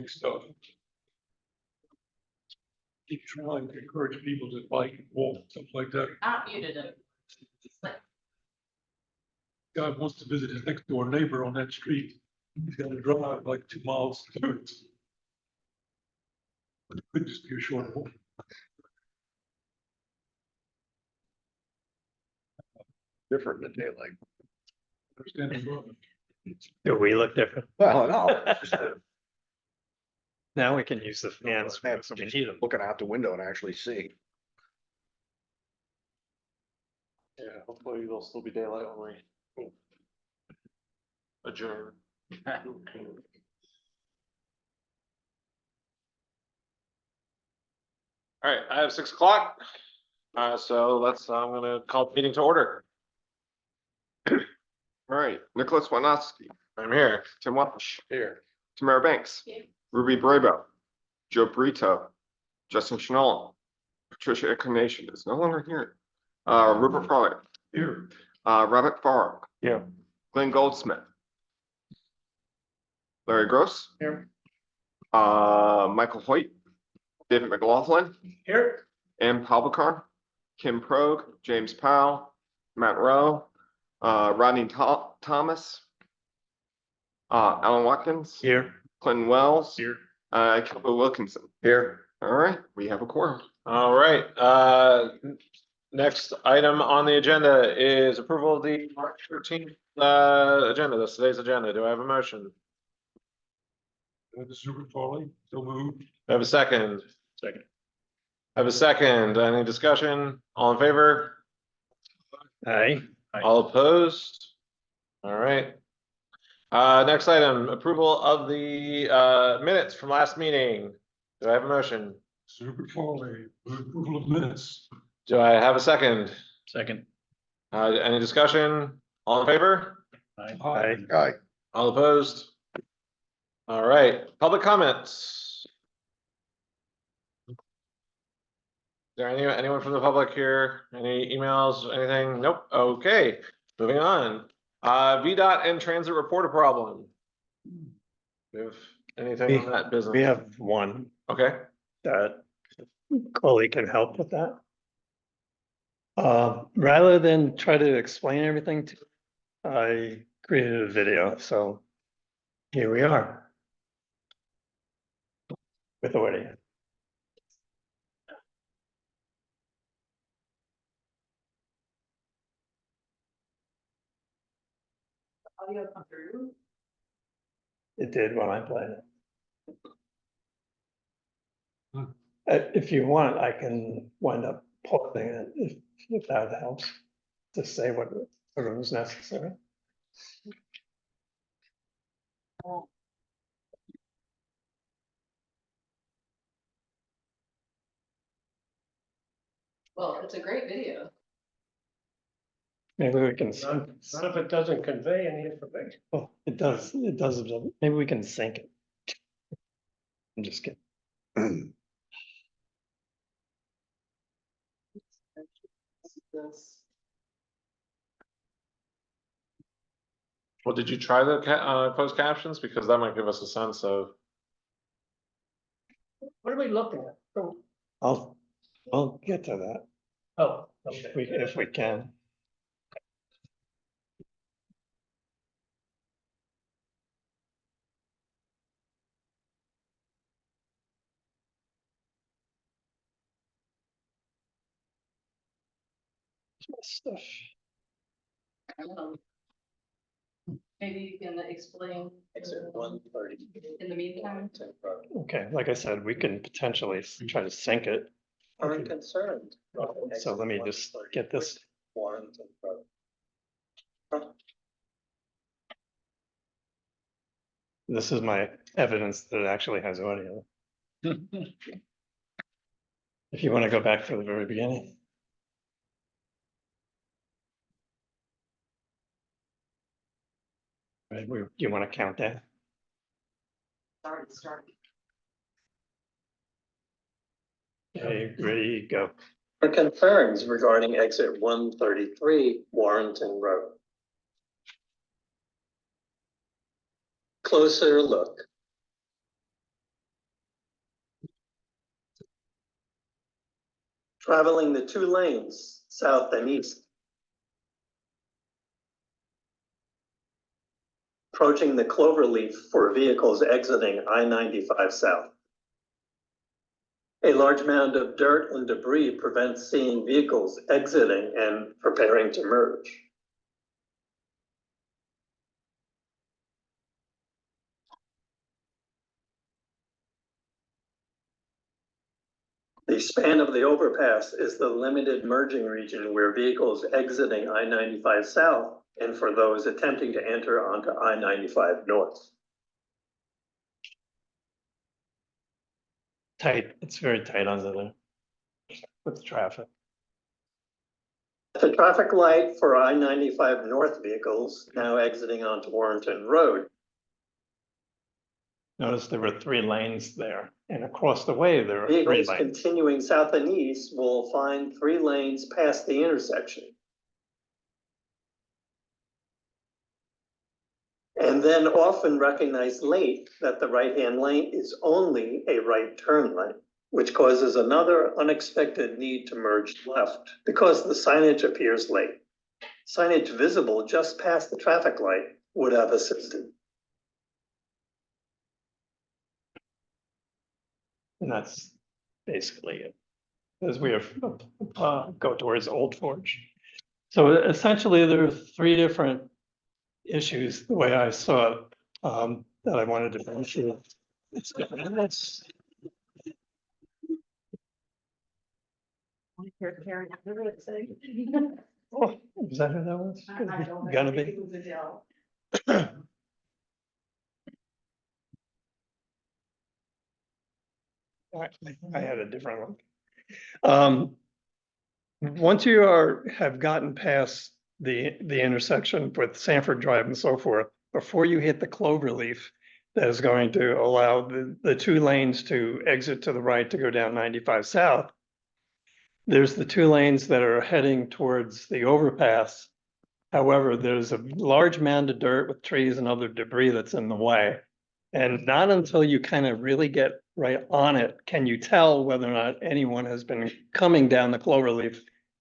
Stuff. Keep trying to encourage people to bike and walk, something like that. I muted him. Guy wants to visit his next door neighbor on that street. He's got to drive like 2 miles to do it. But it could just be a short walk. Different than daylight. Understandable. Do we look different? Well, no. Now we can use the fans. Man, when we need them. looking out the window and actually see. Yeah, hopefully there'll still be daylight when we adjourn. All right, I have 6 o'clock. So I'm gonna call the meeting to order. All right, Nicholas Wanowski, I'm here. Tim Welsh, Here. Tamara Banks, Here. Ruby Brabo, Joe Brito, Justin Schnall, Patricia Incarnation is no longer here. Rupert Farley, Here, Robert Farr, Yeah. Glenn Goldsmith, Larry Gross, Here. Michael Hoyt, David McLaughlin, Here. Ann Palbakar, Kim Progue, James Powell, Matt Rowe, Rodney Thomas, Alan Watkins, Here. Clinton Wells, Here. Kelvin Wilkinson. Here. All right, we have a quorum. All right, next item on the agenda is approval of the March 13th agenda. That's today's agenda. Do I have a motion? the super Farley, so moved. I have a second. Second. I have a second. Any discussion? All in favor? Aye. All opposed? All right. Next item, approval of the minutes from last meeting. Do I have a motion? Super Farley, move approval of minutes. Do I have a second? Second. Any discussion? All in favor? Aye. Aye. All opposed? All right, public comments. Is there anyone from the public here? Any emails, anything? Nope. Okay, moving on. VDOT and transit reporter problem. We have anything on that business? We have one Okay, that Chloe can help with that. Rather than try to explain everything to, I created a video, so here we are. With audio. Audio come through. It did when I played it. If you want, I can wind up pausing it if that helps to say what was necessary. Well, it's a great video. Maybe we can. Not if it doesn't convey any information. Oh, it does. It does. Maybe we can sync it. I'm just kidding. well, did you try the closed captions? Because that might give us a sense of. What are we looking at? Oh, I'll get to that oh, okay. if we can. Stuff. Maybe you can explain Exit 130. in the meantime. Okay, like I said, we can potentially try to sync it. Are concerned. So let me just get this. Warrington Road. This is my evidence that it actually has audio. If you want to go back to the very beginning. Right, you want to count that? Start. Okay, ready, go. For concerns regarding exit 133 Warrington Road. closer look. Traveling the two lanes, south and east. Approaching the cloverleaf for vehicles exiting I-95 south. A large mound of dirt and debris prevents seeing vehicles exiting and preparing to merge. The span of the overpass is the limited merging region where vehicles exiting I-95 south and for those attempting to enter onto I-95 north. Tight, it's very tight under there. With the traffic. The traffic light for I-95 north vehicles now exiting onto Warrenton Road. Notice there were 3 lanes there, and across the way, there are 3 Vehicles lanes. continuing south and east will find 3 lanes past the intersection. And then often recognize late that the right-hand lane is only a right turn lane, which causes another unexpected need to merge left because the signage appears late. Signage visible just past the traffic light would have assisted. And that's basically it. As we have, go towards Old Forge. So essentially, there are 3 different issues, the way I saw it, that I wanted to mention. That's oh, is that who that was? Gonna be. I had a different one. Once you have gotten past the intersection with Sanford Drive and so forth, before you hit the cloverleaf, that is going to allow the 2 lanes to exit to the right to go down 95 south. There's the 2 lanes that are heading towards the overpass. However, there's a large mound of dirt with trees and other debris that's in the way. And not until you kind of really get right on it can you tell whether or not anyone has been coming down the cloverleaf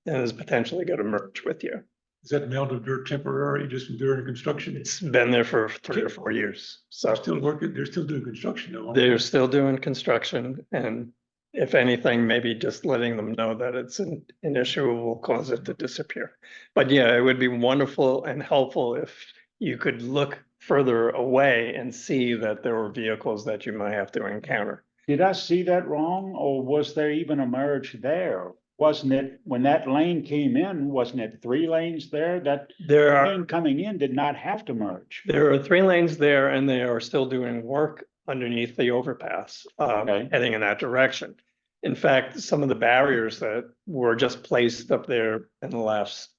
and is potentially going to merge with you. Is that mound of dirt temporary, just during construction? It's been there for 3 or 4 years. So They're still working, they're still doing construction though. they're still doing construction, and if anything, maybe just letting them know that it's an issue will cause it to disappear. But yeah, it would be wonderful and helpful if you could look further away and see that there were vehicles that you might have to encounter. Did I see that wrong, or was there even a merge there? Wasn't it, when that lane came in, wasn't it 3 lanes there? That There lane coming in did not have to merge. are 3 lanes there, and they are still doing work underneath the overpass, Okay. heading in that direction. In fact, some of the barriers that were just placed up there in the last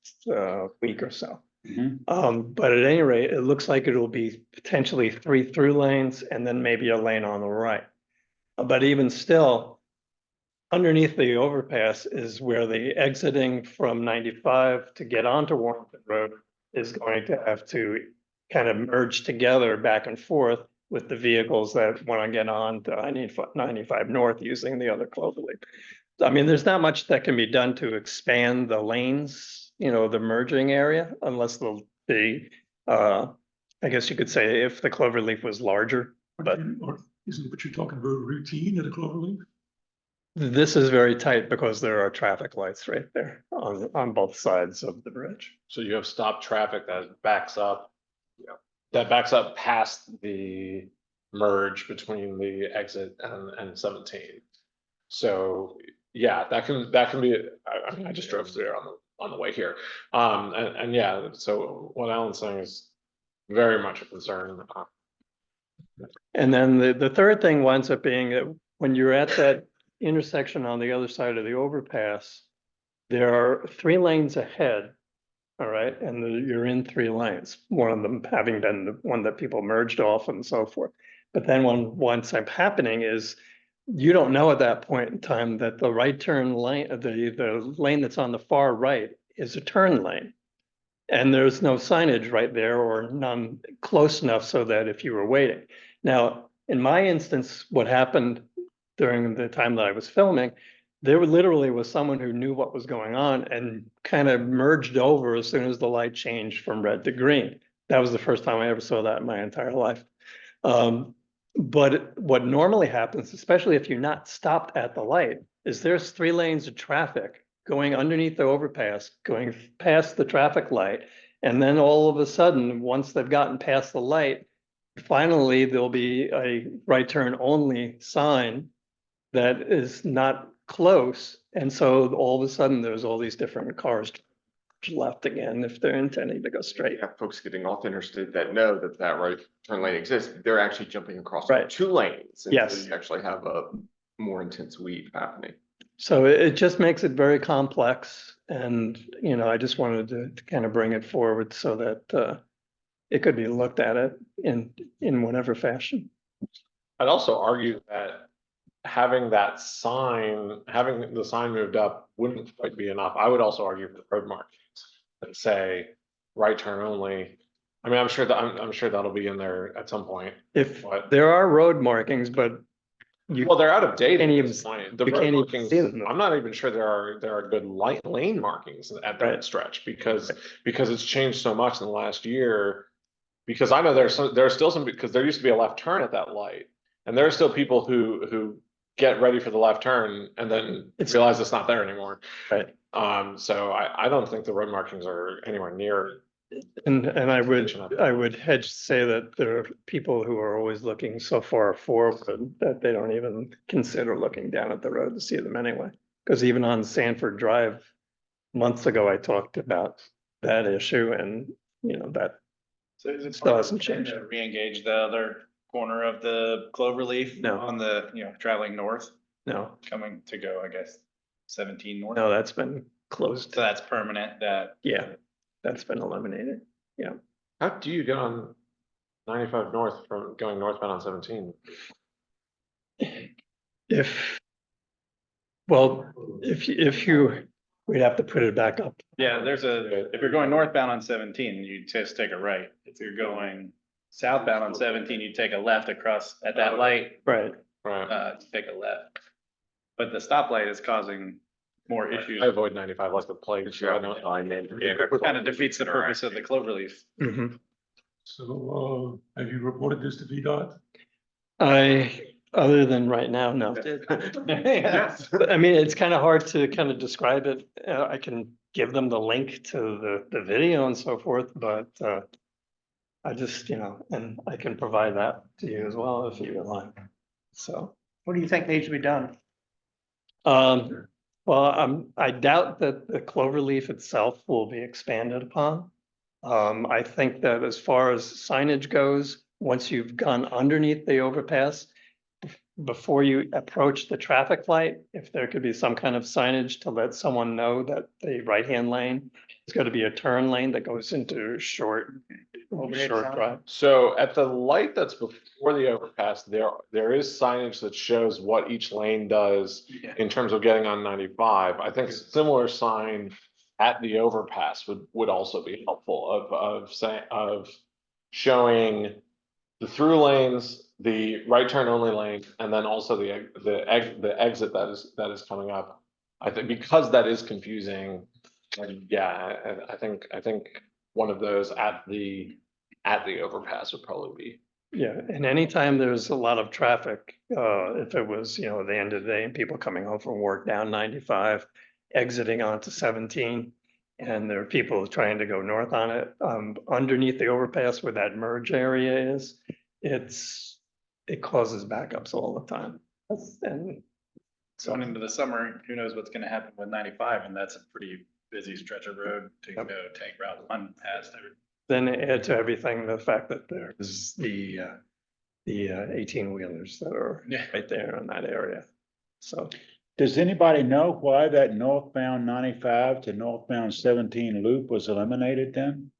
week or so. Mhm. But at any rate, it looks like it'll be potentially 3 through lanes and then maybe a lane on the right. But even still, underneath the overpass is where the exiting from 95 to get onto Warrenton Road is going to have to kind of merge together back and forth with the vehicles that want to get on to I-95 North using the other cloverleaf. I mean, there's not much that can be done to expand the lanes, the merging area, unless I guess you could say if the cloverleaf was larger, but Or isn't what you're talking about routine at a cloverleaf? this is very tight because there are traffic lights right there on both sides of the bridge. So you have stopped traffic that backs up. Yeah. That backs up past the merge between the exit and 17. So yeah, that can be, I mean, I just drove through there on the way here. And yeah, so what Alan's saying is very much a concern. And then the third thing winds up being that when you're at that intersection on the other side of the overpass, there are 3 lanes ahead. All right, and you're in 3 lanes, one of them having been the one that people merged off and so forth. But then once I'm happening is you don't know at that point in time that the right turn lane, the lane that's on the far right is a turn lane. And there's no signage right there or none close enough so that if you were waiting. Now, in my instance, what happened during the time that I was filming, there literally was someone who knew what was going on and kind of merged over as soon as the light changed from red to green. That was the first time I ever saw that in my entire life. But what normally happens, especially if you're not stopped at the light, is there's 3 lanes of traffic going underneath the overpass, going past the traffic light. And then all of a sudden, once they've gotten past the light, finally, there'll be a right turn only sign that is not close. And so all of a sudden, there's all these different cars left again if they're intending to go straight. You have folks getting off interstate that know that that right turn lane exists. They're actually jumping across Right. 2 lanes. And so Yes. you actually have a more intense weave happening. So it just makes it very complex. And, you know, I just wanted to kind of bring it forward so that it could be looked at it in whatever fashion. I'd also argue that having that sign, having the sign moved up wouldn't quite be enough. I would also argue for the road markings that say right turn only. I mean, I'm sure that'll be in there at some point. If What? there are road markings, but Well, they're out of date Can't at even- this point. The you road can't even markings, see them. I'm not even sure there are good light lane markings at that Right. stretch because it's changed so much in the last year. Because I know there are still some, because there used to be a left turn at that light, and there are still people who get ready for the left turn and then realize it's not there anymore. Right. So I don't think the road markings are anywhere near. And I would hedge to say that there are people who are always looking so far forward that they don't even consider looking down at the road to see them anyway. Because even on Sanford Drive, months ago, I talked about that issue and, you know, that So is it Still possible hasn't to changed. re-engage the other corner of the cloverleaf? No. On the, traveling north, no, coming to go, I guess, 17 north? no, that's been closed. So that's permanent, that, Yeah, that's been eliminated. How do you get on 95 north from going northbound on 17? If you, we'd have to put it back up. yeah, if you're going northbound on 17, you just take a right. If you're going southbound on 17, you take a left across at that light, Right. Right. take a left. But the stoplight is causing more issues. I avoid 95 like the plague. So I don't. Kind of defeats the purpose of the cloverleaf. Mhm. So, have you reported this to VDOT? Other than right now, no. Yes. I mean, it's kind of hard to kind of describe it. I can give them the link to the video and so forth, but I just, and I can provide that to you as well if you would like. So. What do you think needs to be done? Well, I doubt that the cloverleaf itself will be expanded upon. I think that as far as signage goes, once you've gone underneath the overpass, before you approach the traffic light, if there could be some kind of signage to let someone know that the right-hand lane is going to be a turn lane that goes into short drive. So at the light that's before the overpass, there is signage that shows what each lane does in terms of getting on 95. I think a similar sign at the overpass would also be helpful of showing the through lanes, the right turn only lane, and then also the exit that is coming up. I think because that is confusing. Yeah, I think one of those at the overpass would probably be. Yeah, and anytime there's a lot of traffic, if it was, the end of the day and people coming home from work down 95, exiting onto 17, and there are people trying to go north on it, underneath the overpass where that merge area is, it causes backups all the time. And so, Going into the summer, who knows what's gonna happen with 95, and that's a pretty busy stretch of road to go take Route 1 past there. then add to everything the fact that there's the 18-wheelers that are right there in that area. So, Does anybody know why that northbound 95 to northbound 17 loop was eliminated then?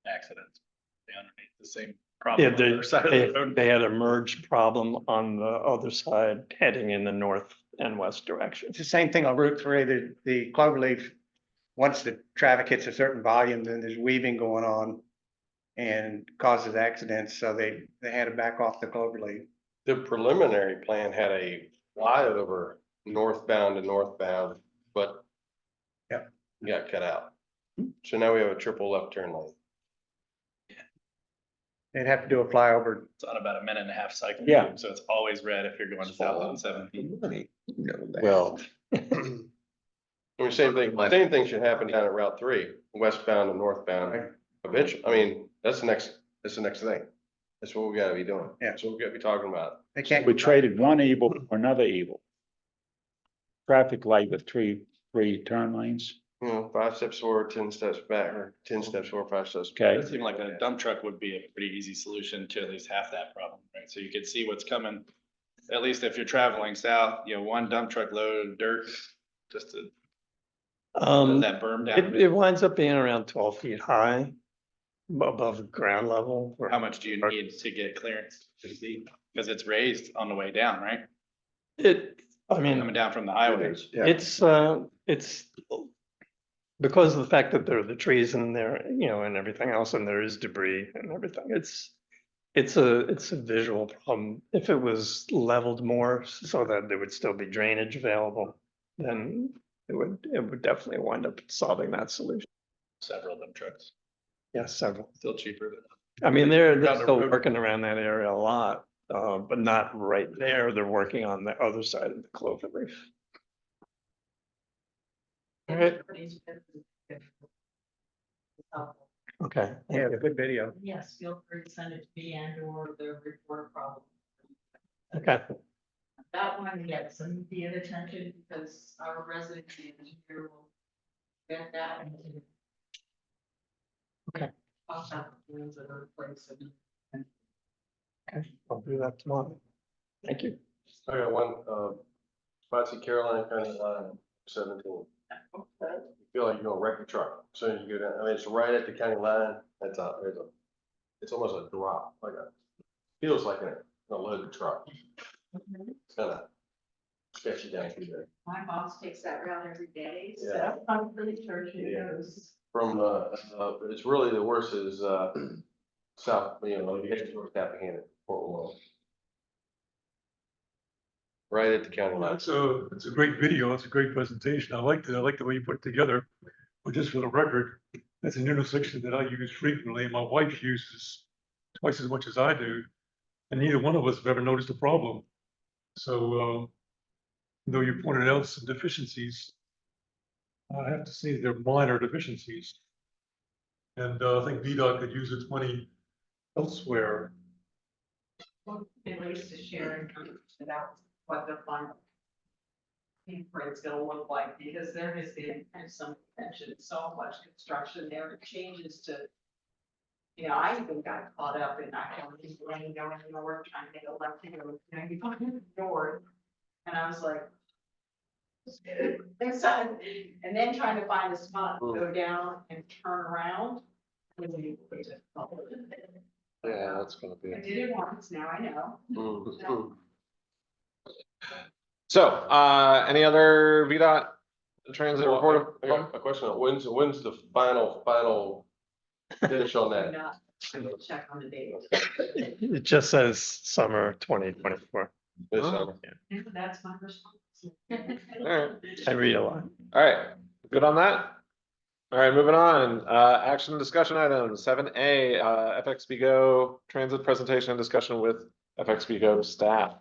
Accidents. They underneath the same yeah, problem. on the other side of the road. they had a merge problem on the other side heading in the north and west direction. It's the same thing on Route 3, the Cloverleaf once the traffic hits a certain volume, then there's weaving going on and causes accidents, so they had to back off the clover lane. The preliminary plan had a flyover northbound to northbound, but Yep. got cut out. So now we have a triple left turn lane. They'd have to do a flyover. It's on about a minute and a half cycle. Yeah. So it's always red if you're going south on 17. Well, I mean, same thing should happen down at Route 3, westbound and northbound. Eventually, I mean, that's the next thing. That's what we gotta be doing. Yeah. That's what we gotta be talking about. They can't. We traded one evil for another evil. Traffic light with three turn lanes. You know, 5 steps forward, 10 steps back, or 10 steps forward, 5 steps. Okay. It seemed like a dump truck would be a pretty easy solution to at least half that problem, right? So you could see what's coming. At least if you're traveling south, you know, one dump truck load of dirt, just to let that berm down. It winds up being around 12 feet high above ground level. How much do you need to get clearance to see? Because it's raised on the way down, right? I mean, Coming down from the highway. it's because of the fact that there are the trees in there, you know, and everything else, and there is debris and everything. It's a visual problem. If it was leveled more so that there would still be drainage available, then it would definitely wind up solving that solution. Several dump trucks, Yes, several. still cheaper. I mean, they're Down the still road. working around that area a lot, but not right there. They're working on the other side of the clover leaf. All right. Okay. Yeah, good video. Yes, feel free to send it to me and or the report problem. Okay. That one gets immediate attention because our resident engineer will get that. And Okay. I'll have the ones that are replaced. Okay, I'll do that tomorrow. Thank you. I got one, Spotsy Caroline County line 17. You feel like you're gonna wreck the truck, as soon as you go down, I mean, it's right at the county line, it's almost a drop, feels like a loaded truck. It's kinda sketchy down through there. My boss takes that route every day, Yeah. so I'm pretty sure she Yeah. knows. From, it's really the worst is, south, you know, you get towards Tappahannock, Fort Walton. Right at the county line. It's a great video. It's a great presentation. I liked it. I like the way you put it together. But just for the record, that's an intersection that I use frequently. My wife uses twice as much as I do. And neither one of us have ever noticed a problem. So, though you pointed out some deficiencies, I have to say they're minor deficiencies. And I think VDOT could use its money elsewhere. At least to share about what the final it's gonna look like, because there has been some mention, so much construction there, it changes to. You know, I even got caught up in, I don't think lane going north, trying to get a left to go 95 north, and I was like. And then trying to find a spot to go down and turn around. Yeah, that's gonna be. I did it once, now I know. Mhm. So, any other VDOT transit Well, report? I got a question, when's the final finish on that? Not check on the date. It just says summer 2024. This Oh. summer? That's my response. Alright, I read a lot. alright, good on that? Alright, moving on, action discussion items, 7A, FXB Go transit presentation and discussion with FXB Go staff.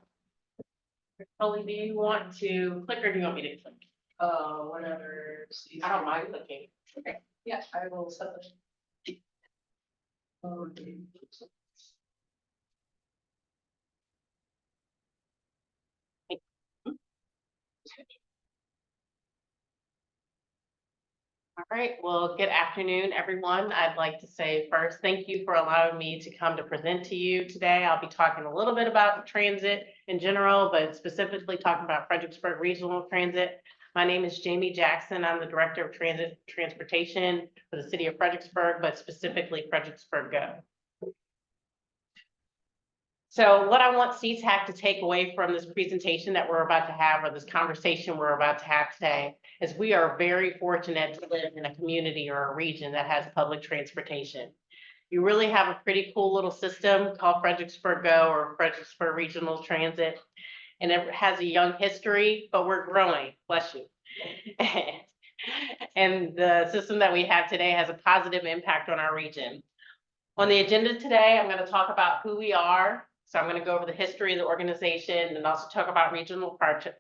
Holly, do you want to click or do you want me to click? Whatever. I don't mind clicking. Okay, yeah, I will set it. All right, well, good afternoon, everyone. I'd like to say first, thank you for allowing me to come to present to you today. I'll be talking a little bit about the transit in general, but specifically talking about Fredericksburg Regional Transit. My name is Jamie Jackson. I'm the Director of Transit Transportation for the City of Fredericksburg, but specifically Fredericksburg Go. So what I want CTAC to take away from this presentation that we're about to have, or this conversation we're about to have today, is we are very fortunate to live in a community or a region that has public transportation. You really have a pretty cool little system called Fredericksburg Go or Fredericksburg Regional Transit. And it has a young history, but we're growing, bless you. And the system that we have today has a positive impact on our region. On the agenda today, I'm going to talk about who we are. So I'm going to go over the history of the organization and also talk about regional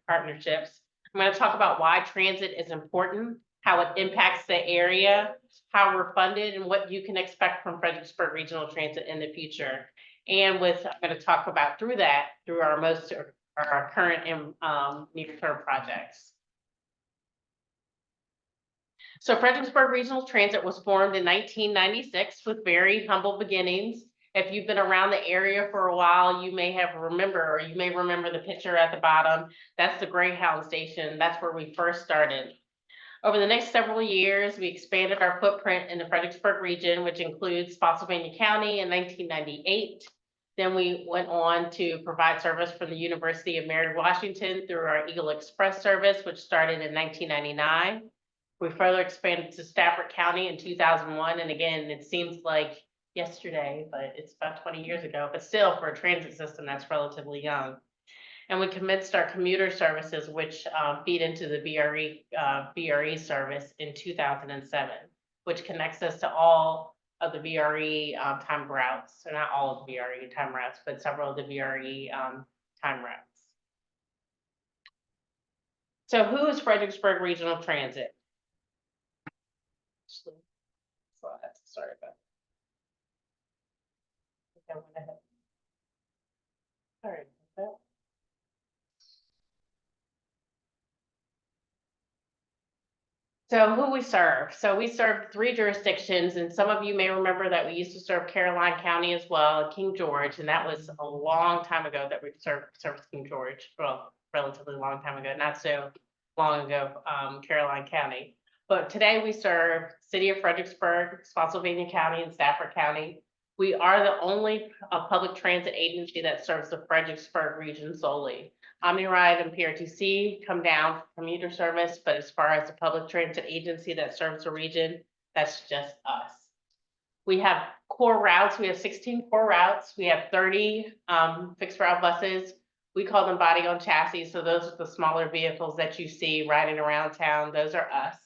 partnerships. I'm going to talk about why transit is important, how it impacts the area, how we're funded, and what you can expect from Fredericksburg Regional Transit in the future. And I'm going to talk about through our current and near-term projects. So Fredericksburg Regional Transit was formed in 1996 with very humble beginnings. If you've been around the area for a while, you may remember the picture at the bottom. That's the Greyhound station. That's where we first started. Over the next several years, we expanded our footprint in the Fredericksburg region, which includes Spotsylvania County in 1998. Then we went on to provide service for the University of Mary Washington through our Eagle Express service, which started in 1999. We further expanded to Stafford County in 2001. And again, it seems like yesterday, but it's about 20 years ago, but still for a transit system that's relatively young. And we commenced our commuter services, which feed into the BRE service in 2007, which connects us to all of the VRE time routes. So not all of the VRE time routes, but several of the VRE time routes. So who is Fredericksburg Regional Transit? Sorry about that. Sorry about that. So who we serve? So we serve 3 jurisdictions, and some of you may remember that we used to serve Caroline County as well, King George, and that was a long time ago that we served King George. Well, relatively long time ago, not so long ago, Caroline County. But today we serve City of Fredericksburg, Spotsylvania County, and Stafford County. We are the only public transit agency that serves the Fredericksburg region solely. OmniRide and PRTC come down for commuter service, but as far as the public transit agency that serves the region, that's just us. We have core routes. We have 16 core routes. We have 30 fixed route buses. We call them body on chassis. So those are the smaller vehicles that you see riding around town. Those are us.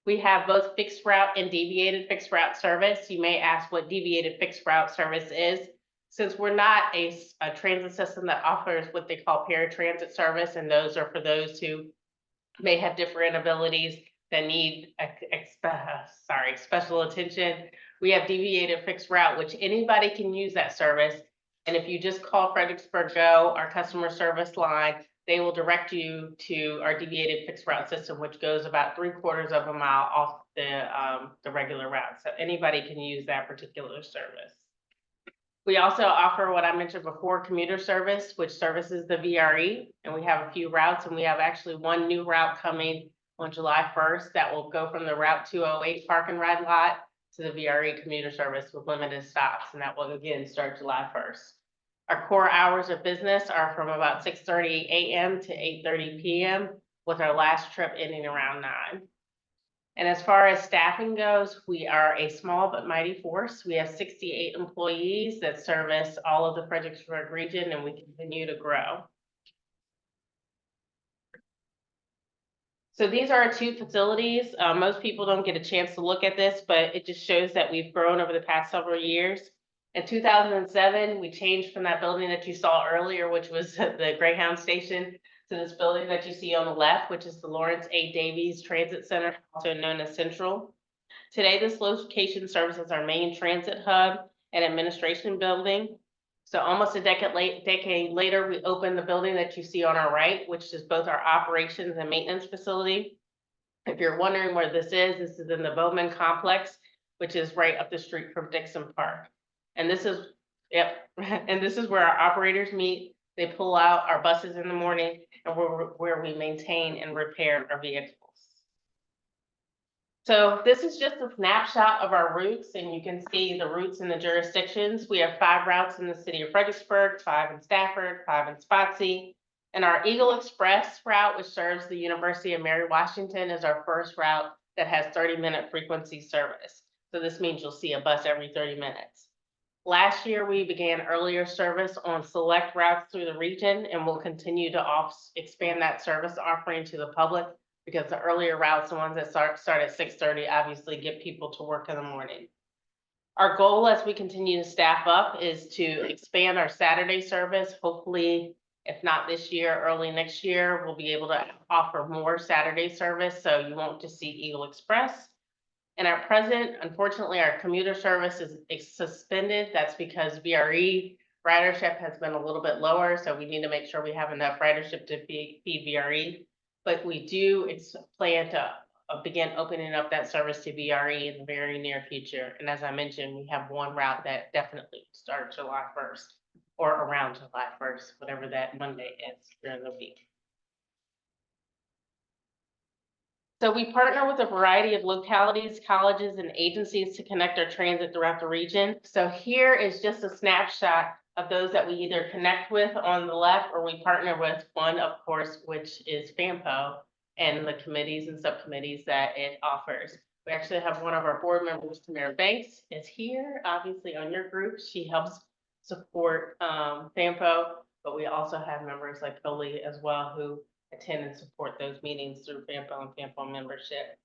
We have both fixed route and deviated fixed route service. You may ask what deviated fixed route service is. Since we're not a transit system that offers what they call paratransit service, and those are for those who may have different abilities that need special attention, we have deviated fixed route, which anybody can use that service. And if you just call Fredericksburg Go, our customer service line, they will direct you to our deviated fixed route system, which goes about 3/4 of a mile off the regular route. So anybody can use that particular service. We also offer what I mentioned before, commuter service, which services the VRE, and we have a few routes, and we have actually one new route coming on July 1st that will go from the Route 208 park and ride lot to the VRE commuter service with limited stops, and that will again start July 1st. Our core hours of business are from about 6:30 a.m. to 8:30 p.m. with our last trip ending around 9. And as far as staffing goes, we are a small but mighty force. We have 68 employees that service all of the Fredericksburg region, and we continue to grow. So these are our 2 facilities. Most people don't get a chance to look at this, but it just shows that we've grown over the past several years. In 2007, we changed from that building that you saw earlier, which was the Greyhound station, to this building that you see on the left, which is the Lawrence A. Davies Transit Center, also known as Central. Today, this location services our main transit hub and administration building. So almost a decade later, we opened the building that you see on our right, which is both our operations and maintenance facility. If you're wondering where this is in the Bowman Complex, which is right up the street from Dixon Park. And this is, and this is where our operators meet. They pull out our buses in the morning, and where we maintain and repair our vehicles. So this is just a snapshot of our routes, and you can see the routes in the jurisdictions. We have 5 routes in the city of Fredericksburg, 5 in Stafford, 5 in Spotsy. And our Eagle Express route, which serves the University of Mary Washington, is our first route that has 30-minute frequency service. So this means you'll see a bus every 30 minutes. Last year, we began earlier service on select routes through the region, and we'll continue to expand that service offering to the public, because the earlier routes, the ones that start at 6:30, obviously get people to work in the morning. Our goal as we continue to staff up is to expand our Saturday service. Hopefully, if not this year, early next year, we'll be able to offer more Saturday service, so you won't just see Eagle Express. And at present, unfortunately, our commuter service is suspended. That's because VRE ridership has been a little bit lower, so we need to make sure we have enough ridership to feed VRE. But we do plan to begin opening up that service to VRE in the very near future. And as I mentioned, we have one route that definitely starts July 1st or around July 1st, whatever that Monday is during the week. So we partner with a variety of localities, colleges, and agencies to connect our transit throughout the region. So here is just a snapshot of those that we either connect with on the left, or we partner with, one, of course, which is FAMPO, and the committees and subcommittees that it offers. We actually have one of our board members, Tamara Banks, is here, obviously on your group. She helps support FAMPO, but we also have members like Foley as well, who attend and support those meetings through FAMPO and FAMPO membership.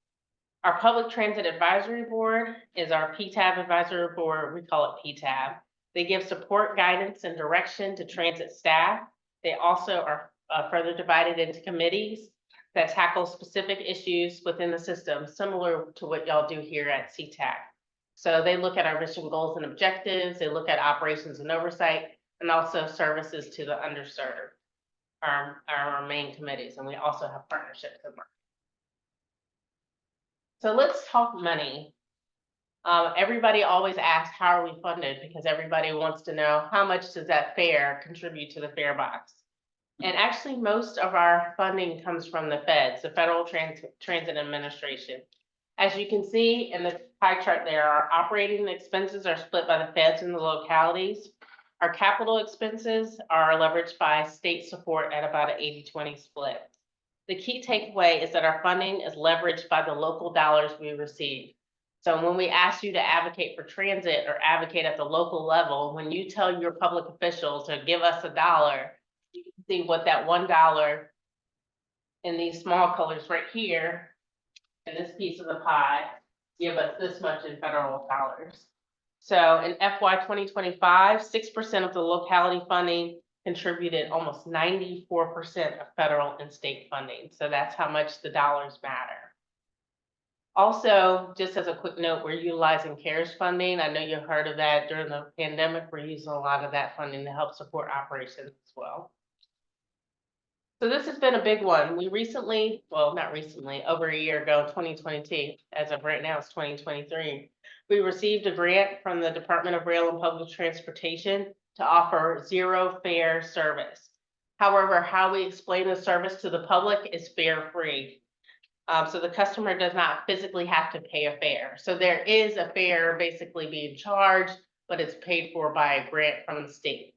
Our Public Transit Advisory Board is our PTAB advisory board. We call it PTAB. They give support, guidance, and direction to transit staff. They also are further divided into committees that tackle specific issues within the system, similar to what y'all do here at CTAC. So they look at our mission, goals, and objectives. They look at operations and oversight, and also services to the underserved. Our main committees, and we also have partnerships in market. So let's talk money. Everybody always asks, how are we funded? Because everybody wants to know, how much does that fare contribute to the fare box? And actually, most of our funding comes from the feds, the Federal Transit Administration. As you can see in the pie chart there, our operating expenses are split by the feds and the localities. Our capital expenses are leveraged by state support at about an 80-20 split. The key takeaway is that our funding is leveraged by the local dollars we receive. So when we ask you to advocate for transit or advocate at the local level, when you tell your public official to give us $1, you can see what that $1 in these small colors right here, in this piece of the pie, give us this much in federal dollars. So in FY 2025, 6% of the locality funding contributed almost 94% of federal and state funding. So that's how much the dollars matter. Also, just as a quick note, we're utilizing CARES funding. I know you heard of that during the pandemic. We're using a lot of that funding to help support operations as well. So this has been a big one. We recently, well, not recently, over a year ago, 2022, as of right now, it's 2023. We received a grant from the Department of Rail and Public Transportation to offer zero fare service. However, how we explain the service to the public is fare free. So the customer does not physically have to pay a fare. So there is a fare basically being charged, but it's paid for by a grant from the state.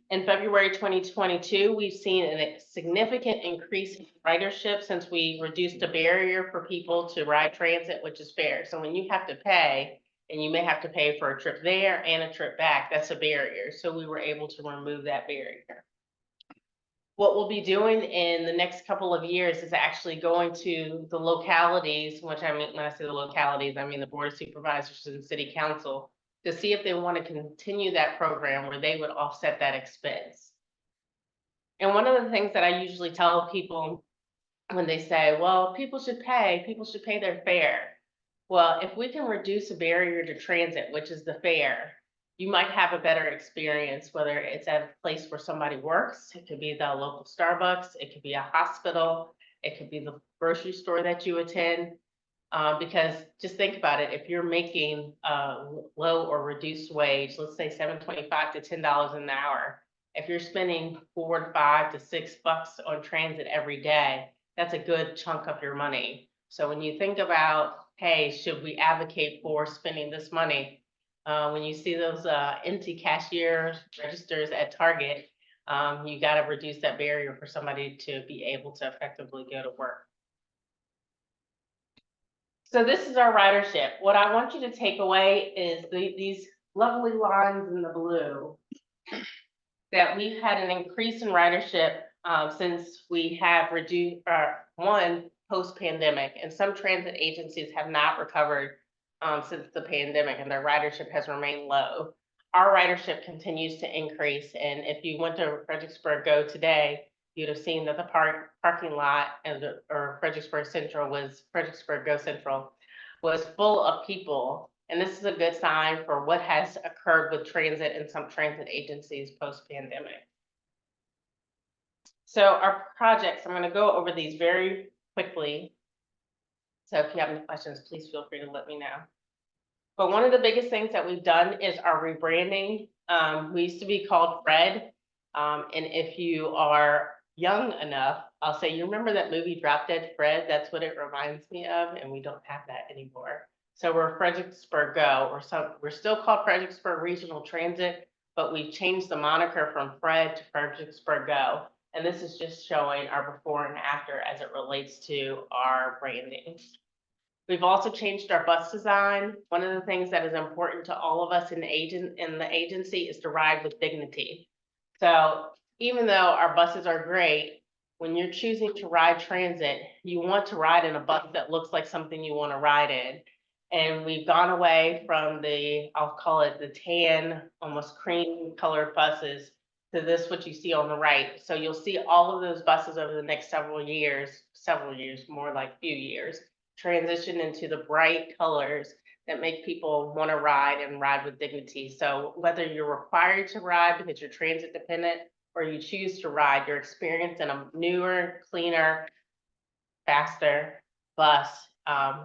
In February 2022, we've seen a significant increase in ridership since we reduced the barrier for people to ride transit, which is fare. So when you have to pay, and you may have to pay for a trip there and a trip back, that's a barrier. So we were able to remove that barrier. What we'll be doing in the next couple of years is actually going to the localities, which I mean, when I say the localities, I mean the Board of Supervisors and City Council, to see if they want to continue that program where they would offset that expense. And one of the things that I usually tell people when they say, well, people should pay their fare. Well, if we can reduce a barrier to transit, which is the fare, you might have a better experience, whether it's at a place where somebody works, it could be the local Starbucks, it could be a hospital, it could be the grocery store that you attend. Because just think about it, if you're making low or reduced wage, let's say $7.25 to $10 an hour, if you're spending $4 to $5 to $6 on transit every day, that's a good chunk of your money. So when you think about, hey, should we advocate for spending this money? When you see those empty cashier registers at Target, you gotta reduce that barrier for somebody to be able to effectively go to work. So this is our ridership. What I want you to take away is these lovely lines in the blue, that we've had an increase in ridership since we have reduced post-pandemic, and some transit agencies have not recovered since the pandemic, and their ridership has remained low. Our ridership continues to increase, and if you went to Fredericksburg Go today, you'd have seen that the parking lot or Fredericksburg Go Central was full of people. And this is a good sign for what has occurred with transit and some transit agencies post-pandemic. So our projects, I'm going to go over these very quickly. So if you have any questions, please feel free to let me know. But one of the biggest things that we've done is our rebranding. We used to be called Fred. And if you are young enough, I'll say, you remember that movie Drop Dead Fred? That's what it reminds me of, and we don't have that anymore. So we're Fredericksburg Go, we're still called Fredericksburg Regional Transit, but we've changed the moniker from Fred to Fredericksburg Go. And this is just showing our before and after as it relates to our branding. We've also changed our bus design. One of the things that is important to all of us in the agency is to ride with dignity. So even though our buses are great, when you're choosing to ride transit, you want to ride in a bus that looks like something you want to ride in. And we've gone away from I'll call it the tan, almost cream colored buses, to this, what you see on the right. So you'll see all of those buses over the next several years, more like few years, transition into the bright colors that make people want to ride and ride with dignity. So whether you're required to ride because you're transit dependent, or you choose to ride, your experience in a newer, cleaner, faster bus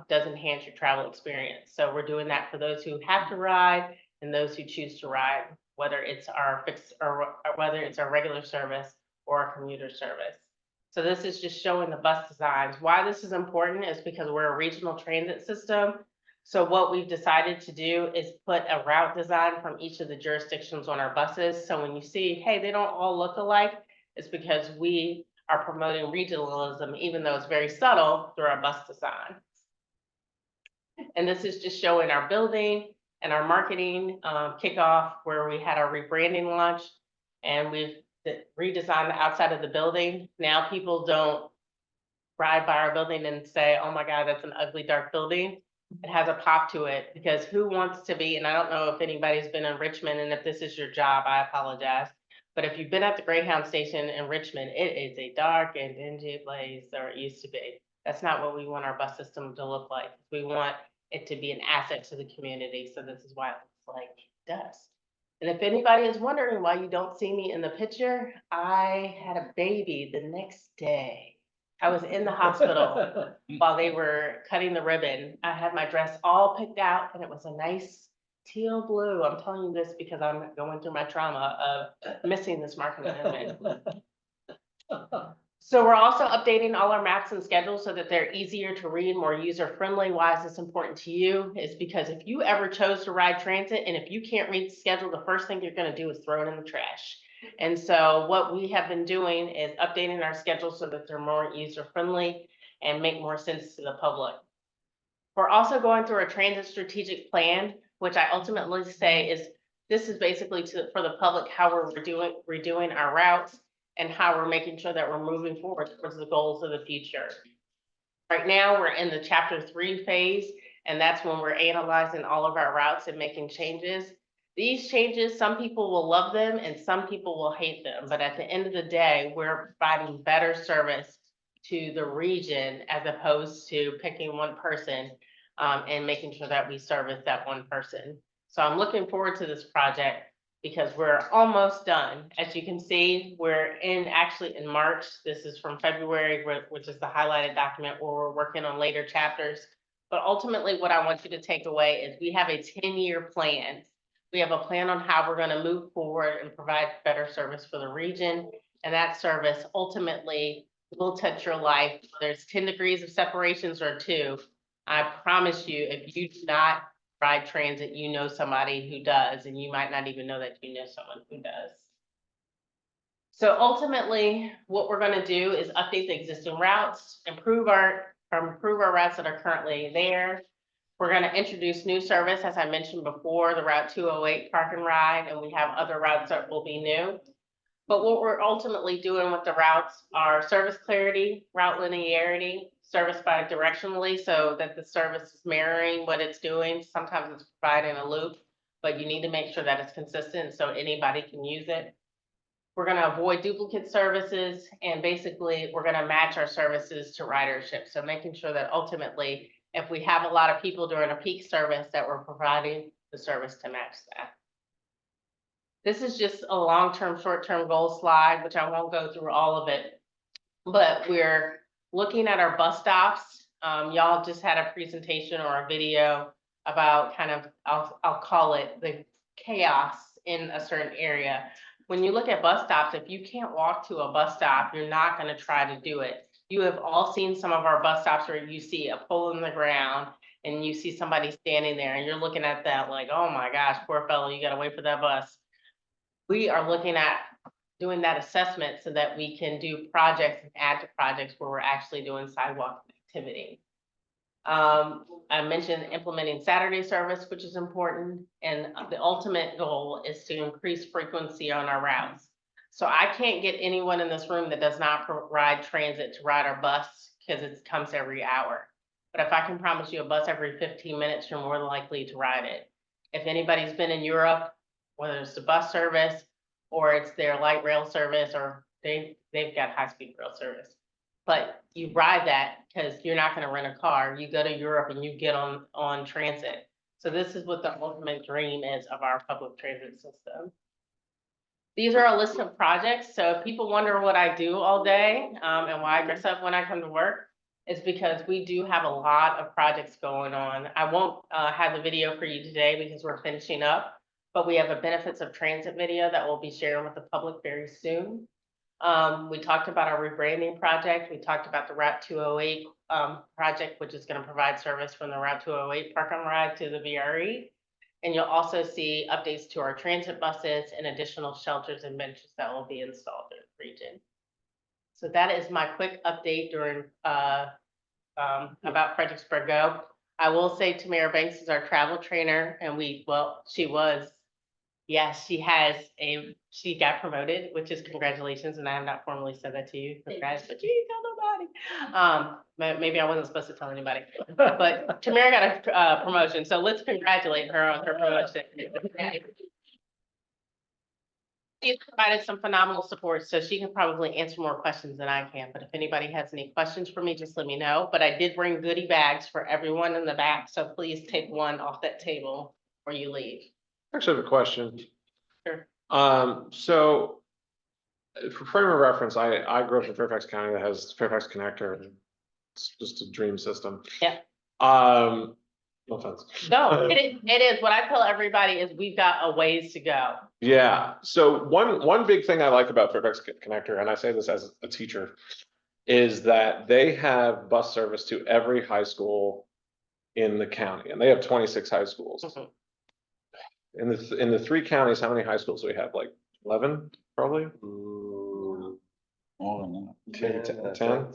does enhance your travel experience. So we're doing that for those who have to ride and those who choose to ride, whether it's our fixed or whether it's our regular service or a commuter service. So this is just showing the bus designs. Why this is important is because we're a regional transit system. So what we've decided to do is put a route design from each of the jurisdictions on our buses. So when you see, hey, they don't all look alike, it's because we are promoting regionalism, even though it's very subtle, through our bus design. And this is just showing our building and our marketing kickoff, where we had our rebranding launch, and we've redesigned the outside of the building. Now people don't ride by our building and say, oh my God, that's an ugly, dark building. It has a pop to it, because who wants to be, and I don't know if anybody's been in Richmond, and if this is your job, I apologize. But if you've been at the Greyhound station in Richmond, it is a dark and dingy place, or it used to be. That's not what we want our bus system to look like. We want it to be an asset to the community. So this is why it looks like it does. And if anybody is wondering why you don't see me in the picture, I had a baby the next day. I was in the hospital while they were cutting the ribbon. I had my dress all picked out, and it was a nice teal blue. I'm telling you this because I'm going through my trauma of missing this marketing event. So we're also updating all our maps and schedules so that they're easier to read, more user-friendly. Why is this important to you? Is because if you ever chose to ride transit, and if you can't read the schedule, the first thing you're going to do is throw it in the trash. And so what we have been doing is updating our schedules so that they're more user-friendly and make more sense to the public. We're also going through a transit strategic plan, which I ultimately say is, this is basically for the public, how we're redoing our routes and how we're making sure that we're moving forward towards the goals of the future. Right now, we're in the chapter 3 phase, and that's when we're analyzing all of our routes and making changes. These changes, some people will love them and some people will hate them, but at the end of the day, we're providing better service to the region as opposed to picking one person and making sure that we service that one person. So I'm looking forward to this project because we're almost done. As you can see, we're actually in March. This is from February, which is the highlighted document where we're working on later chapters. But ultimately, what I want you to take away is we have a 10-year plan. We have a plan on how we're going to move forward and provide better service for the region. And that service ultimately will touch your life. There's 10 degrees of separations or 2. I promise you, if you do not ride transit, you know somebody who does, and you might not even know that you know someone who does. So ultimately, what we're gonna do is update the existing routes, improve our routes that are currently there. We're gonna introduce new service, as I mentioned before, the Route 208 Park and Ride, and we have other routes that will be new. But what we're ultimately doing with the routes are service clarity, route linearity, service bi-directionally, so that the service is mirroring what it's doing. Sometimes it's providing a loop, but you need to make sure that it's consistent so anybody can use it. We're gonna avoid duplicate services, and basically, we're gonna match our services to ridership. So making sure that ultimately, if we have a lot of people during a peak service, that we're providing the service to match that. This is just a long-term, short-term goal slide, which I won't go through all of it. But we're looking at our bus stops. Y'all just had a presentation or a video about kind of, I'll call it the chaos in a certain area. When you look at bus stops, if you can't walk to a bus stop, you're not gonna try to do it. You have all seen some of our bus stops where you see a pole in the ground and you see somebody standing there and you're looking at that like, oh my gosh, poor fellow, you gotta wait for that bus. We are looking at doing that assessment so that we can do projects and add to projects where we're actually doing sidewalk activity. I mentioned implementing Saturday service, which is important, and the ultimate goal is to increase frequency on our routes. So I can't get anyone in this room that does not ride transit to ride our bus because it comes every hour. But if I can promise you a bus every 15 minutes, you're more likely to ride it. If anybody's been in Europe, whether it's the bus service or it's their light rail service, or they've got high-speed rail service. But you ride that because you're not gonna rent a car. You go to Europe and you get on transit. So this is what the ultimate dream is of our public transit system. These are a list of projects. So if people wonder what I do all day, and why I dress up when I come to work, it's because we do have a lot of projects going on. I won't have the video for you today because we're finishing up, but we have a benefits of transit video that we'll be sharing with the public very soon. We talked about our rebranding project. We talked about the Route 208 project, which is going to provide service from the Route 208 Park and Ride to the VRE. And you'll also see updates to our transit buses and additional shelters and benches that will be installed in the region. So that is my quick update during about Fredericksburg Go. I will say Tamara Banks is our travel trainer, and she was. Yes, she got promoted, which is congratulations, and I have not formally said that to you. Congrats, but you didn't tell nobody. Maybe I wasn't supposed to tell anybody, but Tamara got a promotion, so let's congratulate her on her promotion. She's provided some phenomenal support, so she can probably answer more questions than I can, but if anybody has any questions for me, just let me know. But I did bring goodie bags for everyone in the back, so please take one off that table before you leave. Actually, I have a question. Sure. So for frame of reference, I grew up in Fairfax County that has Fairfax Connector. It's just a dream system. Yeah. No offense. No, it is. What I tell everybody is we've got a ways to go. Yeah. So one big thing I like about Fairfax Connector, and I say this as a teacher, is that they have bus service to every high school in the county, and they have 26 high schools. Mm-hmm. In the 3 counties, how many high schools do we have? Like 11, probably? More than that. 10.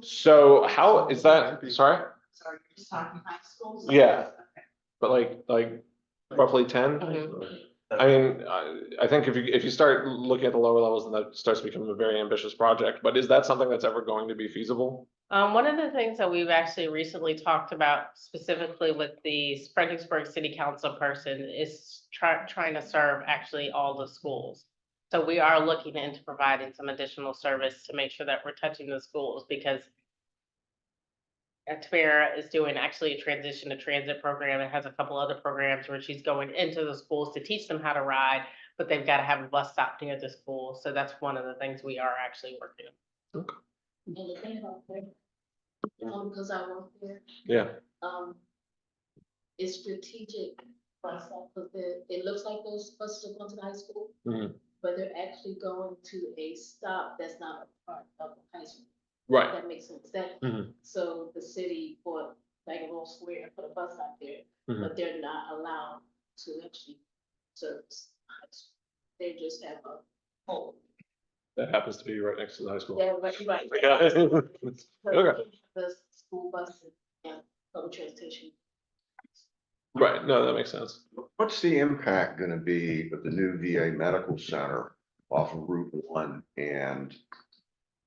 So how is that? Sorry? Sorry, you're just talking high schools? Yeah. But like roughly 10? Mhm. I mean, I think if you start looking at the lower levels, then that starts to become a very ambitious project. But is that something that's ever going to be feasible? One of the things that we've actually recently talked about specifically with the Fredericksburg City Council person is trying to serve actually all the schools. So we are looking into providing some additional service to make sure that we're touching the schools, because Tamara is doing actually a transition to transit program and has a couple other programs where she's going into the schools to teach them how to ride, but they've got to have a bus stop near the school. So that's one of the things we are actually working on. And the thing about that, because I work there, Yeah. it's strategic bus stop, because it looks like those buses are going to the high school. Mhm. but they're actually going to a stop that's not a part of the high school. Right. That makes sense. That, Mhm. so the city bought like a little square and put a bus stop there, Mhm. but they're not allowed to actually service high school. They just have a pole. That happens to be right next to the high school. They're right. Yeah. But Okay. the school bus and public transportation. Right, no, that makes sense. What's the impact gonna be of the new VA Medical Center off of Route 1 and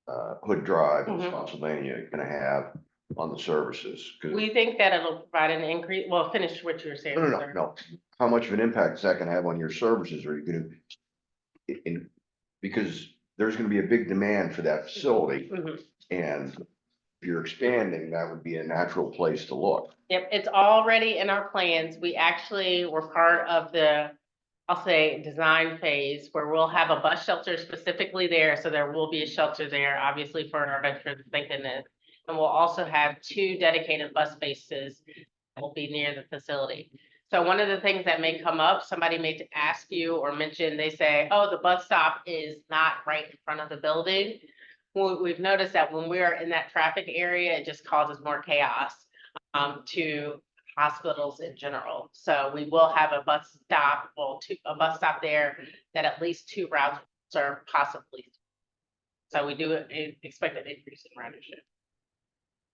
Hood Drive in Mhm. Spotsylvania gonna have on the services? 'Cause- We think that it'll provide an increase, well, finish what you were saying. No, no, no, sir. no. How much of an impact is that gonna have on your services? Are you gonna, because there's gonna be a big demand for that facility, Mhm. and if you're expanding, that would be a natural place to look. Yep, it's already in our plans. We actually were part of the, I'll say, design phase where we'll have a bus shelter specifically there. So there will be a shelter there, obviously for our veterans, thank goodness. And we'll also have 2 dedicated bus spaces that will be near the facility. So one of the things that may come up, somebody may ask you or mention, they say, oh, the bus stop is not right in front of the building. Well, we've noticed that when we are in that traffic area, it just causes more chaos to hospitals in general. So we will have a bus stop, a bus stop there that at least 2 routes are possibly. So we do expect an increase in ridership.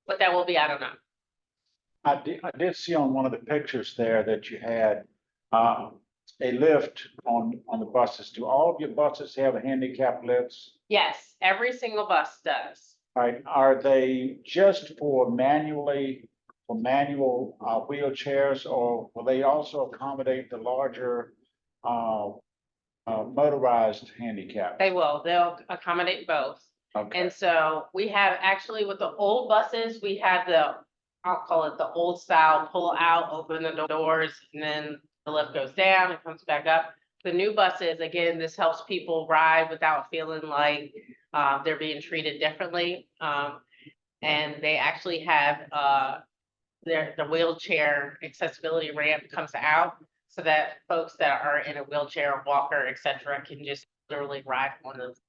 What that will be, I don't know. I did see on one of the pictures there that you had, a lift on the buses. Do all of your buses have handicap lifts? Yes, every single bus does. Right, are they just for manual wheelchairs, or will they also accommodate the larger motorized handicap? They'll accommodate both. Okay, And so we have actually with the old buses, we have I'll call it the old style, pull out, open the doors, and then the lift goes down and comes back up. The new buses, again, this helps people ride without feeling like they're being treated differently. And they actually have the wheelchair accessibility ramp comes out so that folks that are in a wheelchair, walker, et cetera, can just literally ride one of those.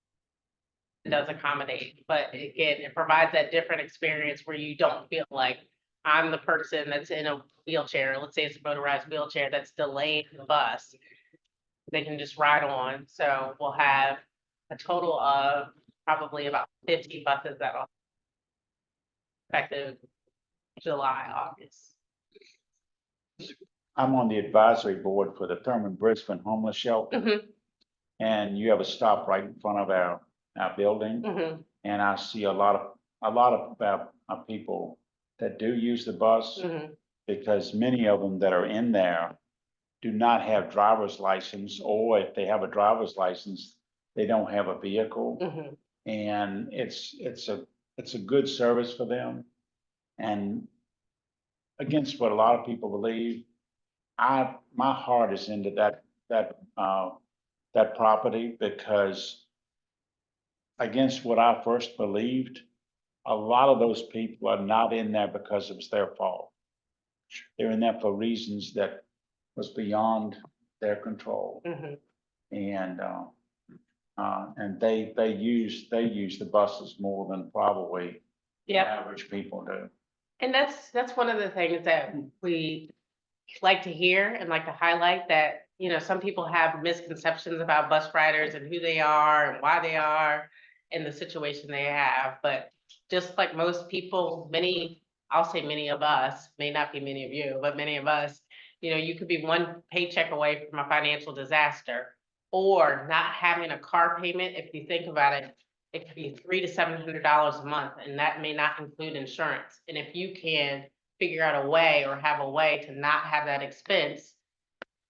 It does accommodate, but again, it provides that different experience where you don't feel like I'm the person that's in a wheelchair. Let's say it's a motorized wheelchair that's delaying the bus. They can just ride on. So we'll have a total of probably about 50 buses that'll effective July, August. I'm on the advisory board for the Thurman Brisbane Homeless Shelter. Mhm. And you have a stop right in front of our building. Mhm. And I see a lot of people that do use the bus, Mhm. because many of them that are in there do not have driver's license, or if they have a driver's license, they don't have a vehicle. Mhm. And it's a good service for them. And against what a lot of people believe, my heart is into that property, because against what I first believed, a lot of those people are not in there because it was their fault. They're in there for reasons that was beyond their control. Mhm. And they use the buses more than probably Yep. average people do. And that's one of the things that we like to hear and like to highlight, that, some people have misconceptions about bus riders and who they are and why they are in the situation they have. But just like most people, I'll say many of us, may not be many of you, but many of us, you could be one paycheck away from a financial disaster or not having a car payment. If you think about it, it could be $300 to $700 a month, and that may not include insurance. And if you can figure out a way or have a way to not have that expense,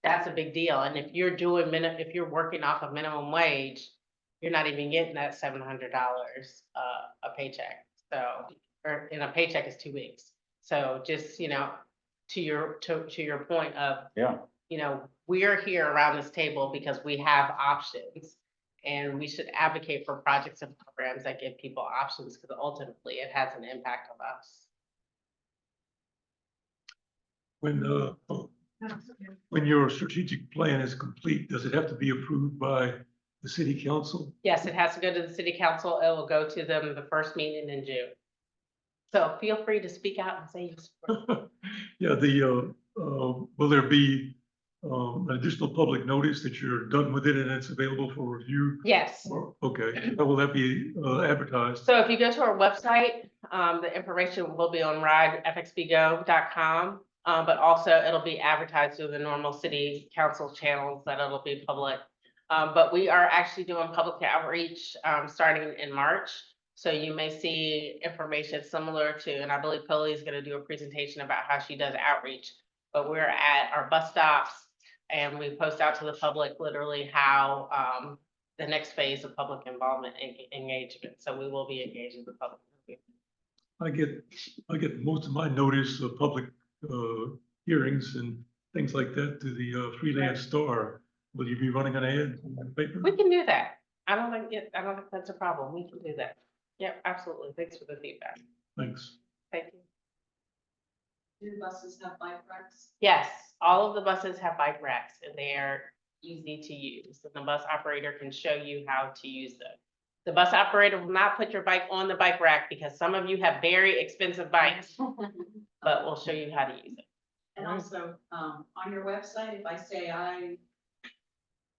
that's a big deal. And if you're if you're working off of minimum wage, you're not even getting that $700 a paycheck. So, or in a paycheck is 2 weeks. So just, to your point of, Yeah. we're here around this table because we have options. And we should advocate for projects and programs that give people options, because ultimately it has an impact on us. When your strategic plan is complete, does it have to be approved by the city council? Yes, it has to go to the city council. It will go to them the first meeting in June. So feel free to speak out and say you support. Yeah, will there be an additional public notice that you're done with it and it's available for review? Yes. Okay, how will that be advertised? So if you go to our website, the information will be on ridefxbgo.com. But also it'll be advertised through the normal city council channels that it'll be public. But we are actually doing public outreach, starting in March. So you may see information similar to, and I believe Polly is gonna do a presentation about how she does outreach. But we're at our bus stops and we post out to the public literally how, the next phase of public involvement and engagement. So we will be engaging the public. I get most of my notice of public hearings and things like that to the Freelance Star. Will you be running an ad in the paper? We can do that. I don't think that's a problem. We can do that. Yep, absolutely. Thanks for the feedback. Thanks. Thank you. Do buses have bike racks? Yes, all of the buses have bike racks and they are easy to use. And the bus operator can show you how to use them. The bus operator will not put your bike on the bike rack because some of you have very expensive bikes, but we'll show you how to use it. And also, on your website, if I say I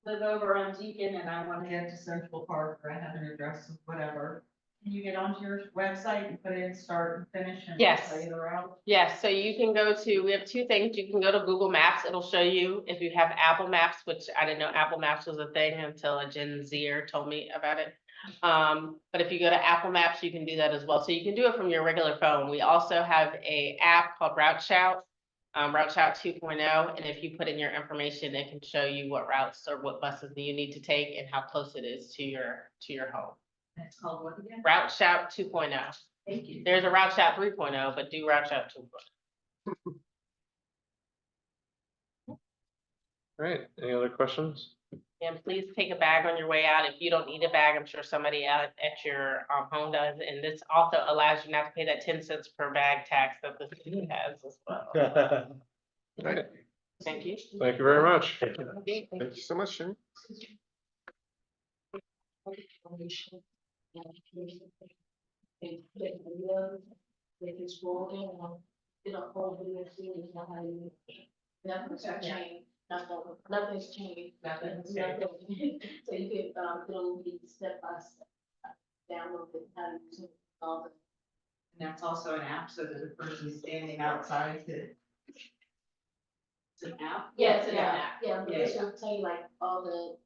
live over on Deacon and I want to get to Central Park, or I have an address of whatever, can you get onto your website and put in start and finish and Yes. tell you the route? Yes, so you can go to, we have two things. You can go to Google Maps. It'll show you if you have Apple Maps, which I didn't know Apple Maps was a thing until a Gen Zer told me about it. But if you go to Apple Maps, you can do that as well. So you can do it from your regular phone. We also have a app called Route Shout, Route Shout 2.0. And if you put in your information, it can show you what routes or what buses you need to take and how close it is to your home. That's called what again? Route Shout 2.0. Thank you. There's a Route Shout 3.0, but do Route Shout 2.0. All right, any other questions? And please take a bag on your way out. If you don't need a bag, I'm sure somebody out at your home does. And this also allows you not to pay that 10 cents per bag tax that the city has as well. All right, Thank you. thank you very much. Thank you so much, Jimmy. Nothing's changed, nothing's changed. Nothing's So you could, it'll be step by step, download it, how to use it, all the. And that's also an app so that the person standing outside could. It's an app? Yeah, it's an Yeah. app, yeah, but this will tell you like all the,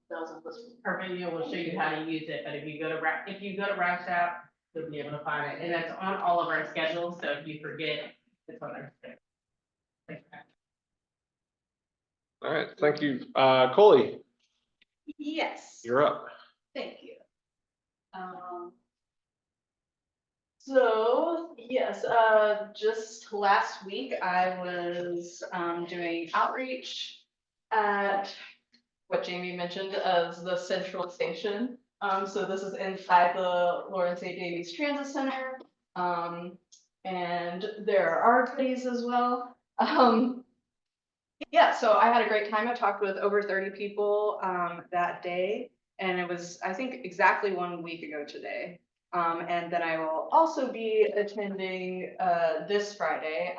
bells and whistles. Our video will show you how to use it, but if you go to Route Shout, you'll be able to find it. And that's on all of our schedules, so if you forget, it's on our schedule. Thanks. All right, thank you. Coley, Yes, you're up. thank you. So, yes, just last week I was, doing outreach at what Jamie mentioned as the central station. So this is inside the Lawrence A. Davies Transit Center. And there are goodies as well. Yeah, so I had a great time. I talked with over 30 people that day, and it was, I think, exactly 1 week ago today. And then I will also be attending this Friday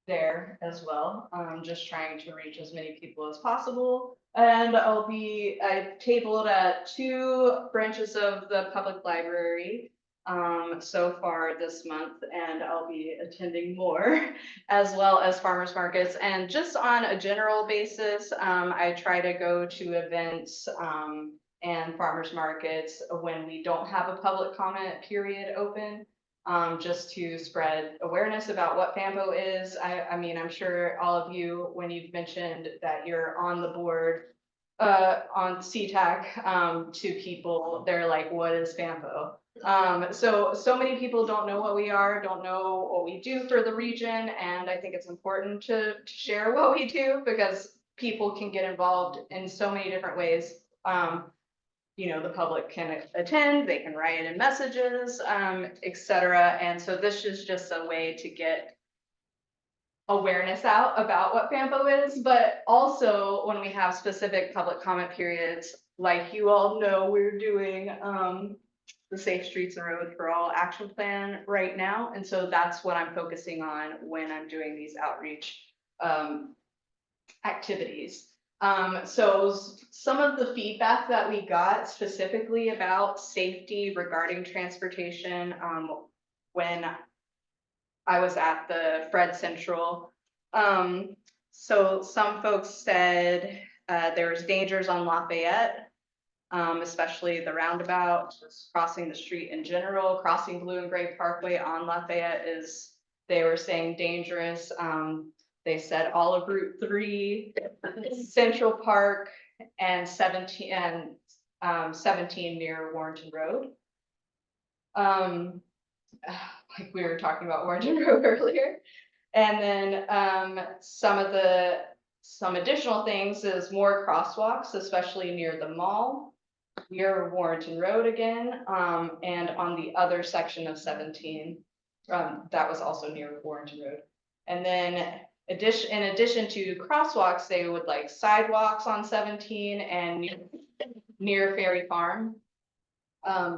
there as well, just trying to reach as many people as possible. And I tabled at 2 branches of the public library so far this month, and I'll be attending more as well as farmers markets. And just on a general basis, I try to go to events and farmers markets when we don't have a public comment period open, just to spread awareness about what FAMPO is. I mean, I'm sure all of you, when you've mentioned that you're on the board on CTAC to people, they're like, what is FAMPO? So many people don't know what we are, don't know what we do for the region, and I think it's important to share what we do because people can get involved in so many different ways. You know, the public can attend, they can write in messages, etc. And so this is just a way to get awareness out about what FAMPO is, but also when we have specific public comment periods, like you all know, we're doing the Safe Streets and Roads for All action plan right now. And so that's what I'm focusing on when I'm doing these outreach activities. So some of the feedback that we got specifically about safety regarding transportation, when I was at the Fred Central. So some folks said there's dangers on Lafayette, especially the roundabout, just crossing the street in general, crossing Blue and Gray Parkway on Lafayette is, they were saying, dangerous. They said all of Route 3, Central Park, and 17 near Warrenton Road. Like we were talking about Warrenton Road earlier. And then some additional things is more crosswalks, especially near the mall, near Warrenton Road again, and on the other section of 17, that was also near Warrenton Road. And then in addition to crosswalks, they would like sidewalks on 17 and near Ferry Farm,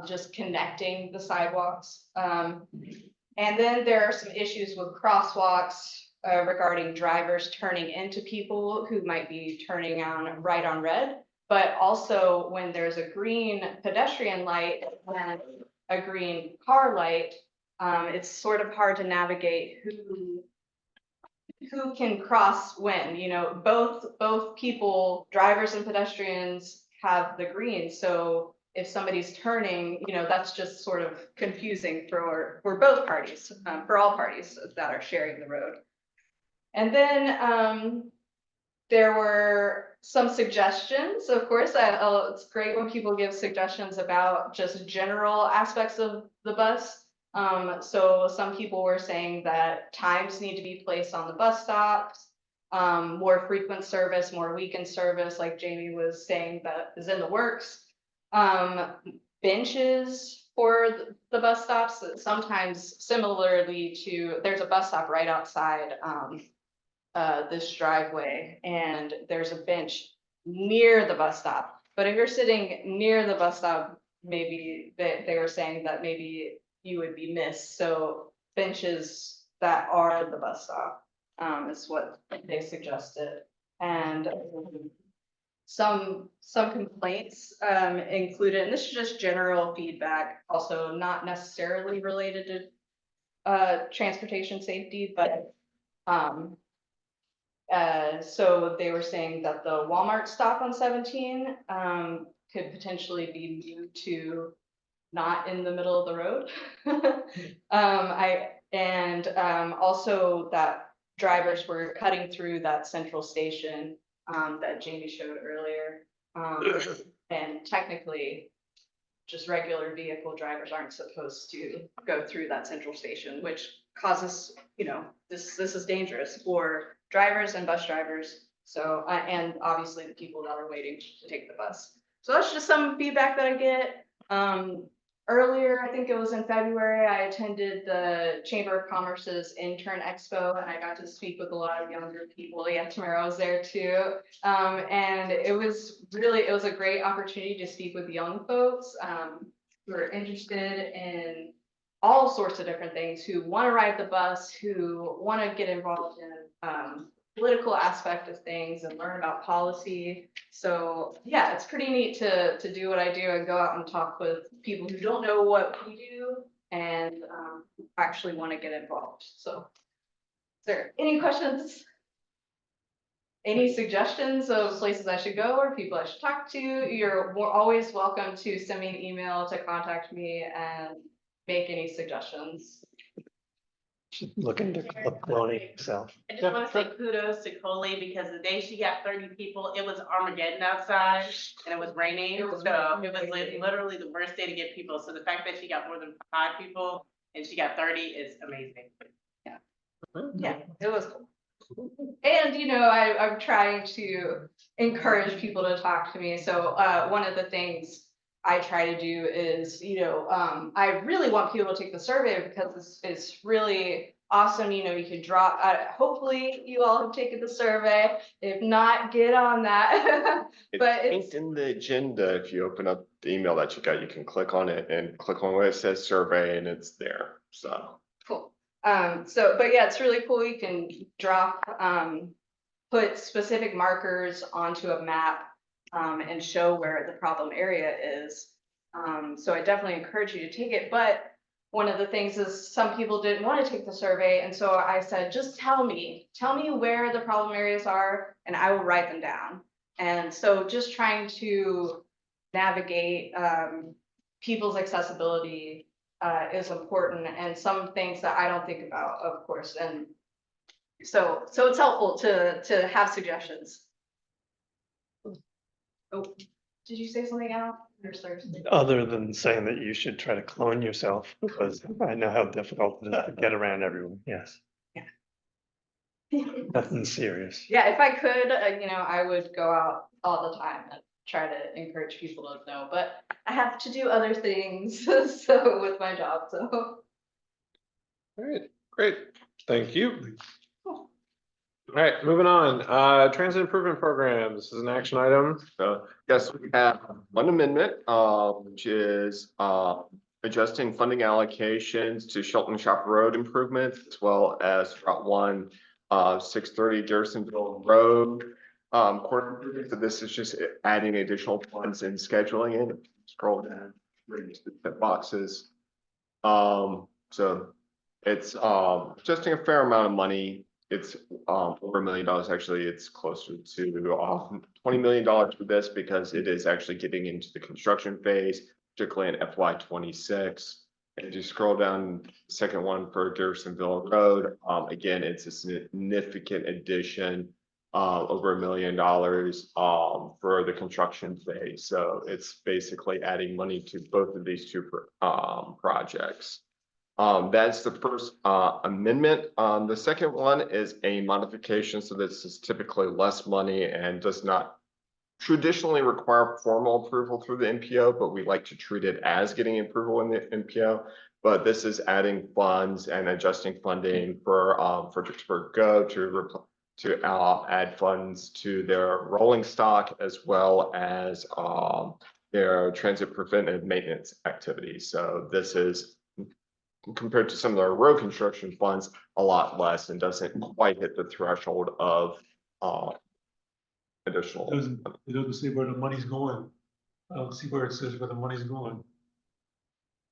just connecting the sidewalks. And then there are some issues with crosswalks regarding drivers turning into people who might be turning on right on red, but also when there's a green pedestrian light and a green car light, it's sort of hard to navigate who can cross when, you know, both people, drivers and pedestrians, have the green. So if somebody's turning, you know, that's just sort of confusing for both parties, for all parties that are sharing the road. And then there were some suggestions. Of course, it's great when people give suggestions about just general aspects of the bus. So some people were saying that times need to be placed on the bus stops, more frequent service, more weekend service, like Jamie was saying, that is in the works. Benches for the bus stops, sometimes similarly to, there's a bus stop right outside this driveway, and there's a bench near the bus stop. But if you're sitting near the bus stop, maybe they were saying that maybe you would be missed. So benches that are at the bus stop is what they suggested. And some complaints included, and this is just general feedback, also not necessarily related to transportation safety, but so they were saying that the Walmart stop on 17 could potentially be moved to not in the middle of the road. Also that drivers were cutting through that central station that Jamie showed earlier. And technically, just regular vehicle drivers aren't supposed to go through that central station, which causes, you know, this is dangerous for drivers and bus drivers. So, and obviously the people that are waiting to take the bus. So that's just some feedback that I get. Earlier, I think it was in February, I attended the Chamber of Commerce's Intern Expo, and I got to speak with a lot of younger people. Yeah, Tamara was there too. And it was a great opportunity to speak with young folks who are interested in all sorts of different things, who want to ride the bus, who want to get involved in political aspect of things and learn about policy. So yeah, it's pretty neat to do what I do and go out and talk with people who don't know what we do and actually want to get involved. So is there any questions? Any suggestions of places I should go or people I should talk to? You're always welcome to send me an email, to contact me and make any suggestions. Look into cloning yourself. I just want to say kudos to Coley, because the day she got 30 people, it was Armageddon outside and it was raining. So it was literally the worst day to get people. So the fact that she got more than 5 people and she got 30 is amazing. Yeah. Yeah, it was cool. And, you know, I'm trying to encourage people to talk to me. So one of the things I try to do is, you know, I really want people to take the survey because it's really awesome, you know, you could draw, hopefully you all have taken the survey. If not, get on that. But it's, linked in the agenda. If you open up the email that you got, you can click on it and click on where it says survey and it's there. So. cool. But yeah, it's really cool. You can drop, put specific markers onto a map, and show where the problem area is. So I definitely encourage you to take it, but one of the things is some people didn't want to take the survey, and so I said, just tell me where the problem areas are, and I will write them down. And so just trying to navigate, people's accessibility, is important, and some things that I don't think about, of course, and so it's helpful to have suggestions. Oh, did you say something else? Other than saying that you should try to clone yourself, because I know how difficult it is to get around everyone, yes. Nothing serious. Yeah, if I could, you know, I would go out all the time and try to encourage people to know, but I have to do other things, so with my job, so. All right, great. Thank you. All right, moving on. Transit improvement programs. This is an action item. So, yes, we have one amendment, which is, adjusting funding allocations to Shelton Shop Road improvements, as well as Route 1, 630 Garrisonville Road. Corridor improvements. So this is just adding additional funds and scheduling it. Scroll down, read the boxes. So it's, adjusting a fair amount of money. It's over $1 million. Actually, it's closer to $20 million for this because it is actually getting into the construction phase, particularly in FY26. And if you scroll down, the second one for Garrisonville Road, again, it's a significant addition, over $1 million for the construction phase. So it's basically adding money to both of these two projects. That's the first amendment. The second one is a modification. So this is typically less money and does not traditionally require formal approval through the NPO, but we like to treat it as getting approval in the NPO. But this is adding funds and adjusting funding for Fredericksburg Go to add funds to their rolling stock as well as their transit preventive maintenance activities. So this is, compared to some of their road construction funds, a lot less and doesn't quite hit the threshold of additional. It doesn't say where the money's going. I don't see where it says where the money's going.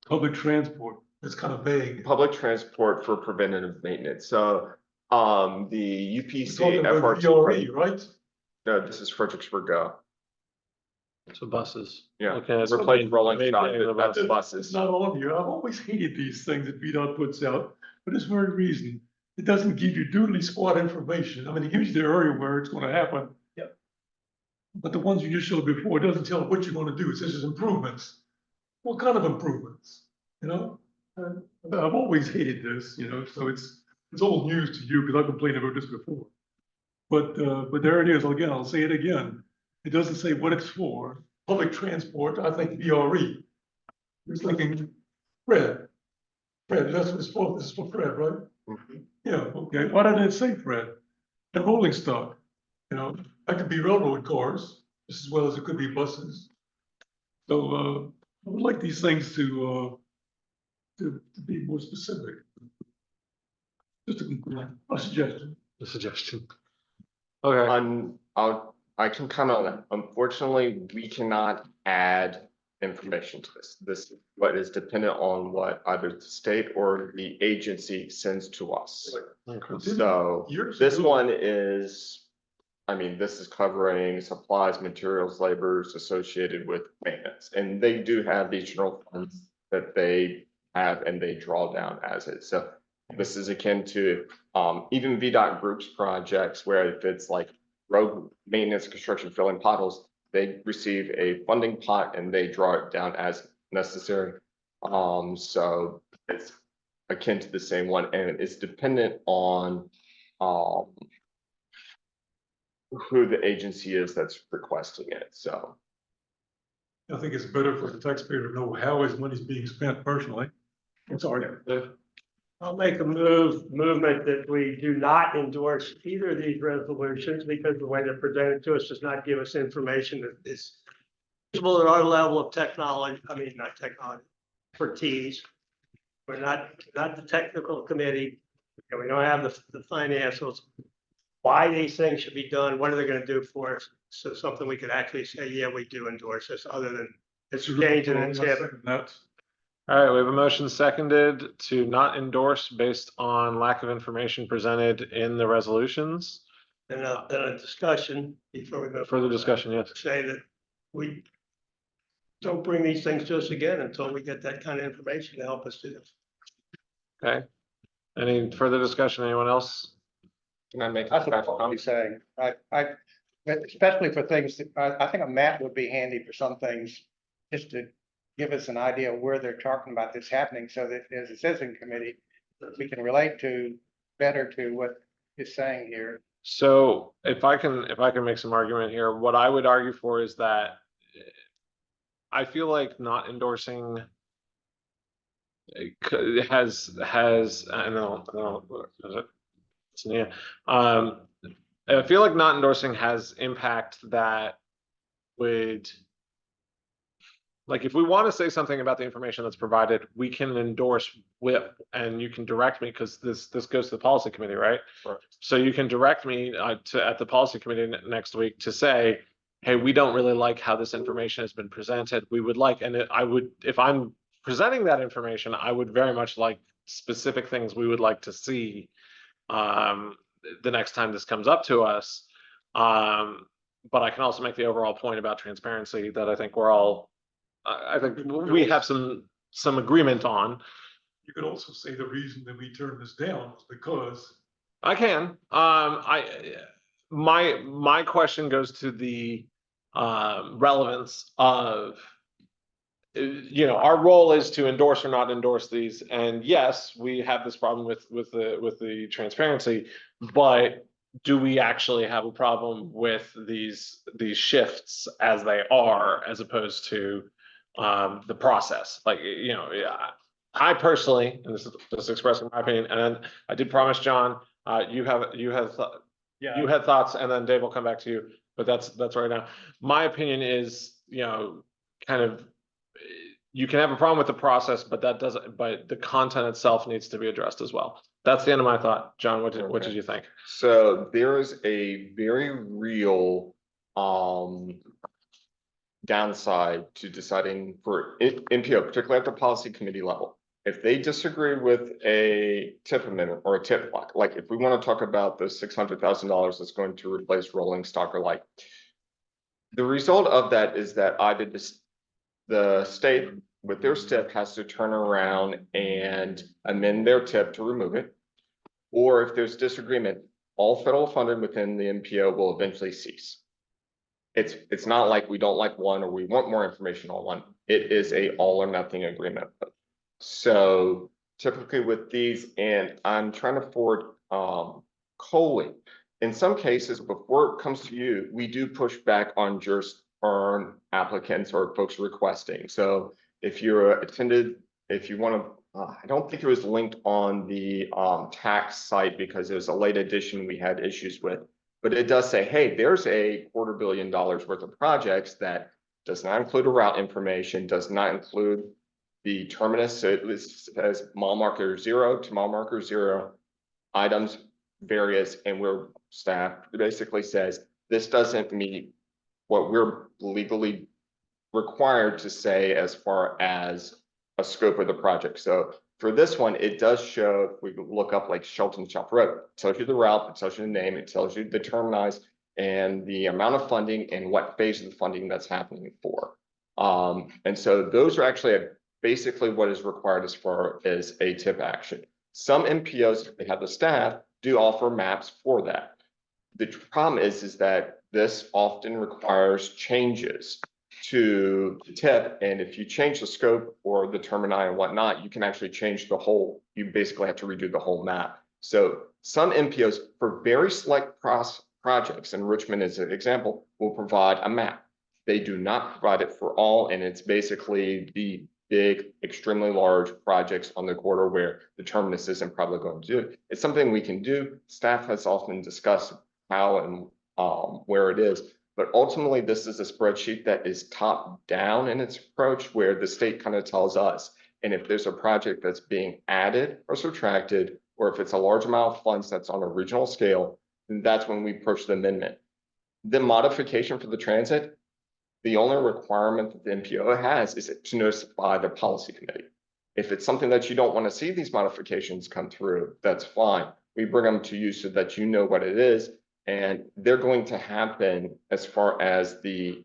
Public transport, it's kind of vague. Public transport for preventative maintenance. So the UPC We're talking about FRT, VRE, right? no, this is Fredericksburg Go. So buses. Yeah, Okay, that's replace rolling maybe stock, the that's buses. buses. It's not on here. I've always hated these things that VDOT puts out for this very reason. It doesn't give you doodly squat information. I mean, it gives you the area where it's gonna happen. Yep. But the ones you just showed before, it doesn't tell what you're gonna do. It says it's improvements. What kind of improvements? You know? I've always hated this, you know, so it's old news to you because I've complained about this before. But there it is. Again, I'll say it again. It doesn't say what it's for. Public transport, I think VRE. You're thinking Fred. Fred, that's what it's for. This is for Fred, right? Mhm. Yeah, okay. Why didn't it say Fred? And rolling stock, you know, that could be railroad cars just as well as it could be buses. So I would like these things to be more specific. Just a suggestion. The suggestion. Okay. I can comment on that. Unfortunately, we cannot add information to this. This is what is dependent on what either the state or the agency sends to us. So this one is, I mean, this is covering supplies, materials, labors associated with maintenance. And they do have these general funds that they have and they draw down as is. So this is akin to even VDOT groups projects where if it's like road maintenance, construction, filling potholes, they receive a funding pot and they draw it down as necessary. So it's akin to the same one and it's dependent on who the agency is that's requesting it. So I think it's better for the taxpayer to know how his money's being spent personally. I'm sorry. I'll make a movement that we do not endorse either of these resolutions because the way they're presented to us does not give us information that is visible at our level of technology, not technology, expertise. We're not the technical committee, and we don't have the financials. Why these things should be done, what are they gonna do for us? So something we could actually say, yeah, we do endorse this, other than it's changing a tip. All right, we have a motion seconded to not endorse based on lack of information presented in the resolutions. And a discussion before we go. Further discussion, yes. Say that we don't bring these things to us again until we get that kind of information to help us do this. Okay. Any further discussion? Anyone else? Can I make? I support what he's saying. Especially for things, I think a map would be handy for some things, just to give us an idea of where they're talking about this happening, so that as a citizen committee, we can relate better to what he's saying here. So if I can make some argument here, what I would argue for is that I feel like not endorsing has I don't know, is it? Yeah. I feel like not endorsing has impact that would, like, if we want to say something about the information that's provided, we can endorse with, and you can direct me, because this goes to the policy committee, right? Right. So you can direct me at the policy committee next week to say, hey, we don't really like how this information has been presented. We would like, and I would, if I'm presenting that information, I would very much like specific things we would like to see the next time this comes up to us. But I can also make the overall point about transparency that I think we're all, I think we have some agreement on. You could also say the reason that we turned this down was because. I can. My question goes to the relevance of, our role is to endorse or not endorse these. And yes, we have this problem with the transparency, but do we actually have a problem with these shifts as they are, as opposed to the process? Like, I personally, and this is just expressing my opinion, and I did promise John, you had thoughts, and then Dave will come back to you, but that's right now. My opinion is, kind of, you can have a problem with the process, but the content itself needs to be addressed as well. That's the end of my thought. John, what did you think? So there is a very real downside to deciding for NPO, particularly at the policy committee level. If they disagree with a TIP amendment or a TIP block, like if we want to talk about the $600,000 that's going to replace rolling stock or light, the result of that is that either the state with their STIP has to turn around and amend their TIP to remove it, or if there's disagreement, all federal funding within the NPO will eventually cease. It's not like we don't like one or we want more information on one. It is a all or nothing agreement. So typically with these, and I'm trying to forward COLI. In some cases, before it comes to you, we do push back on just earn applicants or folks requesting. So if you're if you want to, I don't think it was linked on the tax site because it was a late edition we had issues with, but it does say, hey, there's a $250 million worth of projects that does not include a route information, does not include the terminus. So it says mile marker 0 to mile marker 0, items various, and where staff basically says this doesn't meet what we're legally required to say as far as a scope of the project. So for this one, it does show, if we look up like Shelton Shop Road, it tells you the route, it tells you the name, it tells you the terminus and the amount of funding and what phase of the funding that's happening for. And so those are actually basically what is required as far as a TIP action. Some NPOs, if they have the staff, do offer maps for that. The problem is that this often requires changes to the TIP, and if you change the scope or the termini and whatnot, you can actually change the whole, you basically have to redo the whole map. So some NPOs for very select projects, and Richmond is an example, will provide a map. They do not provide it for all, and it's basically the big, extremely large projects on the corridor where the terminus isn't probably going to do it. It's something we can do. Staff has often discussed how and where it is. But ultimately, this is a spreadsheet that is top down in its approach, where the state kind of tells us. And if there's a project that's being added or subtracted, or if it's a large amount of funds that's on a regional scale, then that's when we push the amendment. The modification for the transit, the only requirement that the MPO has is to notify the policy committee. If it's something that you don't want to see these modifications come through, that's fine. We bring them to you so that you know what it is, and they're going to happen as far as the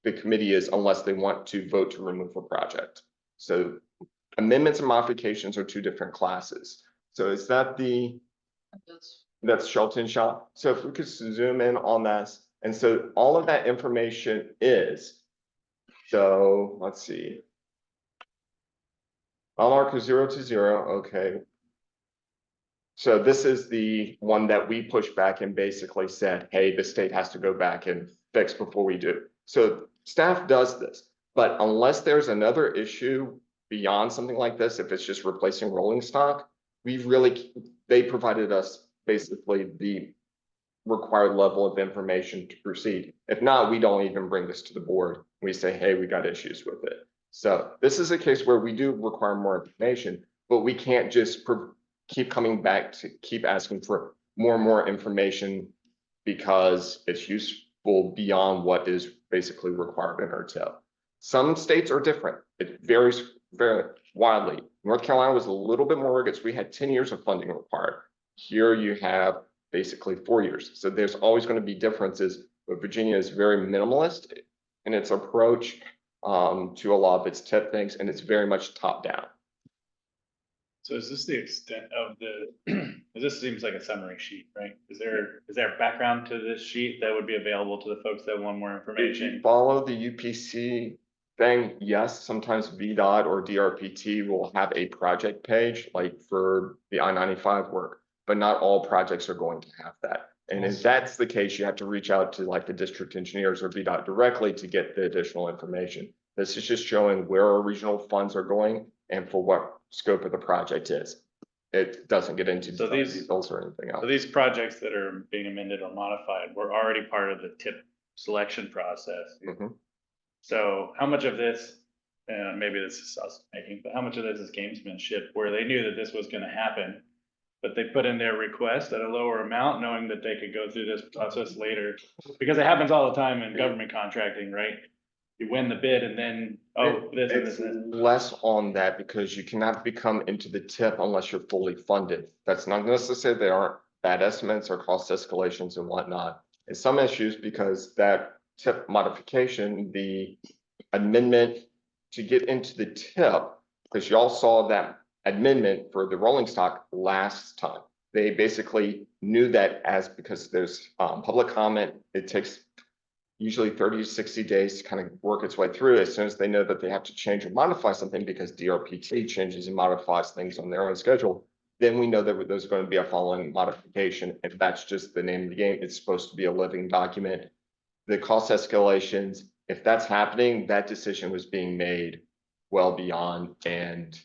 committee is, unless they want to vote to remove a project. So amendments and modifications are two different classes. So is that that's Shelton Shop? So if we could zoom in on that. And so all of that information is, so let's see. I'll mark a 0 to 0, okay. So this is the one that we pushed back and basically said, hey, the state has to go back and fix before we do. So staff does this, but unless there's another issue beyond something like this, if it's just replacing rolling stock, they provided us basically the required level of information to proceed. If not, we don't even bring this to the board. We say, hey, we got issues with it. So this is a case where we do require more information, but we can't just keep coming back to keep asking for more and more information because it's useful beyond what is basically required in our TIP. Some states are different. It varies very widely. North Carolina was a little bit more rigorous. We had 10 years of funding required. Here you have basically 4 years. So there's always going to be differences, but Virginia is very minimalist in its approach to a lot of its TIP things, and it's very much top down. So is this the extent of this seems like a summary sheet, right? Is there background to this sheet that would be available to the folks that want more If information? you follow the UPC thing, yes, sometimes VDOT or DRPT will have a project page like for the I-95 work, but not all projects are going to have that. And if that's the case, you have to reach out to like the district engineers or VDOT directly to get the additional information. This is just showing where our regional funds are going and for what scope of the project is. It doesn't get into details or anything else. So these projects that are being amended or modified were already part of the TIP selection process. Mhm. So how much of this, and maybe this is us making, but how much of this is gamesmanship where they knew that this was going to happen, but they put in their request at a lower amount, knowing that they could go through this process later? Because it happens all the time in government contracting, right? You win the bid and then, oh, this and this and this. Less on that because you cannot become into the TIP unless you're fully funded. That's not necessarily there aren't bad estimates or cost escalations and whatnot. And some issues because that TIP modification, the amendment to get into the TIP, because y'all saw that amendment for the rolling stock last time. They basically knew that because there's public comment, it takes usually 30 to 60 days to kind of work its way through. As soon as they know that they have to change or modify something because DRPT changes and modifies things on their own schedule, then we know that there's going to be a following modification. If that's just the name of the game, it's supposed to be a living document. The cost escalations, if that's happening, that decision was being made well beyond, and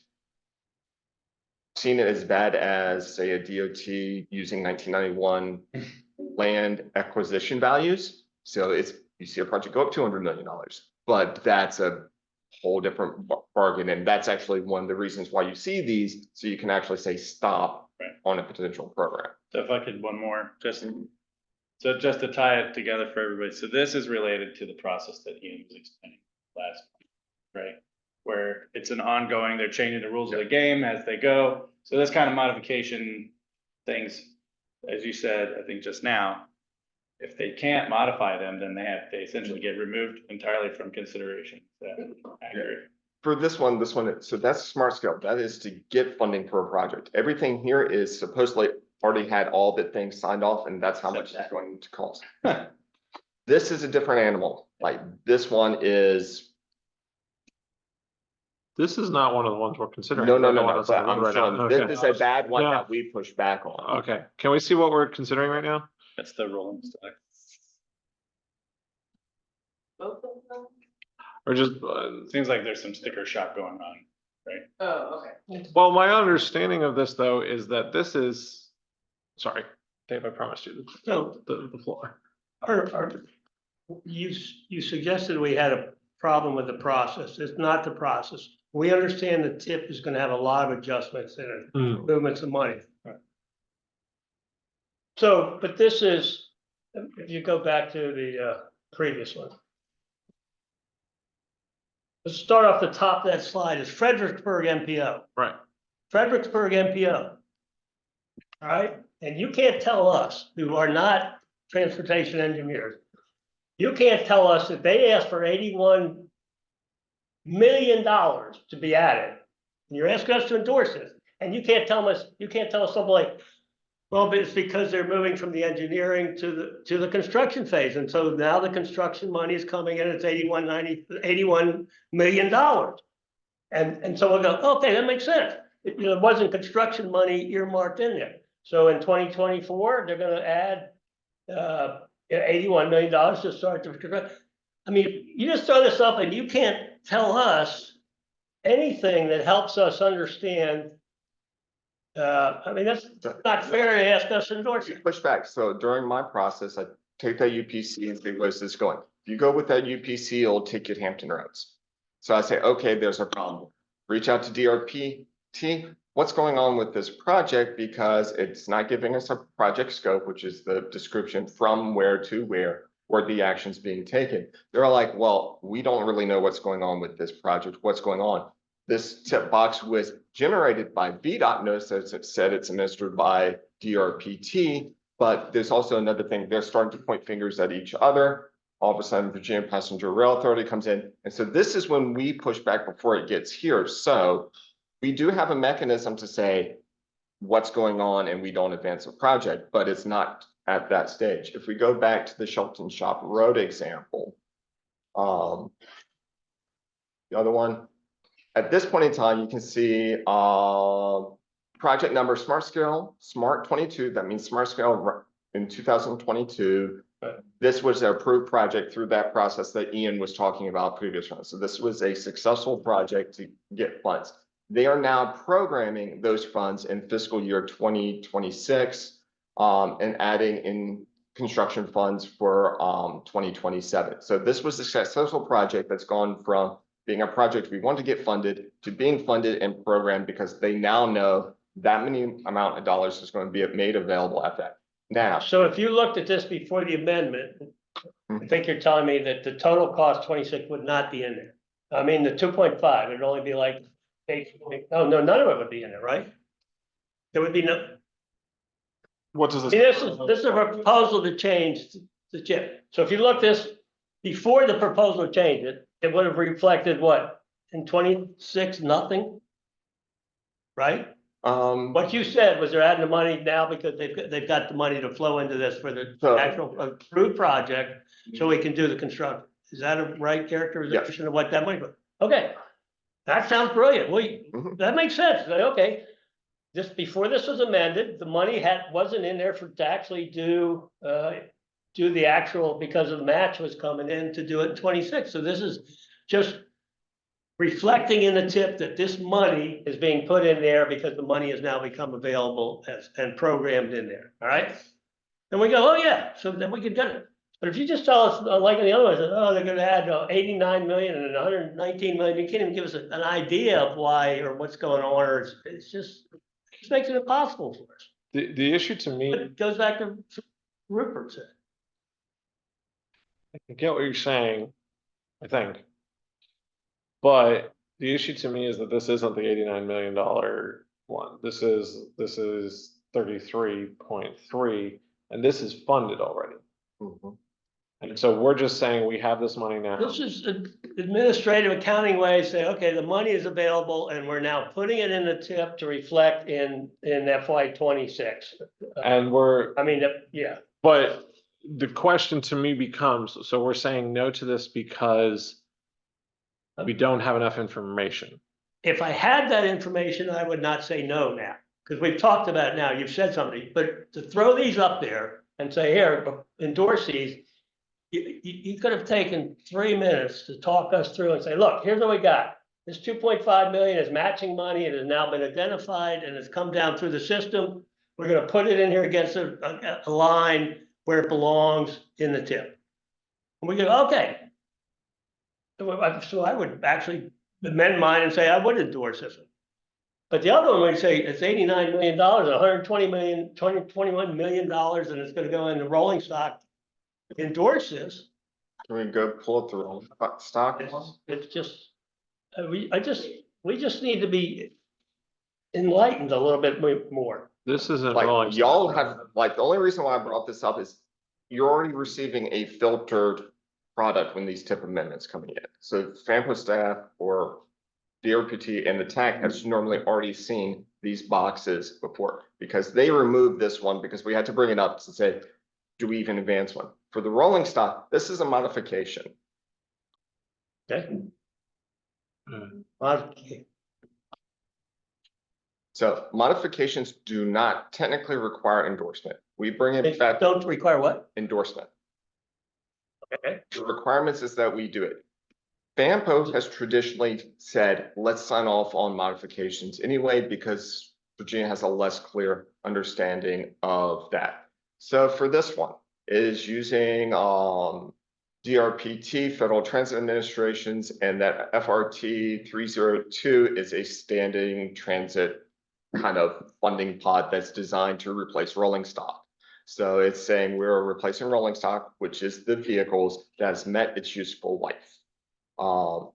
seen it as bad as, say, a DOT using 1991 land acquisition values. So you see a project go up $200 million, but that's a whole different bargain. And that's actually one of the reasons why you see these, so you can actually say stop on a potential program. So if I could, one more, just to tie it together for everybody. So this is related to the process that Ian was explaining last month, right? Where it's an ongoing, they're changing the rules of the game as they go. So this kind of modification things, as you said, I think just now, if they can't modify them, then they essentially get removed entirely from consideration. Is that accurate? For this one, so that's smart scale. That is to get funding for a project. Everything here is supposedly already had all the things signed off, and that's how much it's going to cost. This is a different animal. Like this one is. This is not one of the ones we're considering. No. But I'm showing this is a bad one that we push back on. Okay, can we see what we're considering right now? That's the rolling stock. Both of them? Or just, Seems like there's some sticker shock going on. Oh, okay. well, my understanding of this though is that this is, sorry, Dave, I promised you So the floor. you suggested we had a problem with the process. It's not the process. We understand the tip is gonna have a lot of adjustments in it, movements of money. So, but this is, if you go back to the previous one. Let's start off the top of that slide is Fredericksburg MPO. Right. Fredericksburg MPO. All right, and you can't tell us who are not transportation engineers. You can't tell us that they asked for $81 million to be added. And you're asking us to endorse it. And you can't tell us something like, well, but it's because they're moving from the engineering to the construction phase. And so now the construction money is coming in, it's $81 million. And so we'll go, okay, that makes sense. There wasn't construction money earmarked in there. So in 2024, they're gonna add $81 million to start the construction. I mean, you just throw this up and you can't tell us anything that helps us understand. I mean, that's not fair to ask us to endorse it. Push back. So during my process, I take that UPC and say, where's this going? If you go with that UPC, it'll take you to Hampton Roads. So I say, okay, there's a problem. Reach out to DRPT. What's going on with this project? Because it's not giving us a project scope, which is the description from where to where the action's being taken. They're like, well, we don't really know what's going on with this project. What's going on? This tip box was generated by VDOT. Notice as it said it's administered by DRPT, but there's also another thing. They're starting to point fingers at each other. All of a sudden, Virginia Passenger Rail Authority comes in. And so this is when we push back before it gets here. So we do have a mechanism to say what's going on and we don't advance a project, but it's not at that stage. If we go back to the Shelton Shop Road example, the other one, at this point in time, you can see project number Smart 22, that means Smart Scale in 2022. This was an approved project through that process that Ian was talking about previously. So this was a successful project to get funds. They are now programming those funds in fiscal year 2026 and adding in construction funds for 2027. So this was a successful project that's gone from being a project we want to get funded to being funded and programmed because they now know that many amount of dollars is going to be made available at that. Now, So if you looked at this before the amendment, I think you're telling me that the total cost 26 would not be in there. I mean, the 2.5, it'd only be like, oh, no, none of it would be in there, right? There would be no, What does see, this is a proposal to change the chip. So if you look this, before the proposal changed it, it would have reflected what? In 26, nothing? Right? What you said was they're adding the money now because they've got the money to flow into this for the actual approved project, so we can do the construction. Is that a right characterization of what that money was? Okay, that sounds brilliant. That makes sense. Like, okay, just before this was amended, the money wasn't in there to actually do the actual, because the match was coming in to do it in 26. So this is just reflecting in the tip that this money is being put in there because the money has now become available and programmed in there, all right? And we go, oh yeah, so then we can get it. But if you just tell us, like the other ones, oh, they're gonna add 89 million and 119 million, you can't even give us an idea of why or what's going on, or it just makes it impossible for us. The issue to me, It goes back to Rupert said. I get what you're saying, I think. But the issue to me is that this isn't the $89 million one. This is 33.3, and this is funded already. And so we're just saying we have this money now. This is an administrative accounting way to say, okay, the money is available and we're now putting it in the tip to reflect in FY 26. And yeah. But the question to me becomes, so we're saying no to this because we don't have enough information. If I had that information, I would not say no now, because we've talked about it now, you've said something, but to throw these up there and say, here, endorse these, you could have taken 3 minutes to talk us through and say, look, here's what we got. This 2.5 million is matching money. It has now been identified and it's come down through the system. We're gonna put it in here against a line where it belongs in the tip. And we go, okay. So I would actually amend mine and say I would endorse this. But the other one, we say it's $89 million, $21 million, and it's gonna go into rolling stock. Endorse this. Can we go pull up the rolling stock? It's just, we just need to be enlightened a little bit more. This isn't rolling. Like, y'all have, like, the only reason why I brought this up is you're already receiving a filtered product when these tip amendments coming in. So FAMPO staff or DRPT and the TAC has normally already seen these boxes before, because they removed this one because we had to bring it up to say, do we even advance one? For the rolling stock, this is a modification. Okay. So modifications do not technically require endorsement. We bring it back. Don't require what? Endorsement. Okay. The requirements is that we do it. FAMPO has traditionally said, let's sign off on modifications anyway, because Virginia has a less clear understanding of that. So for this one, it is using DRPT, Federal Transit Administrations, and that FRT 302 is a standing transit kind of funding pod that's designed to replace rolling stock. So it's saying we're replacing rolling stock, which is the vehicles that has met its useful life.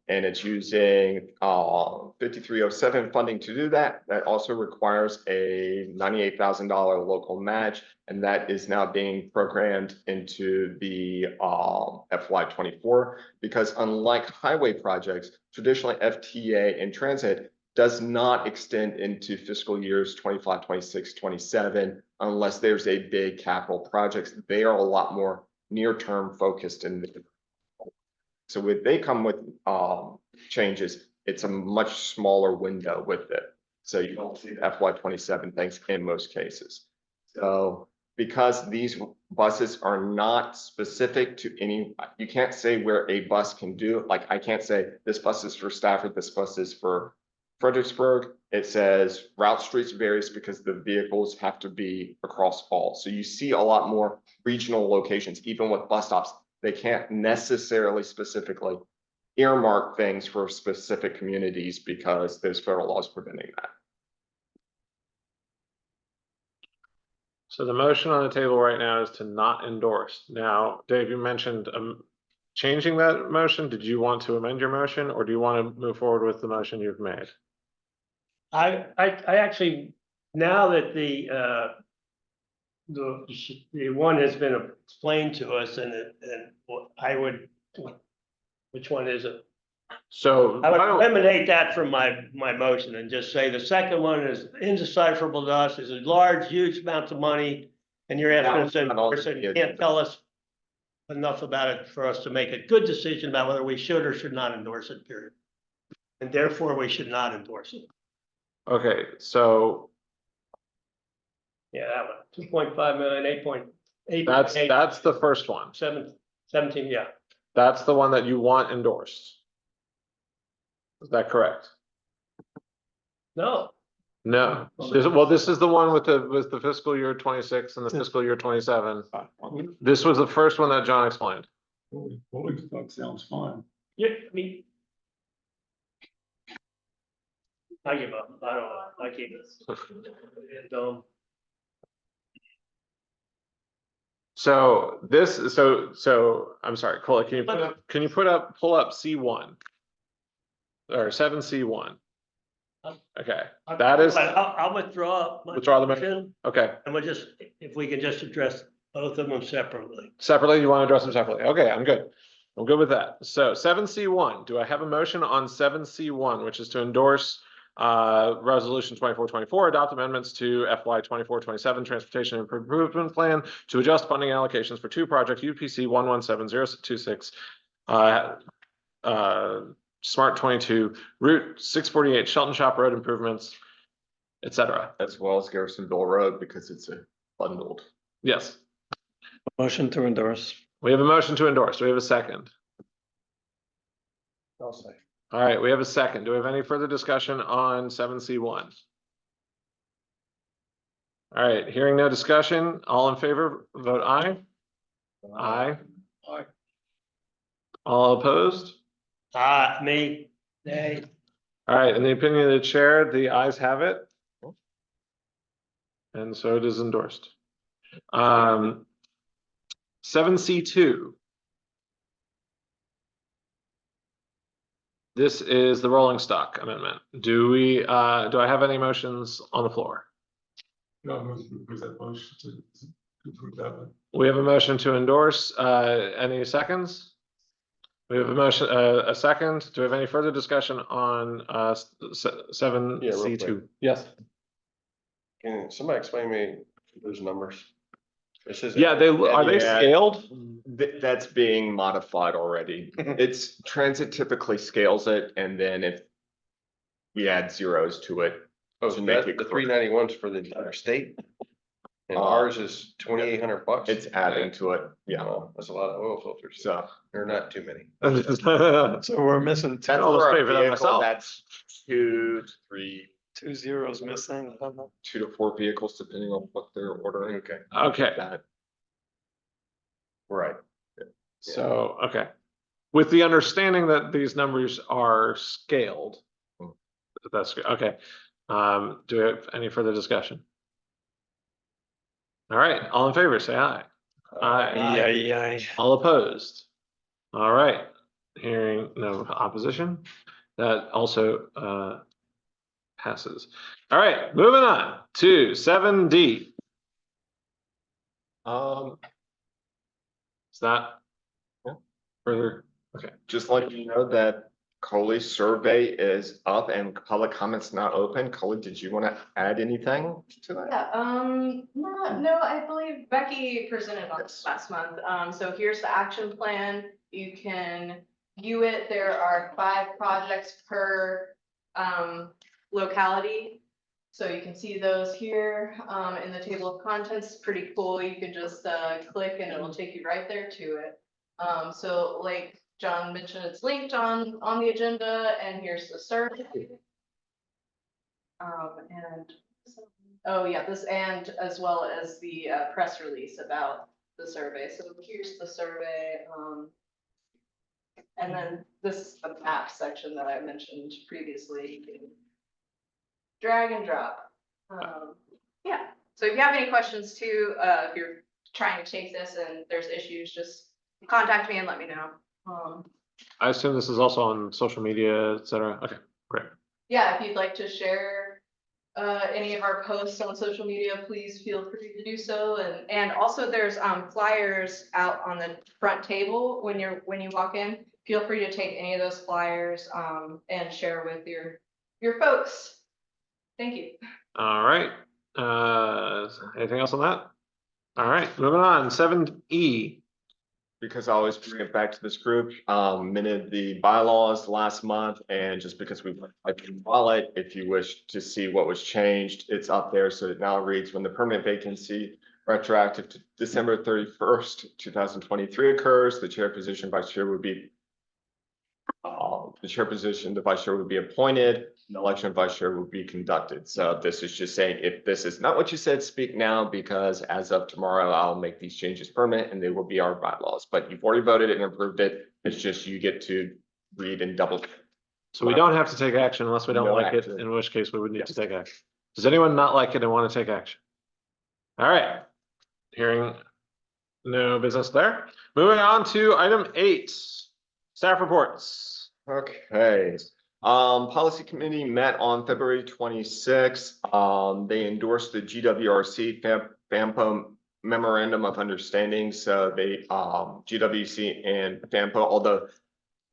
And it's using 5307 funding to do that. That also requires a $98,000 local match, and that is now being programmed into the FY24, because unlike highway projects, traditionally FTA and transit does not extend into fiscal years 25, 26, 27, unless there's a big capital projects. They are a lot more near-term focused in the. So when they come with changes, it's a much smaller window with it. So you don't see the FY27 things in most cases. So because these buses are not specific to any, you can't say where a bus can do, like I can't say this bus is for Stafford, this bus is for Fredericksburg. It says route streets varies because the vehicles have to be across all. So you see a lot more regional locations, even with bus stops. They can't necessarily specifically earmark things for specific communities because there's federal laws preventing that. So the motion on the table right now is to not endorse. Now, Dave, you mentioned changing that motion. Did you want to amend your motion, or do you want to move forward with the motion you've made? I actually, now that the one has been explained to us, and I would, which one is it? So I would eliminate that from my motion and just say the second one is indecipherable to us, is a large, huge amounts of money. And you're asking us to endorse it, you can't tell us enough about it for us to make a good decision about whether we should or should not endorse it, period. And therefore, we should not endorse it. Okay, so Yeah, that one, 2.5 million, 8.8. that's the first one. 17, yeah. That's the one that you want endorsed. Is that correct? No, No. This is the one with the fiscal year 26 and the fiscal year 27. This was the first one that John explained. Rolling stock sounds fine. yeah, I mean. I give up, I don't know, I keep it. And, So this, so I'm sorry, Cole, can you pull up C1? Or 7C1? Okay, that is, I'll withdraw. Withdraw the motion? Okay, And we'll just, if we can just address both of them separately. separately, you want to address them separately? Okay, I'm good with that. So 7C1, do I have a motion on 7C1, which is to endorse resolution 2424, adopt amendments to FY 2427 transportation improvement plan to adjust funding allocations for two projects, UPC 117026, Smart 22, Route 648, Shelton Shop Road improvements, etc. As well as Garrisonville Road, because it's a bundled. Yes. Motion to endorse. We have a motion to endorse. Do we have a second? I'll say. All right, we have a second. Do we have any further discussion on 7C1? All right, hearing no discussion, all in favor, vote aye. Aye. Aye. All opposed? Me. Nay. All right, in the opinion of the chair, the ayes have it. And so it is endorsed. 7C2. This is the rolling stock amendment. Do I have any motions on the floor? No, move that motion to approve that one. We have a motion to endorse. Any seconds? We have a motion, a second. Do we have any further discussion on 7C2? Yes. Can somebody explain me those numbers? This is. Yeah, are they Yeah. scaled? That's being modified already. It's transit typically scales it, and then if we add zeros to it. Oh, to so make that, it the correct. 391's for the entire state? And ours is $2,800? It's adding to it, yeah, Oh, that's a lot of oil filters. so. There are not too many. So we're missing I'd That's almost for pay a for that vehicle, myself. that's 2 to 3, 2 zeros missing. 2 to 4 vehicles, depending on what they're ordering. Okay, Okay, That, right. so, okay. With the understanding that these numbers are scaled. That's, okay. Do we have any further discussion? All right, all in favor, say aye. Aye. Yeah. All opposed? All right, hearing no opposition, that also passes. All right, moving on to 7D. Is that further? Okay. just letting you know that Coley's survey is up and public comments not open. Coley, did you want to add anything to that? Yeah, no, I believe Becky presented on this last month. So here's the action plan. You can view it. There are 5 projects per locality. So you can see those here in the table of contents. Pretty cool. You can just click and it'll take you right there to it. So like John mentioned, it's linked on the agenda, and here's the survey. And oh yeah, this and as well as the press release about the survey. So here's the survey. And then this is the map section that I mentioned previously. You can drag and drop. Yeah. So if you have any questions too, if you're trying to take this and there's issues, just contact me and let me know. I assume this is also on social media, et cetera. Okay, great. Yeah, if you'd like to share any of our posts on social media, please feel free to do so. And also there's flyers out on the front table when you walk in. Feel free to take any of those flyers and share with your folks. Thank you. All right. Anything else on that? All right, moving on. 7E. Because I always bring it back to this group, minute the bylaws last month, and just because we like to wallet, if you wish to see what was changed, it's up there. So it now reads, when the permanent vacancy retroactive to December 31st, 2023 occurs, the chair position, vice chair would be the chair position, the vice chair would be appointed, an election of vice chair would be conducted. So this is just saying, if this is not what you said, speak now, because as of tomorrow, I'll make these changes permanent and they will be our bylaws. But you've already voted and approved it. It's just you get to read and double. So we don't have to take action unless we don't No like it, action. in which case we would need to Yes. take action. Does anyone not like it and want to take action? All right, hearing no business there. Moving on to item 8, staff reports. Okay, policy committee met on February 26th. They endorsed the GWRC FAMPO memorandum of understanding. So they, GWC and FAMPO, although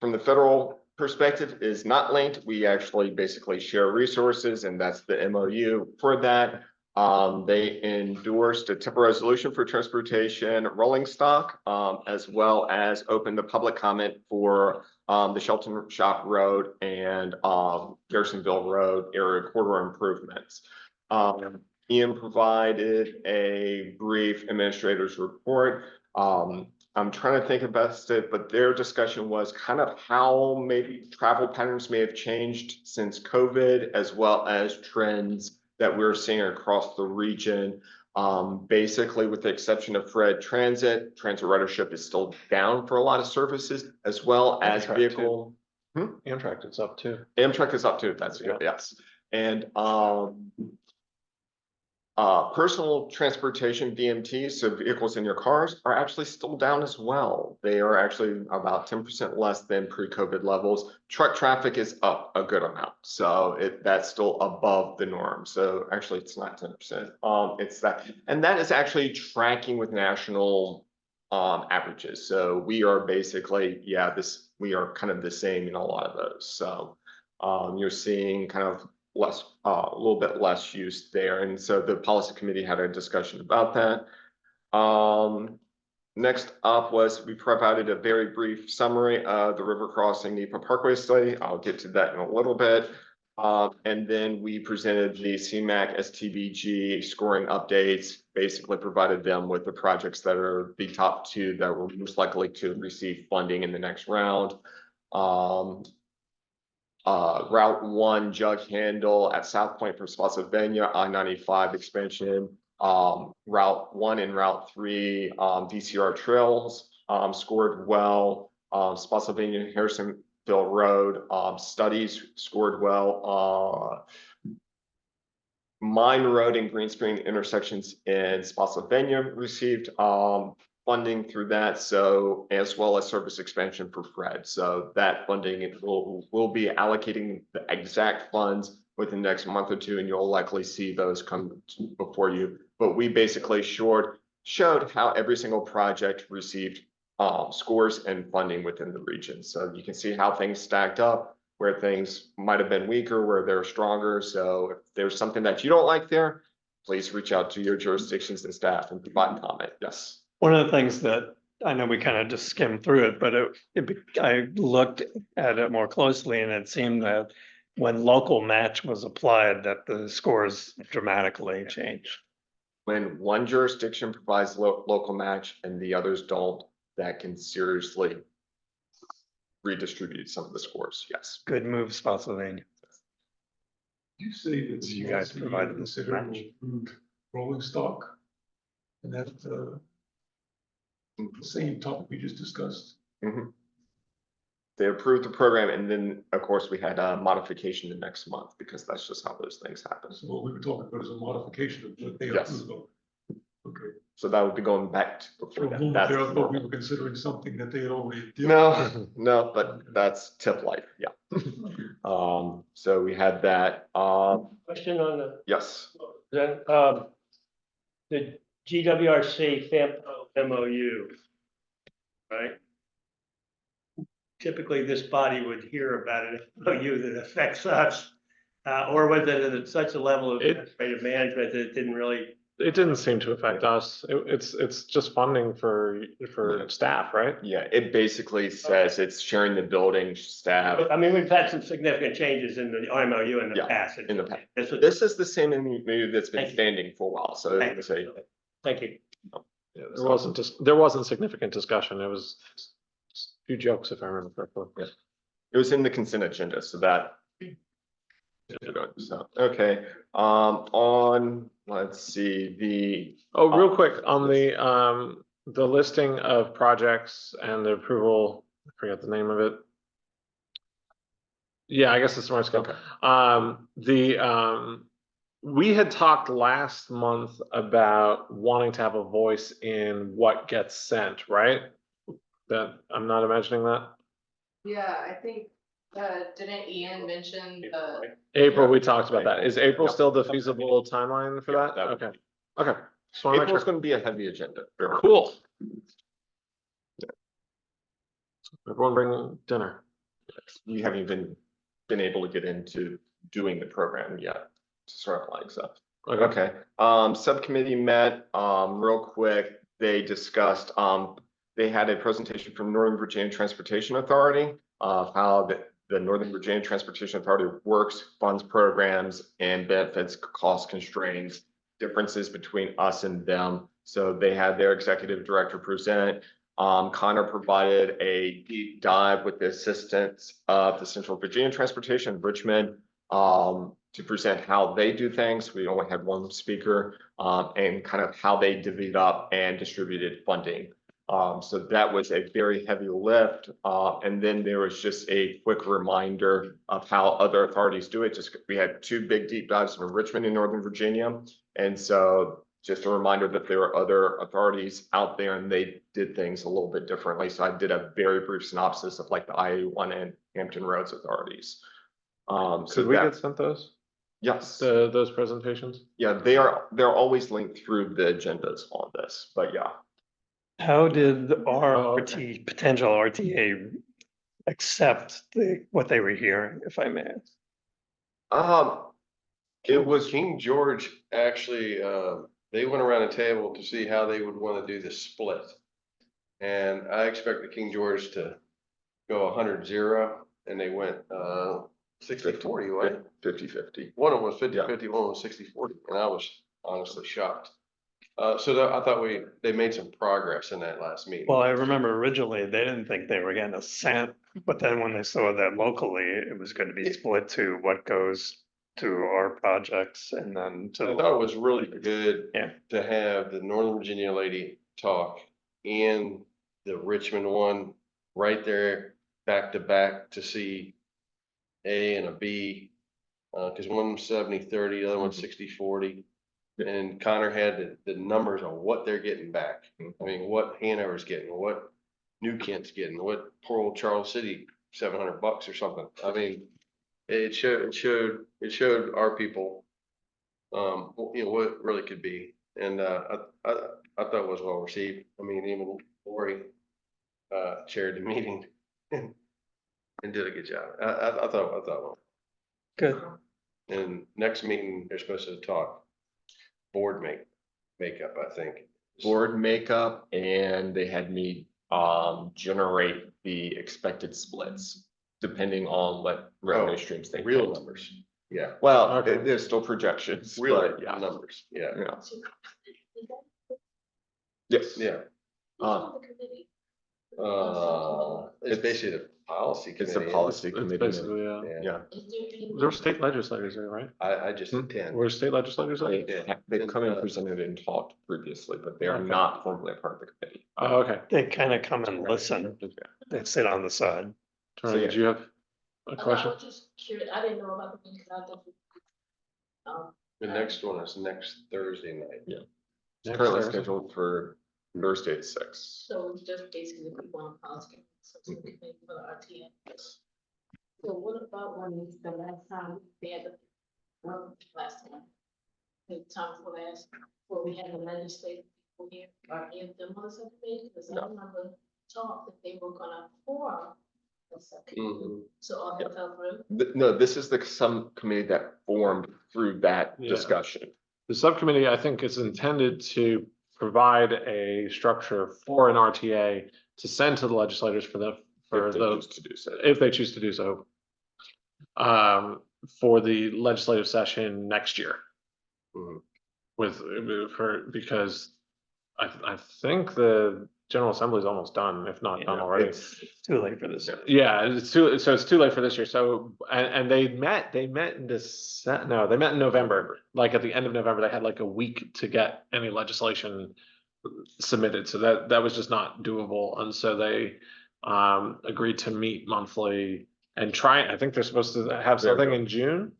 from the federal perspective is not linked, we actually basically share resources, and that's the MOU for that. They endorsed a TIPA resolution for transportation rolling stock, as well as opened the public comment for the Shelton Shop Road and Garrisonville Road area corridor improvements. Ian provided a brief administrator's report. I'm trying to think about it, but their discussion was kind of how maybe travel patterns may have changed since COVID, as well as trends that we're seeing across the region. Basically, with the exception of Fred transit ridership is still down for a lot of services, as well as Amtrak, vehicle. Amtrak, it's up too. Amtrak is up too, that's good, yes. And personal transportation, VMT, so vehicles in your cars, are actually still down as well. They are actually about 10% less than pre-COVID levels. Truck traffic is up a good amount, so that's still above the norm. So actually, it's not 10%. It's that, and that is actually tracking with national averages. So we are basically, we are kind of the same in a lot of those. So you're seeing kind of less, a little bit less use there. And so the policy committee had a discussion about that. Next up was we provided a very brief summary of the River Crossing NEPA Parkway study. I'll get to that in a little bit. And then we presented the CMAQ STBG scoring updates, basically provided them with the projects that are the top 2 that were most likely to receive funding in the next round. Route 1 jug handle at South Point for Spotsylvania, I-95 expansion, Route 1 and Route 3 DCR trails scored well. Spotsylvania Harrisonville Road studies scored well. Mine Road and Green Spring intersections in Spotsylvania received funding through that, so as well as service expansion for Fred. So that funding will be allocating the exact funds within the next month or 2, and you'll likely see those come before you. But we basically showed how every single project received scores and funding within the region. So you can see how things stacked up, where things might have been weaker, where they're stronger. So if there's something that you don't like there, please reach out to your jurisdictions and staff and provide comment. Yes. One of the things that I know we kind of just skimmed through it, but I looked at it more closely, and it seemed that when local match was applied, that the scores dramatically changed. When one jurisdiction provides local match and the others don't, that can seriously redistribute some of the scores. Yes. Good move, Spotsylvania. You say that You guys provided this match. Rolling stock, and that the same topic we just discussed. They approved the program, and then of course we had a modification the next month, because that's just how those things happen. So what we were talking about is a modification of what they Yes. approved of. Okay. So that would be going back to For before a that. moment That's there, I thought we normal. were considering something that they had already did. No, but that's tip life. Yeah. So we had that. Question on the, Yes. then, the GWRC FAMPO MOU, right? Typically, this body would hear about an MOU that affects us, or was it at such a level of administrative management that it didn't really? It didn't seem to affect us. It's just funding for staff, right? Yeah, it basically says it's sharing the building staff. I mean, we've had some significant changes in the MOU in the Yeah, past. in the past. This This is the same MOU that's been Thank you. standing for a while, so Thank it's a. Thank you. Yeah, there wasn't significant discussion. It was a few jokes, if I remember correctly. Yeah. It was in the consent agenda, so that. So, okay, on, let's see, Real quick on the listing of projects and the approval, I forget the name of it. Yeah, I guess it's smart scale. Okay. We had talked last month about wanting to have a voice in what gets sent, right? That I'm not imagining that. Yeah, I think, didn't Ian mention the? April, we talked about that. Is April Yep. still the feasible timeline for Yeah, that? that would Okay. Okay. Just wanna make April's sure. going to be a heavy agenda. Cool. Everyone bring dinner. You haven't even been able to get into doing the program yet. Sort of like stuff. Okay. Subcommittee met real quick. They discussed they had a presentation from Northern Virginia Transportation Authority of how the Northern Virginia Transportation Authority works, funds programs, and benefits cost constraints, differences between us and them. So they had their executive director present. Connor provided a deep dive with the assistance of the Central Virginia Transportation, Richmond, to present how they do things. We only had one speaker, and kind of how they divvied up and distributed funding. So that was a very heavy lift. And then there was just a quick reminder of how other authorities do it. Just we had two big deep dives in Richmond and Northern Virginia. And so just a reminder that there are other authorities out there and they did things a little bit differently. So I did a very brief synopsis of like the IA1 and Hampton Roads authorities. Could we get sent those? Yes, Those presentations? yeah, they're always linked through the agendas on this, but yeah. How did our Oh, okay. potential RTA accept what they were hearing, if I may? It was King George actually, they went around a table to see how they would want to do the split. And I expected King George to go 100-0 and they went 60-40, right? 50-50. One of them was 50-50, one was 60-40, and I was honestly shocked. So I thought they made some progress in that last meeting. Well, I remember originally they didn't think they were getting a cent, but then when they saw that locally, it was going to be split to what goes to our projects and then to. I thought it was really good Yeah. to have the Northern Virginia lady talk and the Richmond one right there back to back to see A and a B. Cause one's 70-30, the other one's 60-40. And Connor had the numbers on what they're getting back. I mean, what Hanover's getting, what New Kent's getting, what poor old Charles City, $700 or something. I mean, it showed our people, you know, what it really could be. And, I thought it was well received. I mean, even Lori, chaired the meeting and did a good job. I thought, well. Good. And next meeting, they're supposed to talk board makeup, I think. Board makeup, and they had me generate the expected splits depending on what revenue streams they Real picked. numbers. Yeah, Well, Okay. there's still projections. real but yeah, numbers. Yeah, yeah. Yes. yeah. It's basically the policy committee. It's the isn't it? policy It's committee. basically, Yeah. there were state legislators there, right? I just attend. Were state legislators there? They've come and presented and talked previously, but they are Okay. not formally a part of the committee. Oh, okay. They kind of come and listen. They sit on the side. Turner, did you have a question? I was just curious, I didn't know about the meeting, I thought. The next one is next Thursday night. Yeah. It's Next currently Thursday. scheduled for Thursday at 6. So it's just basically people on policy, so it's okay for the RTA. So what about when the last time they had last time? The time for last, where we had the legislative people here, are any of them on the subcommittee? Because I No. remember talk that they were gonna form a subcommittee. Mhm. So all that fell through. No, this is the subcommittee that formed through that Yeah. discussion. The subcommittee, I think, is intended to provide a structure for an RTA to send to the legislators for If they choose to do so. if they choose to do so. For the legislative session next year. Mhm. Because I think the General Assembly is almost done, if not done already. It's Too late for this. Yeah, it's too late for this year. So, and they met in they met in November, like at the end of November, they had like a week to get any legislation submitted. So that was just not doable. And so they agreed to meet monthly and try, I think they're supposed to have something in June.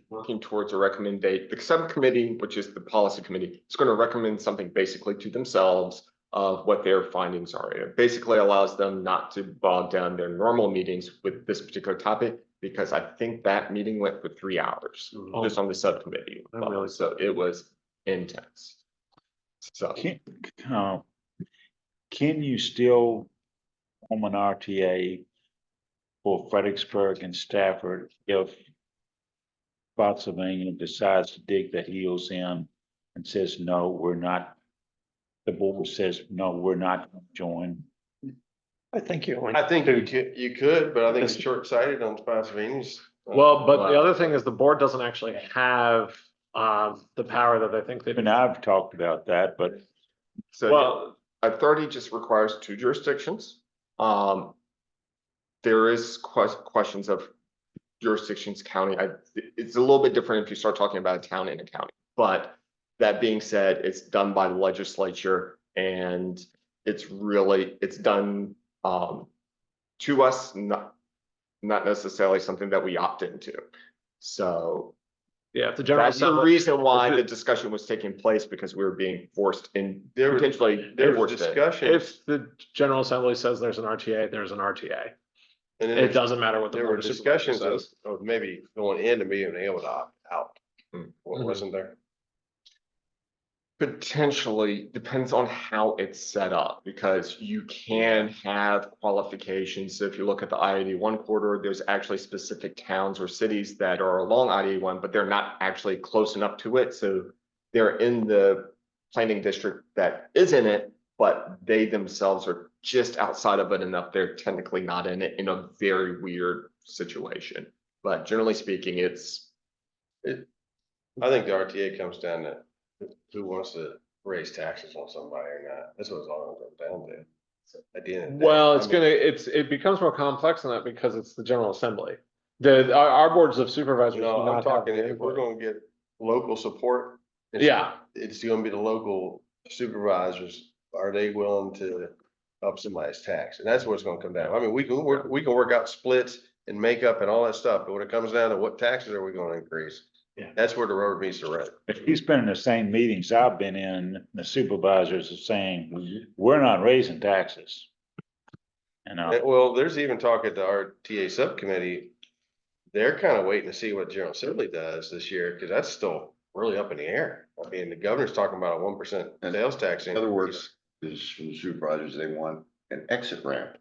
working towards a recommendation. The subcommittee, which is the policy committee, is going to recommend something basically to themselves of what their findings are. It basically allows them not to bog down their normal meetings with this particular topic, because I think that meeting went for 3 hours just on the subcommittee. I'm really So it was intense. So Can you still form an RTA for Fredericksburg and Stafford if Spotsylvania decides to dig the heels in and says, no, we're not, the board says, no, we're not going to join? I think you. I think you could, but I think it's short-sighted on Spotsylvania's. Well, but the other thing is the board doesn't actually have the power that I think they. And I've talked about that, but So Well, authority just requires 2 jurisdictions. There is questions of jurisdictions, county. It's a little bit different if you start talking about a town and a county. But that being said, it's done by the legislature, and it's done to us, not necessarily something that we opt into. So Yeah, if the general that's the assembly, reason why the discussion was taking place, because we were being forced and There was- potentially There was forced it. discussion. if the general assembly says there's an RTA, there's an RTA. And then It doesn't matter what the there were board of supervisors discussions says. of maybe going in and being able to opt out. Mm. Wasn't there? Potentially, depends on how it's set up, because you can have qualifications. So if you look at the I-81 corridor, there's actually specific towns or cities that are along I-81, but they're not actually close enough to it. So they're in the planning district that is in it, but they themselves are just outside of it enough. They're technically not in it, in a very weird situation. But generally speaking, I think the RTA comes down to who wants to raise taxes on somebody or not. That's what it's all gonna come down to. At the end of the day. Well, I mean, it becomes more complex than that because it's the general assembly. Our boards of supervisors. do No, not I'm have talking, the if we're input. gonna get local support. Yeah. It's gonna be the local supervisors. Are they willing to up somebody's tax? And that's what it's gonna come down. I mean, we can work out splits and makeup and all that stuff, but when it comes down to what taxes are we gonna increase? Yeah. That's where the rubber meets the road. If he's been in the same meetings I've been in, the supervisors are saying, we're not raising taxes. Well, there's even talk at the RTA subcommittee. They're kind of waiting to see what General Assembly does this year, because that's still really up in the air. I mean, the governor's talking about a 1% sales tax. In other words, is from the supervisors, they want an exit ramp.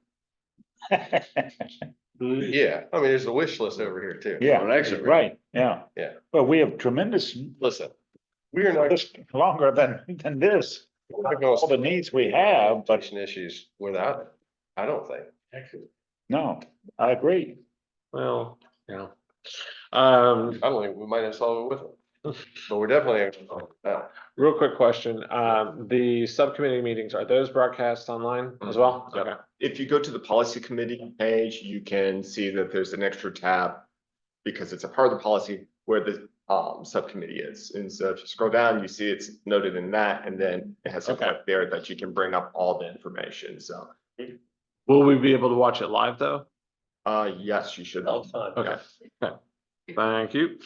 Yeah, I mean, there's a wish list over here too. Yeah, An exit ramp. right, yeah. Yeah. But we have tremendous, Listen, we are not this longer than this, we're not gonna all the needs we have, but solution issues without it. I don't think. no, I agree. Well, yeah. I don't think we might have solved it with them, but we're definitely. Real quick question, the subcommittee meetings, are those broadcast online as well? Yep. Okay. if you go to the policy committee page, you can see that there's an extra tab, because it's a part of the policy where the subcommittee is. And so if you scroll down, you see it's noted in that, and then it has a Okay. clip there that you can bring up all the information. So, Will we be able to watch it live though? yes, you should. Okay. Okay. Thank you.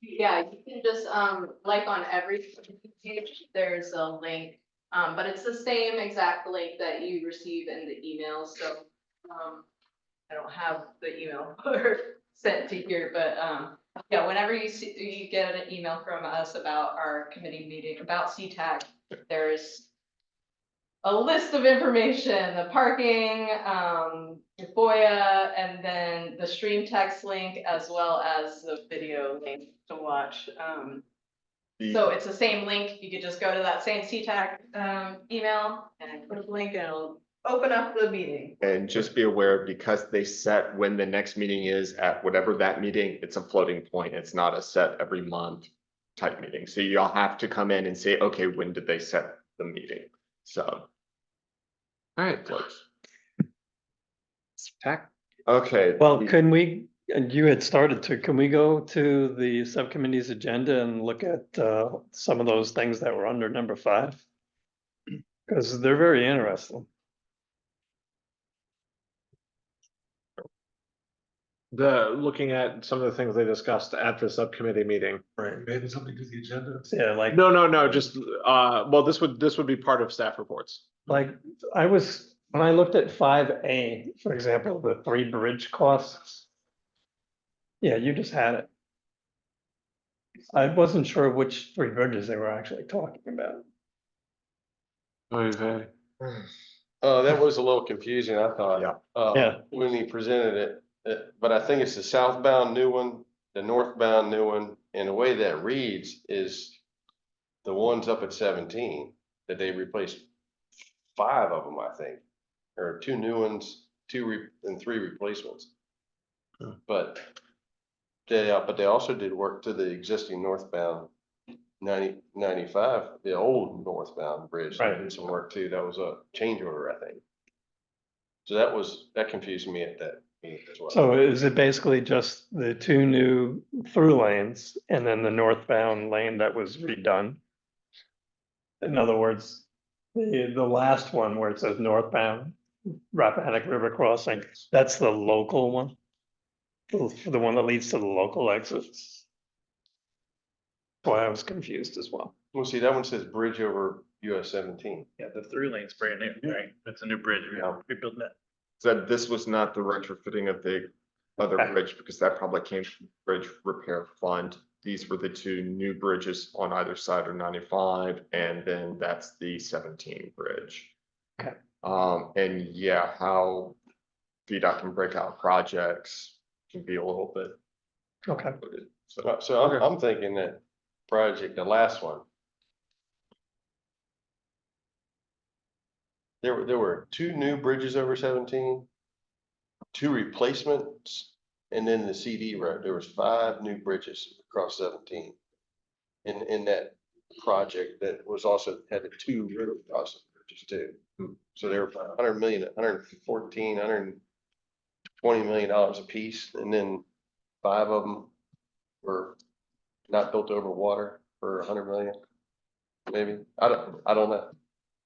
Yeah, you can just, like on every page, there's a link, but it's the same exact link that you receive in the email, so, I don't have the email sent to here, but, yeah, whenever you get an email from us about our committee meeting, about CTAC, there's a list of information, the parking, your FOIA, and then the stream text link, as well as the video link to watch. So it's the same link. You could just go to that same CTAC email and put a link and it'll open up the meeting. And just be aware, because they set when the next meeting is at whatever that meeting, it's a floating point. It's not a set every month type meeting. So you'll have to come in and say, okay, when did they set the meeting? So. All right. TAC. Okay. Well, can we, and you had started to, can we go to the subcommittee's agenda and look at some of those things that were under number 5? Because they're very interesting. Looking at some of the things they discussed at the subcommittee meeting. Right, maybe something to the agenda. Yeah, like, No, just, well, this would be part of staff reports. when I looked at 5A, for example, the 3 bridge costs. Yeah, you just had it. I wasn't sure which 3 bridges they were actually talking about. Okay. That was a little confusing, I thought. Yeah. Yeah. When he presented it, but I think it's the southbound new one, the northbound new one, and the way that reads is the ones up at 17, that they replaced 5 of them, I think, or 2 new ones, 2 and 3 replacements. But they also did work to the existing northbound 95, the old northbound bridge, Right. did some work too. That was a change order, I think. So that confused me at that meeting as well. So is it basically just the two new through lanes and then the northbound lane that was redone? In other words, the last one where it says northbound Rappahannock River crossing, that's the local one? The one that leads to the local exits? That's why I was confused as well. Well, see, that one says bridge over US 17. Yeah, the through lane's brand new, right? That's a new bridge. Yeah. We built that. So this was not the retrofitting of the other Okay. bridge, because that probably came from bridge repair fund. These were the two new bridges on either side of 95, and then that's the 17 bridge. Okay. And yeah, how VDOT can break out projects can be a little bit. Okay. complicated. So, So okay. I'm thinking that project, the last one. There were two new bridges over 17, two replacements, and then the CD road. There was 5 new bridges across 17. In that project that was also had the 2 river crossing bridges too. So they were about 100 million, 114, 120 million dollars a piece, and then 5 of them were not built over water for 100 million. Maybe, I don't know.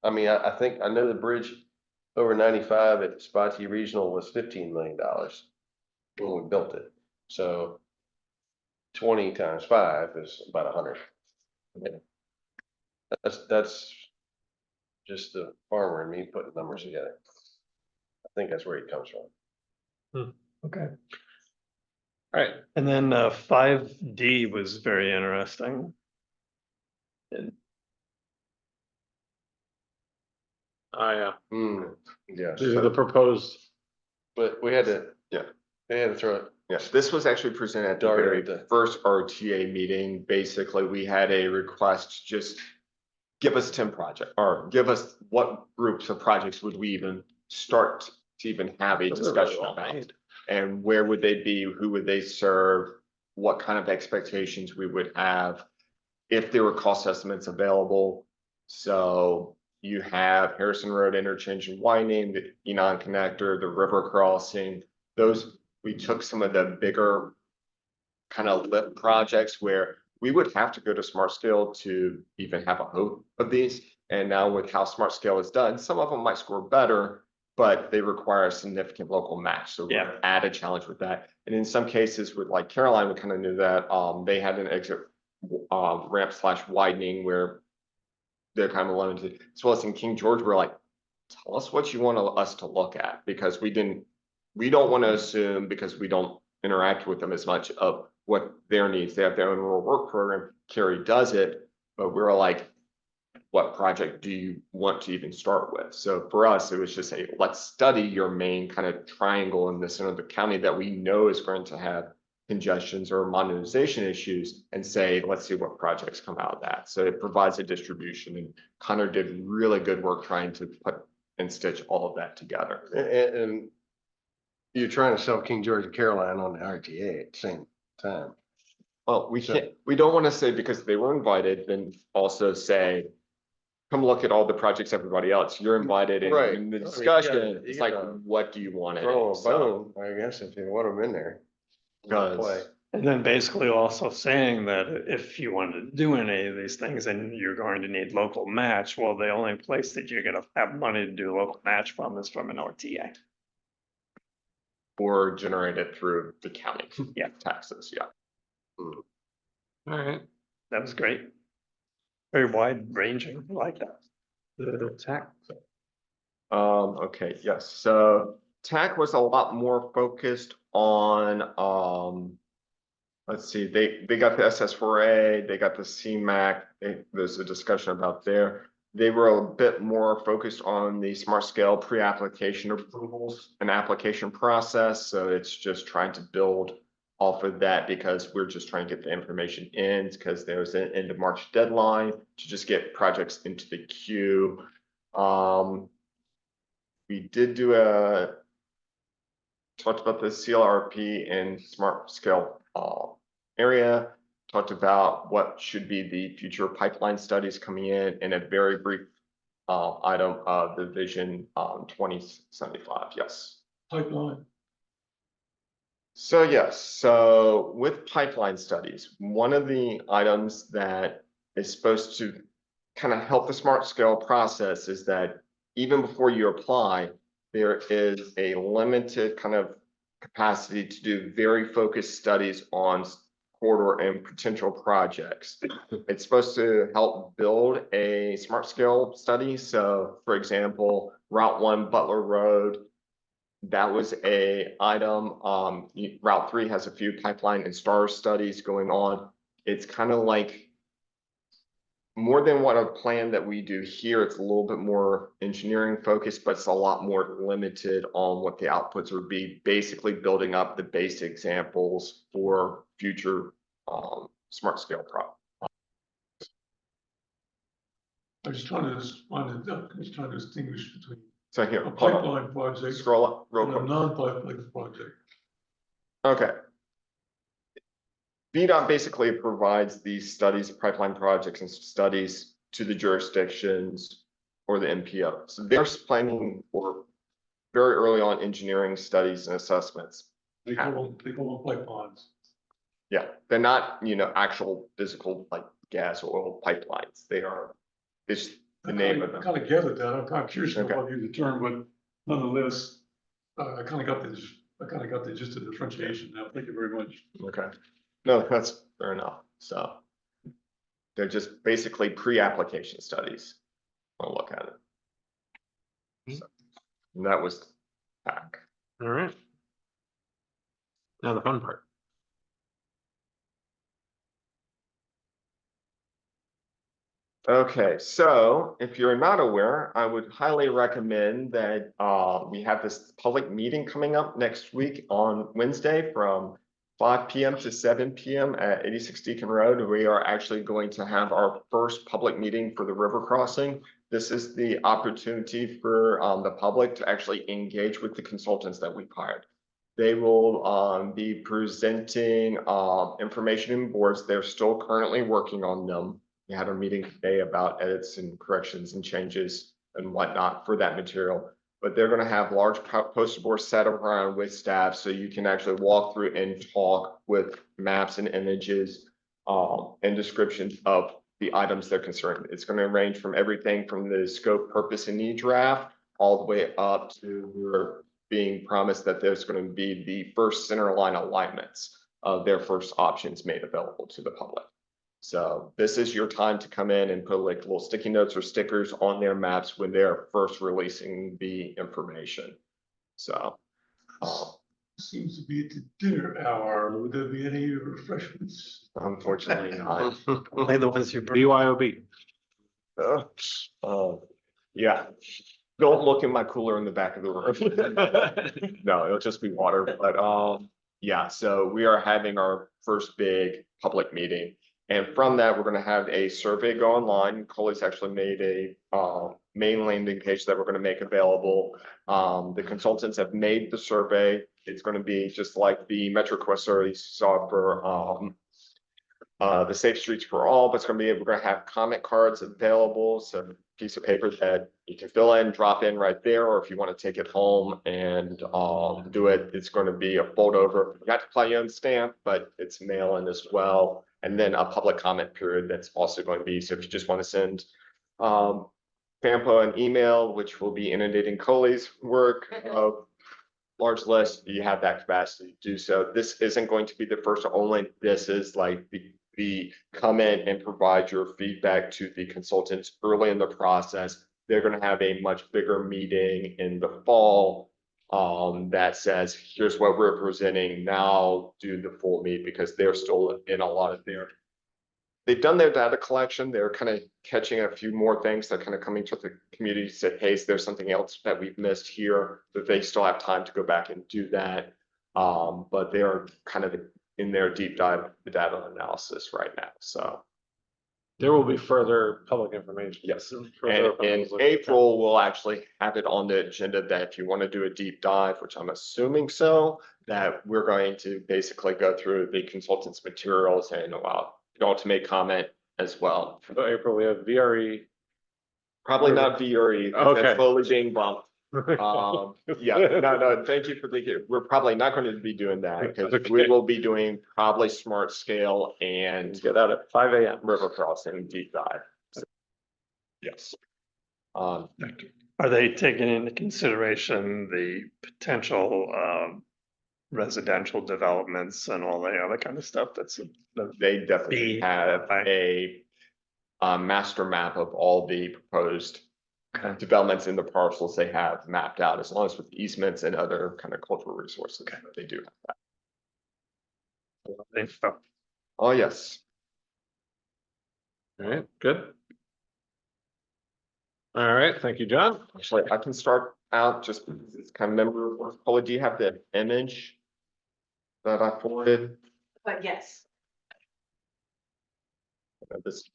I mean, I think, I know the bridge over 95 at Spotty Regional was $15 million when we built it. So 20 times 5 is about 100. Yeah. That's just the farmer and me putting numbers together. I think that's where he comes from. Okay. All right, And then 5D was very interesting. And yeah, Yeah, these are the proposed, but we had to, Yeah. they had to throw it. Yes, this was actually presented at the Dart very at the- first RTA meeting. Basically, we had a request, just give us 10 projects, or give us what groups of projects would we even start to even have a those are really discussion well about? made. And where would they be? Who would they serve? What kind of expectations we would have? If there were cost estimates available. So you have Harrison Road interchange and widening, the Enon connector, the river crossing. Those, we took some of the bigger kind of lift projects where we would have to go to smart scale to even have a hope of these. And now with how smart scale is done, some of them might score better, but they require a significant local match. So Yeah. we're at a challenge with that. And in some cases with like Caroline, we kind of knew that they had an exit ramp / widening where they're kind of limited, as well as in King George, we're like, tell us what you want us to look at, because we don't want to assume, because we don't interact with them as much, of what their needs. They have their own rural work program. Kerry does it, but we're like, what project do you want to even start with? So for us, it was just a, let's study your main kind of triangle in the center of the county that we know is going to have congestions or modernization issues, and say, let's see what projects come out of that. So it provides a distribution, and Connor did really good work trying to put and stitch all of that together. And you're trying to sell King George and Caroline on the RTA at the same time. Well, we So- can't, we don't want to say because they were invited, then also say, come look at all the projects everybody else. You're invited and Right. in the I mean, discussion, you it's gotta like, what do you want? in Throw it? a So, bone, I guess, if you want them in there. Because And then basically also saying that if you want to do any of these things and you're going to need local match, well, the only place that you're gonna have money to do local match from is from an RTA. or generated through the county. Yeah. Taxes, yeah. All right. That was great. Very wide ranging, I like that. The tax. Okay, yes, so TAC was a lot more focused on, let's see, they got the SS4A, they got the CMAC, there's a discussion about there. They were a bit more focused on the smart scale pre-application approvals and application process, so it's just trying to build off of that, because we're just trying to get the information in, because there's an end of March deadline to just get projects into the queue. We did do talked about the CLRP and smart scale area. talked about what should be the future pipeline studies coming in, and a very brief item of the Vision 2075. Yes. Pipeline. So yes, so with pipeline studies, one of the items that is supposed to kind of help the smart scale process is that even before you apply, there is a limited kind of capacity to do very focused studies on corridor and potential projects. It's supposed to help build a smart scale study. So for example, Route 1 Butler Road, that was a item. Route 3 has a few pipeline and star studies going on. It's kind of like more than what a plan that we do here. It's a little bit more engineering focused, but it's a lot more limited on what the outputs would be, basically building up the base examples for future smart scale projects. I'm just trying to distinguish between So here, a hold on. pipeline project Scroll up real and a quick. non-pipeline project. Okay. VDOT basically provides these studies, pipeline projects and studies to the jurisdictions or the MPO. So they're planning for very early on engineering studies and assessments. They call them pipelines. Yeah, they're not, actual physical like gas or oil pipelines. They are, it's the name of I them. kind of gathered that. I'm kind of curious Okay. about you the term, but nonetheless, I kind of got the gist of the differentiation now. Thank you very much. Okay. No, that's fair enough. So they're just basically pre-application studies. I'll look at it. So, and that was back. All right. Now the fun part. Okay, so if you're not aware, I would highly recommend that we have this public meeting coming up next week on Wednesday from 5 p.m. to 7 p.m. at 86 Deacon Road. We are actually going to have our first public meeting for the river crossing. This is the opportunity for the public to actually engage with the consultants that we've hired. They will be presenting information and boards. They're still currently working on them. We had a meeting today about edits and corrections and changes and whatnot for that material. But they're going to have large poster boards set around with staff, so you can actually walk through and talk with maps and images and descriptions of the items they're concerned. It's going to range from everything from the scope, purpose, and need draft all the way up to we're being promised that there's going to be the first center line alignments of their first options made available to the public. So this is your time to come in and put like little sticky notes or stickers on their maps when they're first releasing the information. So Seems to be at the dinner hour. Would there be any refreshments? unfortunately not. Only the ones you. BYOB. Yeah, don't look in my cooler in the back of the room. No, it'll just be water, but yeah, so we are having our first big public meeting. And from that, we're going to have a survey go online. Coley's actually made a main landing page that we're going to make available. The consultants have made the survey. It's going to be just like the MetroQuest survey saw for the Safe Streets for All, but it's going to be, we're going to have comment cards available. So a piece of paper that you can fill in, drop in right there, or if you want to take it home and do it, it's going to be a fold over. You have to apply your own stamp, but it's mail in as well. And then a public comment period that's also going to be, so if you just want to send FAMPO an email, which will be inundating Coley's work of large list, you have that capacity to do so. This isn't going to be the first or only. This is like the come in and provide your feedback to the consultants early in the process. They're going to have a much bigger meeting in the fall that says, here's what we're presenting, now do the full meet, because they're still in a lot of they've done their data collection. They're kind of catching a few more things that kind of coming to the community, said, hey, there's something else that we've missed here, that they still have time to go back and do that. But they are kind of in their deep dive data analysis right now. So There will be further public information. yes, Further and in April, we'll actually have it on the agenda that if you want to do a deep dive, which I'm assuming so, that we're going to basically go through the consultants' materials and y'all to make comment as well. So April, we have VRE. Probably not VRE, Okay. that's slowly being bumped. Yeah, no, thank you for thinking. We're probably not going to be doing that because we Okay. will be doing probably smart scale and Get out at 5 a.m. river crossing deep dive. So, yes. Are they taking into consideration the potential residential developments and all the other kind of stuff that's They definitely Be- have a master map of all the proposed Okay. developments in the parcels they have mapped out, as long as with easements and other kind of cultural resources. They do have that. info? Oh, yes. All right, good. All right, thank you, John. Actually, I can start out just because it's kind of member. Paula, do you have the image that I forwarded? But yes. This.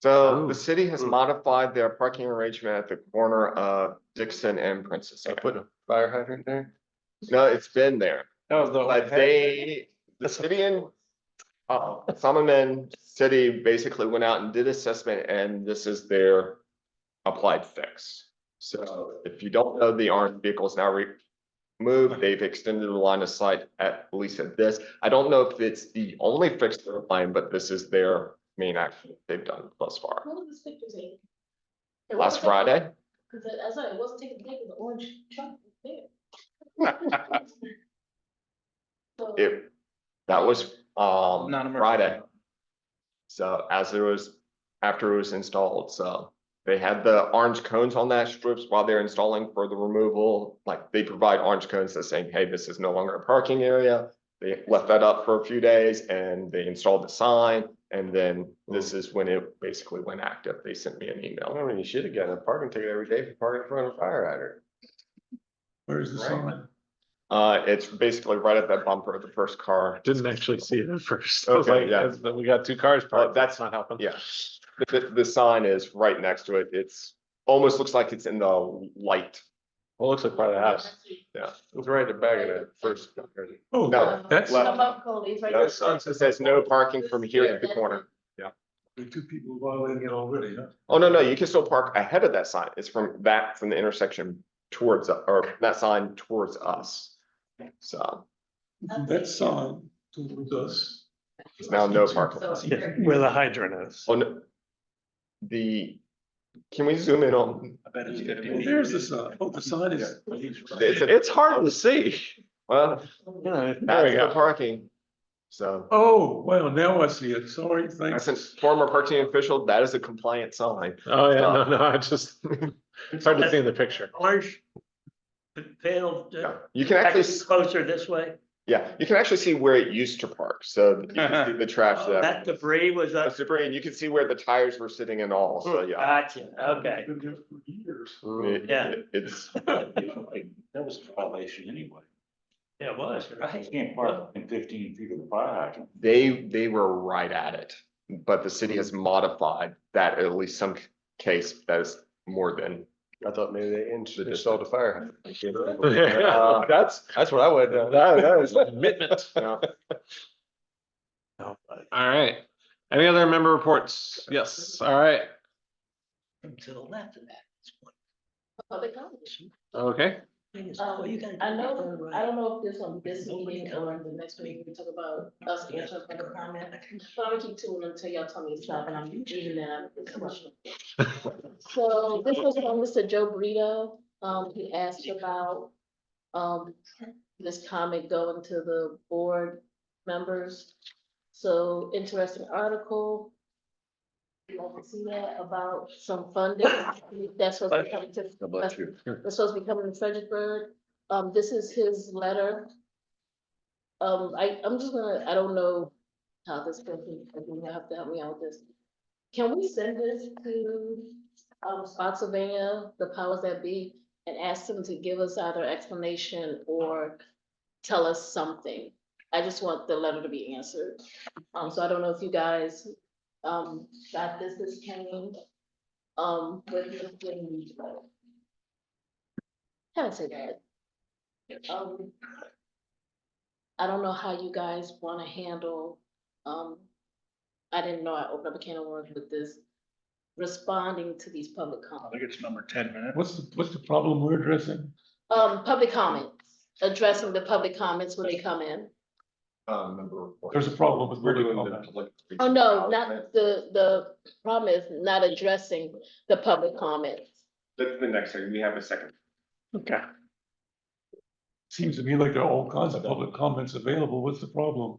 So the city has modified their parking arrangement at the corner of Dixon and Princess. I put a fire hydrant there. No, it's been there, That was the. but the city and Solomon City basically went out and did assessment, and this is their applied fix. So if you don't know, the orange vehicle is now removed. They've extended the line of sight at least at this. I don't know if it's the only fix they're applying, but this is their main action they've done thus far. What was this picture saying? Last Friday. Cause I saw it wasn't taking the the orange truck there. So, That was Friday. Non-emergency. So after it was installed, so they had the orange cones on that strips while they're installing for the removal. Like they provide orange cones that saying, hey, this is no longer a parking area. They left that up for a few days and they installed the sign. And then this is when it basically went active. They sent me an email. I mean, you should have gotten a parking ticket every day for parking in front of a fire hydrant. Where's the sign? It's basically right at that bumper of the first car. Didn't actually see it at first. I was Okay, like, yeah. we got two cars parked. That's not helping. Yeah. The sign is right next to it. It's almost looks like it's in the light. Well, it looks like part of the house. Yeah. It's right at the back of that first. Oh, No, that's. left. come up, Cole, he's right No, there. it says no parking from here to the corner. Two people violating it already, huh? Oh, no, you can still park ahead of that sign. It's from the intersection towards, or that sign towards us. So That sign towards us. it's now no parking. Yeah, where the hydrant is. Oh, no. Can we zoom in on? Oh, there's the sign. Oh, the sign is. It's hard to see. Well, There that's we the go. parking. So Oh, well, now I see it. Sorry, thanks. as a former parking official, that is a compliant sign. Oh, yeah, no, I just, it's hard to see in the picture. Orange. Panel. You can actually, Closer this way. you can actually see where it used to park. So you can see the trash that. That debris was up. That's debris, and you can see where the tires were sitting and all. So yeah. Gotcha, okay. Been there for years. Yeah. It's. That was a violation anyway. Yeah, it was, right? You can't park in 15 feet of the fire hydrant. They were right at it, but the city has modified that at least some case that is more than. I thought maybe they installed a fire hydrant. Yeah, That's what I would have done. that is commitment. Yeah. All right. Any other member reports? Yes, all right. To the left of that. Public comment. Okay. I know, I don't know if this on this meeting or the next meeting, we talk about us answering public comment. But I'm gonna keep to it until y'all tell me to stop and I'm leaving that. So this was from Mr. Joe Brito. He asked about, this comment going to the board members. So interesting article. You like to see that about some funding that's supposed to be coming to. That's supposed to be coming to Fredericksburg. This is his letter. I'm just gonna, I don't know how this person, you have to help me out with this. Can we send this to, Spotsylvania, the powers that be, and ask them to give us either explanation or tell us something? I just want the letter to be answered. So I don't know if you guys, got this came, with the, how to say that? I don't know how you guys wanna handle, I didn't know I opened up a can of worms with this, responding to these public I comments. think it's number 10 minutes. What's the problem we're addressing? Public comments, addressing the public comments when they come in. There's a problem with We're public doing the comment. public. Oh, no, not the problem is not addressing the public comments. That's the next thing. We have a second. Okay. Seems to me like there are all kinds of public comments available. What's the problem?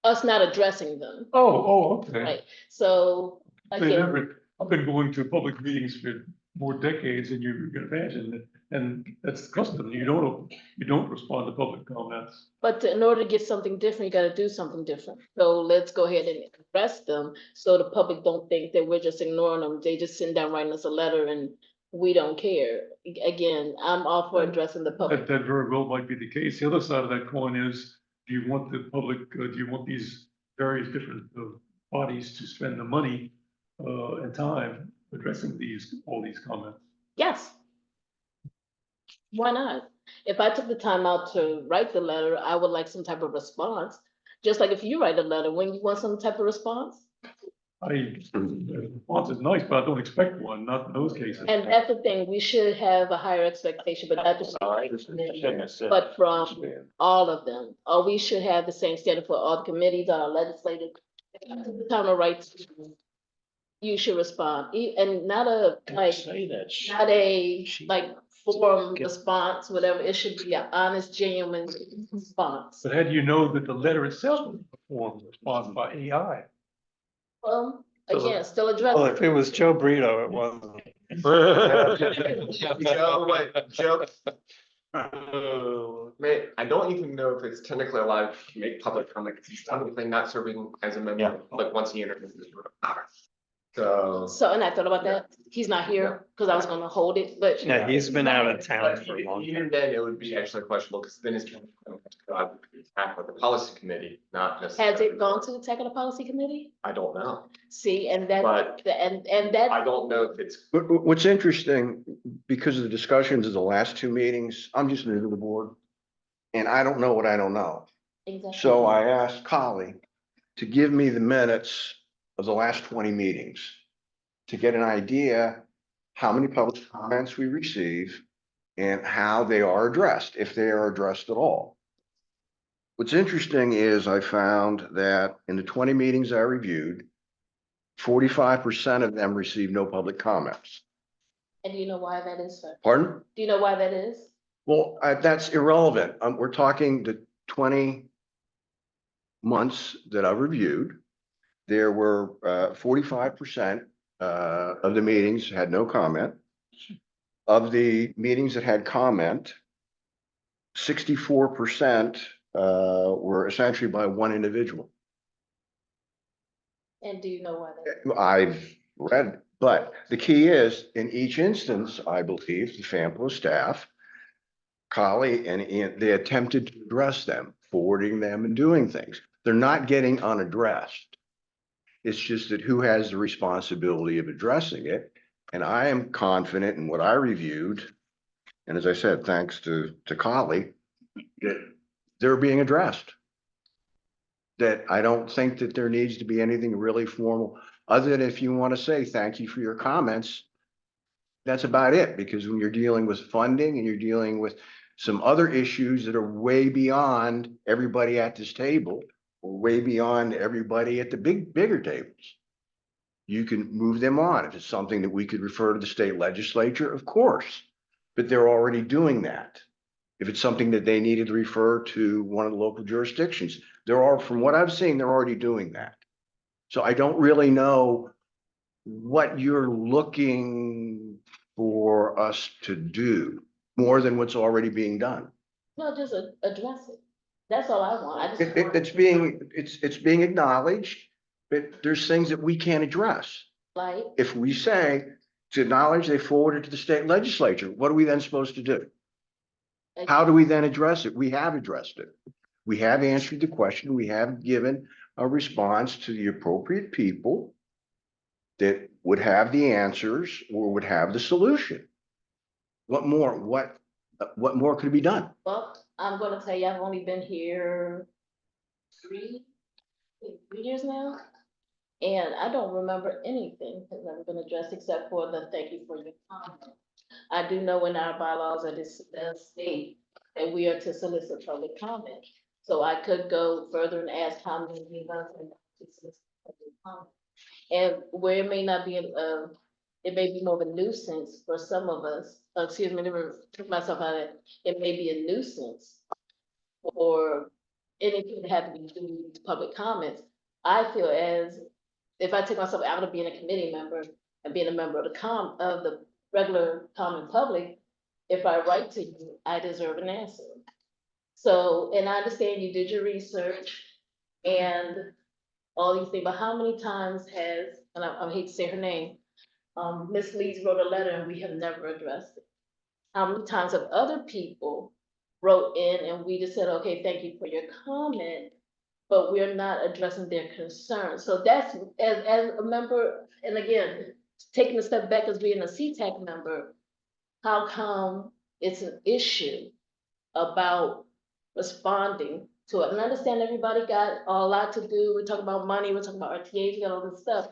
Us not addressing them, Okay. right? So again, I've been going to public meetings for more decades than you can imagine, and that's the custom. You don't respond to public comments. but in order to get something different, you gotta do something different. So let's go ahead and address them, so the public don't think that we're just ignoring them. They just sitting down writing us a letter and we don't care. Again, I'm all for addressing the public. That very well might be the case. The other side of that coin is, do you want the public, do you want these various different bodies to spend the money and time addressing all these comments? Yes. Why not? If I took the time out to write the letter, I would like some type of response. Just like if you write a letter, when you want some type of response? Response is nice, but I don't expect one, not in those cases. And that's the thing, we should have a higher expectation, but not just, but from all of them. Or we should have the same standard for all the committees, our legislative. If I took the time to write, you should respond, and not a, like, Say that. not a, like, form response, whatever. It should be an honest, genuine response. But how do you know that the letter itself was a form response by AI? Again, still Well, addressing. if it was Joe Brito, it wasn't. Joe, wait, Joe. May, I don't even know if it's technically allowed to make public comment, because he's technically not serving as a member of the public once he enters this room. So. So, and I thought about that. He's not here, because I was gonna hold it, but. Yeah, he's been out of town But for a long even time. then, it would be actually questionable, because then it's going to act with the policy committee, not necessarily. Has it gone to the tech of the policy committee? I don't know. See, and that, But- and that. I don't know if it's. What's interesting, because of the discussions of the last two meetings, I'm just new to the board. And I don't know what I don't know. Exactly. So I asked Collie to give me the minutes of the last 20 meetings to get an idea how many public comments we receive and how they are addressed, if they are addressed at all. What's interesting is I found that in the 20 meetings I reviewed, 45% of them received no public comments. And do you know why that is, sir? Pardon? Do you know why that is? Well, that's irrelevant. We're talking the 20 months that I've reviewed. There were 45% of the meetings had no comment. Of the meetings that had comment, 64% were essentially by one individual. And do you know why that? I've read, but the key is, in each instance, I believe the FAMPO staff, Collie and Ian, they attempted to address them, forwarding them and doing things. They're not getting unaddressed. It's just that who has the responsibility of addressing it? And I am confident in what I reviewed. And as I said, thanks to Collie, that they're being addressed. That I don't think that there needs to be anything really formal, other than if you want to say, thank you for your comments. That's about it, because when you're dealing with funding and you're dealing with some other issues that are way beyond everybody at this table, or way beyond everybody at the bigger tables, you can move them on. If it's something that we could refer to the state legislature, of course, but they're already doing that. If it's something that they needed to refer to one of the local jurisdictions, from what I've seen, they're already doing that. So I don't really know what you're looking for us to do more than what's already being done. No, just address it. That's all I want. I just want. It's being acknowledged, but there's things that we can't address. Like, If we say to acknowledge they forwarded to the state legislature, what are we then supposed to do? How do we then address it? We have addressed it. We have answered the question. We have given a response to the appropriate people that would have the answers or would have the solution. What more? What more could be done? well, I'm gonna tell you, I've only been here 3 years now. And I don't remember anything has ever been addressed except for the thank you for your comment. I do know in our bylaws that it does state that we are to solicit public comment. So I could go further and ask how many of us are to solicit public comment. And where it may not be, it may be more of a nuisance for some of us, excuse me, let me took myself out of it. It may be a nuisance or anything that had to be doing with public comments. I feel as if I take myself out of being a committee member and being a member of the regular common public, if I write to you, I deserve an answer. So, and I understand you did your research and all these things, but how many times has, and I hate to say her name, Miss Lees wrote a letter and we have never addressed it? How many times have other people wrote in and we just said, okay, thank you for your comment, but we're not addressing their concerns. So that's, as a member, and again, taking a step back as being a CTAC member, how come it's an issue about responding to it? And I understand everybody got a lot to do. We're talking about money, we're talking about RTAs, we got all this stuff.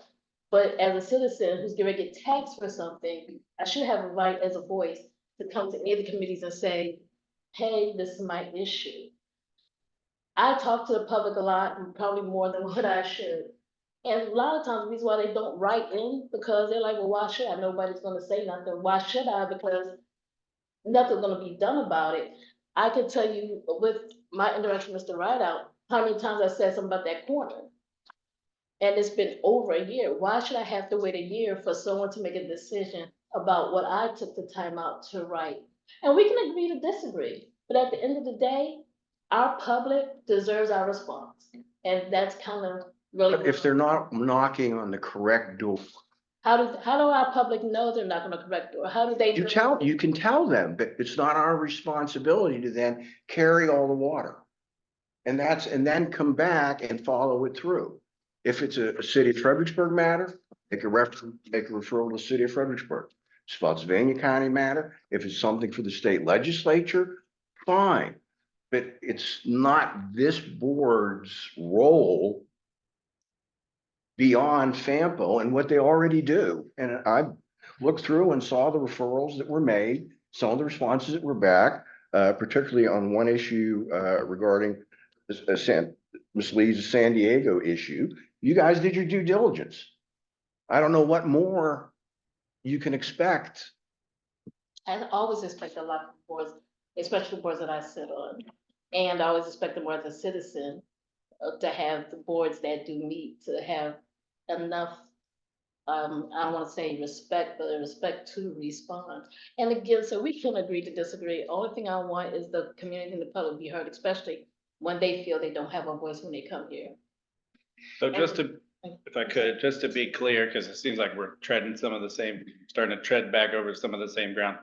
But as a citizen who's going to get taxed for something, I should have a right as a voice to come to any of the committees and say, hey, this is my issue. I talk to the public a lot, and probably more than what I should. And a lot of times, the reason why they don't write in, because they're like, well, why should I? Nobody's gonna say nothing. Why should I? Because nothing's gonna be done about it. I can tell you with my interaction with Mr. Rideout, how many times I said something about that corner. And it's been over a year. Why should I have to wait a year for someone to make a decision about what I took the time out to write? And we can agree to disagree, but at the end of the day, our public deserves our response. And that's kind of really. But if they're not knocking on the correct door, How do our public know they're not gonna correct door? How do they? you can tell them, but it's not our responsibility to then carry all the water. And then come back and follow it through. If it's a city of Fredericksburg matter, make a referral to the city of Fredericksburg. Spotsylvania County matter, if it's something for the state legislature, fine. But it's not this board's role beyond FAMPO and what they already do. And I looked through and saw the referrals that were made, some of the responses that were back, particularly on one issue regarding Ms. Lee's San Diego issue. You guys did your due diligence. I don't know what more you can expect. I always expect a lot from boards, especially the boards that I sit on. And I always expect them more as a citizen to have the boards that do meet, to have enough, I don't want to say respect, but respect to respond. And again, so we can agree to disagree. Only thing I want is the community and the public be heard, especially when they feel they don't have a voice when they come here. So just to, if I could, just to be clear, because it seems like we're treading some of the same, starting to tread back over some of the same ground.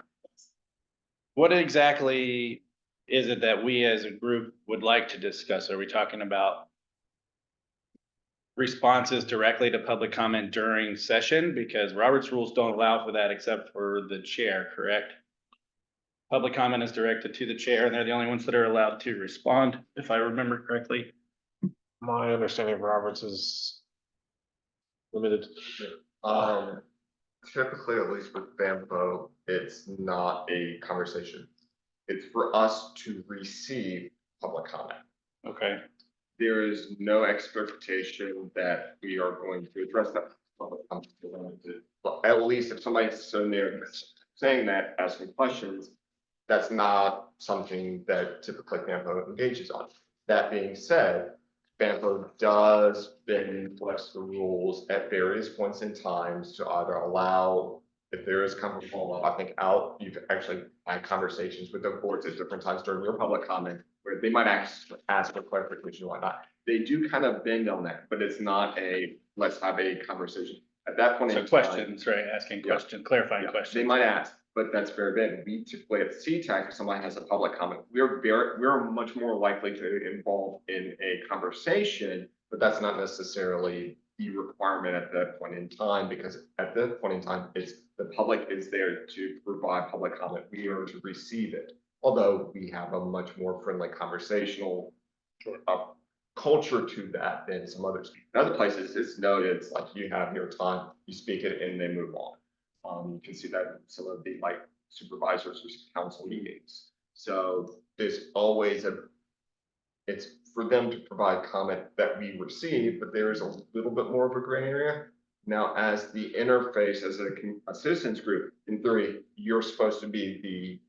What exactly is it that we as a group would like to discuss? Are we talking about responses directly to public comment during session? Because Robert's rules don't allow for that except for the chair, correct? Public comment is directed to the chair and they're the only ones that are allowed to respond, if I remember correctly. My understanding of Roberts is limited. Typically, at least with FAMPO, it's not a conversation. It's for us to receive public comment. Okay. There is no expectation that we are going to address that public comment. But at least if somebody's so near saying that, asking questions, that's not something that typically FAMPO engages on. That being said, FAMPO does then flex the rules at various points in times to either allow, if there is comfortable, I think you've actually had conversations with the boards at different times during your public comment where they might ask for clarification and whatnot. They do kind of bend on that, but it's not a, let's have a conversation. At that point in time. Questions, right? Asking questions, clarifying questions. They might ask, but that's very big. We typically at CTAC, if somebody has a public comment, we're much more likely to involve in a conversation, but that's not necessarily the requirement at that point in time, because at that point in time, it's the public is there to provide public comment. We are to receive it. although we have a much more friendly conversational culture to that than some others. In other places, it's noted, it's like you have your time, you speak it, and they move on. You can see that in some of the like supervisors or council meetings. So there's always it's for them to provide comment that we receive, but there is a little bit more of a gray area. Now, as the interface, as a citizens group, in theory, you're supposed to be the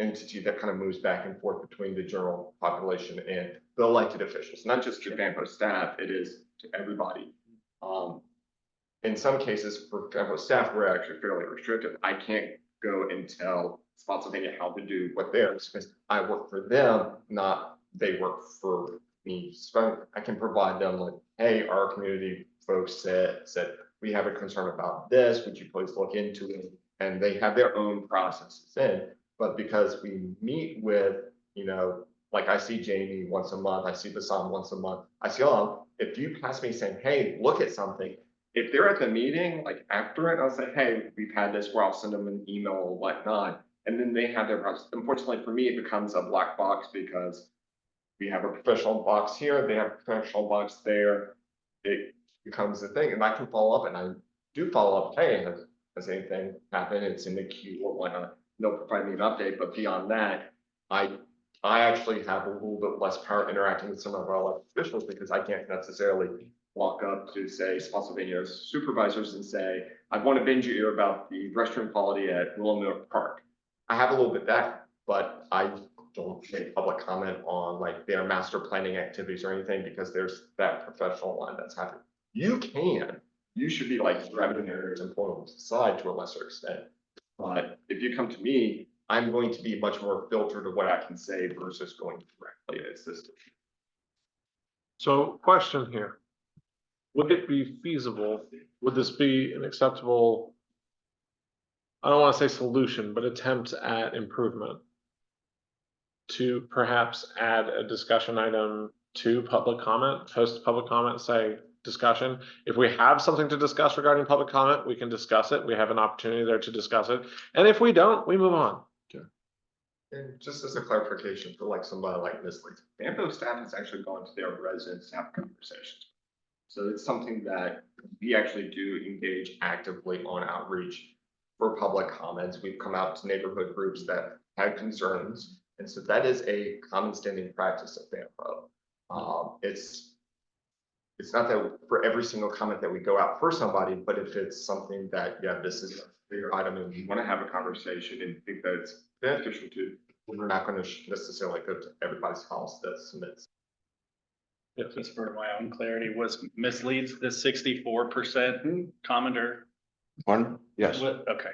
entity that kind of moves back and forth between the general population and the elected officials, not just to FAMPO staff, it is to everybody. In some cases, for FAMPO staff, we're actually fairly restrictive. I can't go and tell Spotsylvania how to do what theirs, because I work for them, not they work for me. So I can provide them like, hey, our community folks said we have a concern about this, would you please look into it? And they have their own processes in, but because we meet with, you know, like I see Jamie once a month, I see Basan once a month, I see all, if you pass me saying, hey, look at something, if they're at the meeting, like after it, I'll say, hey, we've had this, where I'll send them an email or whatnot. And then they have their process. Unfortunately for me, it becomes a black box because we have a professional box here, they have a professional box there. It becomes a thing, and I can follow up, and I do follow up. Hey, has anything happened? It's in the queue or whatnot. They'll provide me an update, but beyond that, I actually have a little bit less power interacting with some of our elected officials because I can't necessarily walk up to, say, Spotsylvania's supervisors and say, I want to bend your ear about the restroom quality at Willamette Park. I have a little bit of that, but I don't make public comment on like their master planning activities or anything because there's that professional line that's happening. You should be like grabbing areas and pulling them aside to a lesser extent. But if you come to me, I'm going to be much more filtered of what I can say versus going directly at system. So question here. Would it be feasible? Would this be an acceptable, I don't want to say solution, but attempt at improvement, to perhaps add a discussion item to public comment, post public comment, say discussion. If we have something to discuss regarding public comment, we can discuss it. We have an opportunity there to discuss it. And if we don't, we move on. And just as a clarification for like somebody like Ms. Lee, FAMPO staff has actually gone to their residents to have conversations. So it's something that we actually do engage actively on outreach for public comments. We've come out to neighborhood groups that had concerns. And so that is a common standing practice of FAMPO. It's not that for every single comment that we go out for somebody, but if it's something that, yeah, this is a bigger item and we want to have a conversation and think that it's beneficial to, we're not going to necessarily go to everybody's house that submits. Yeah, just for my own clarity, was misleads the 64% commenter? One, yes. Okay,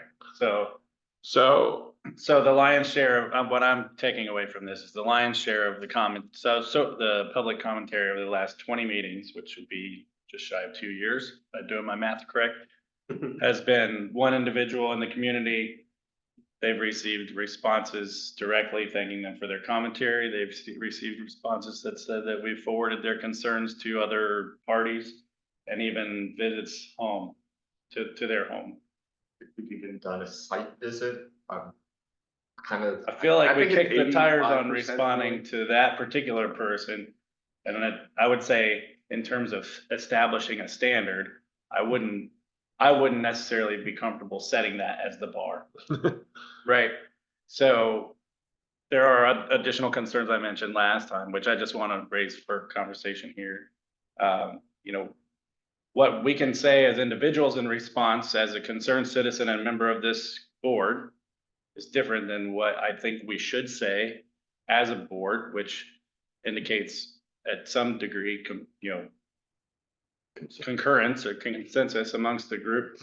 so the lion's share of what I'm taking away from this is the lion's share of the comment. So the public commentary over the last 20 meetings, which would be just shy of 2 years, if I'm doing my math correct, has been one individual in the community. They've received responses directly thanking them for their commentary. They've received responses that said that we forwarded their concerns to other parties and even visits home to their home. We've even done a site visit. I feel like we kicked the tires on responding really. to that particular person. And then I would say in terms of establishing a standard, I wouldn't necessarily be comfortable setting that as the bar. Right. So there are additional concerns I mentioned last time, which I just want to raise for conversation here. You know, what we can say as individuals in response as a concerned citizen and member of this board is different than what I think we should say as a board, which indicates at some degree, concurrence or consensus amongst the group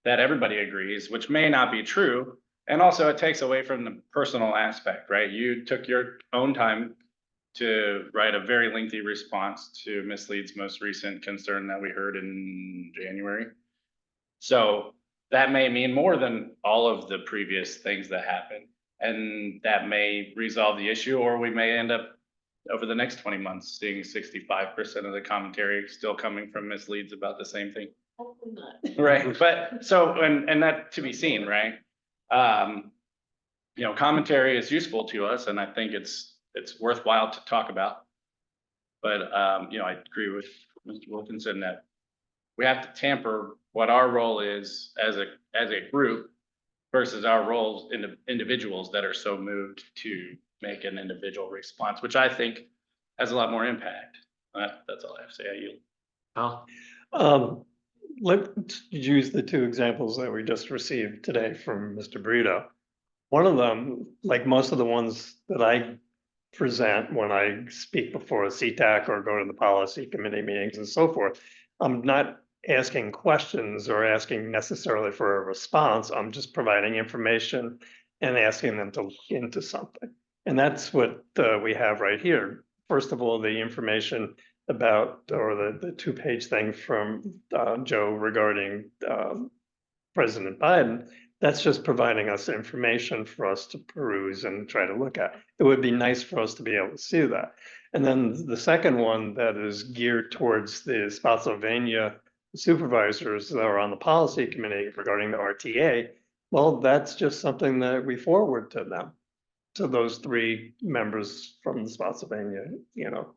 that everybody agrees, which may not be true. And also it takes away from the personal aspect, right? You took your own time to write a very lengthy response to Ms. Lee's most recent concern that we heard in January. So that may mean more than all of the previous things that happened. And that may resolve the issue, or we may end up over the next 20 months seeing 65% of the commentary still coming from Ms. Leeds about the same thing. Hopefully not. Right, but so, and that to be seen, right? you know, commentary is useful to us, and I think it's worthwhile to talk about. But, you know, I agree with Mr. Wilkinson that we have to temper what our role is as a group versus our roles in individuals that are so moved to make an individual response, which I think has a lot more impact. That's all I have to say. I yield. Oh, Let's use the two examples that we just received today from Mr. Brito. One of them, like most of the ones that I present when I speak before a CTAC or go to the policy committee meetings and so forth, I'm not asking questions or asking necessarily for a response. I'm just providing information and asking them to look into something. And that's what we have right here. First of all, the information about, or the 2-page thing from Joe regarding President Biden, that's just providing us information for us to peruse and try to look at. It would be nice for us to be able to see that. And then the second one that is geared towards the Spotsylvania supervisors that are on the policy committee regarding the RTA, well, that's just something that we forward to them. To those 3 members from the Spotsylvania, you know,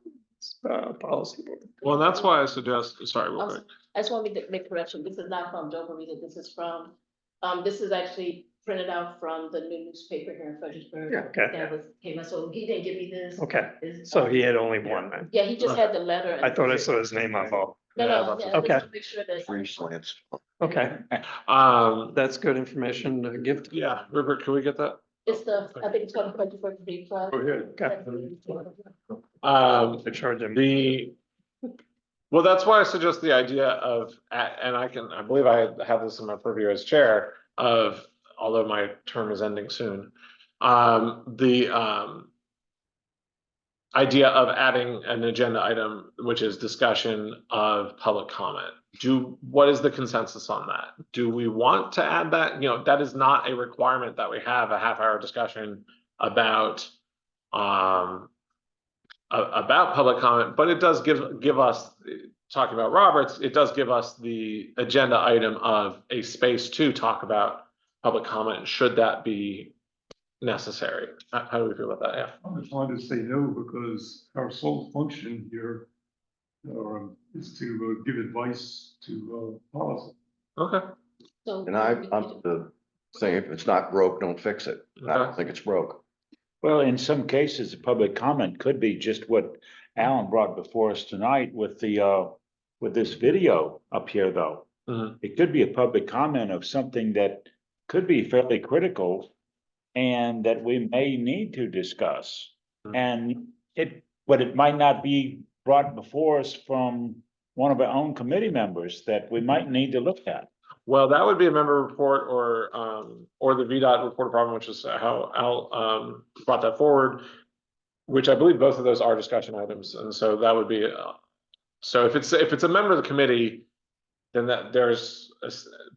policy board. well, that's why I suggest, sorry, real quick. I just want me to make correction. This is not from Joe Marita. This is from, this is actually printed out from the new newspaper here in Fredericksburg. Yeah, okay. Came out, so he didn't give me this. Okay, It's, so he had only one then. Yeah, he just had the letter. and- I thought I saw his name on both. No, Yeah, yeah, okay. just to make sure that. Free slants. Okay, that's good information to give to. Yeah, Rupert, can we get that? It's the, I think it's called the 21st Free Club. Oh, yeah. I charge him. Well, that's why I suggest the idea of, and I believe I have this in my purview as chair of, although my term is ending soon. The idea of adding an agenda item, which is discussion of public comment. What is the consensus on that? Do we want to add that? You know, that is not a requirement that we have a half-hour discussion about public comment, but it does give us, talking about Roberts, it does give us the agenda item of a space to talk about public comment, should that be necessary. How do we feel about that? Yeah. I'm inclined to say no, because our sole function here is to give advice to policy. Okay. So. And I'm the saying, if it's not broke, don't fix it. I don't think it's broke. Well, in some cases, the public comment could be just what Alan brought before us tonight with this video up here, though. Mhm. It could be a public comment of something that could be fairly critical and that we may need to discuss. And but it might not be brought before us from one of our own committee members that we might need to look at. Well, that would be a member report or the VDOT report problem, which is how Al brought that forward, which I believe both of those are discussion items. And so that would be, so if it's a member of the committee, then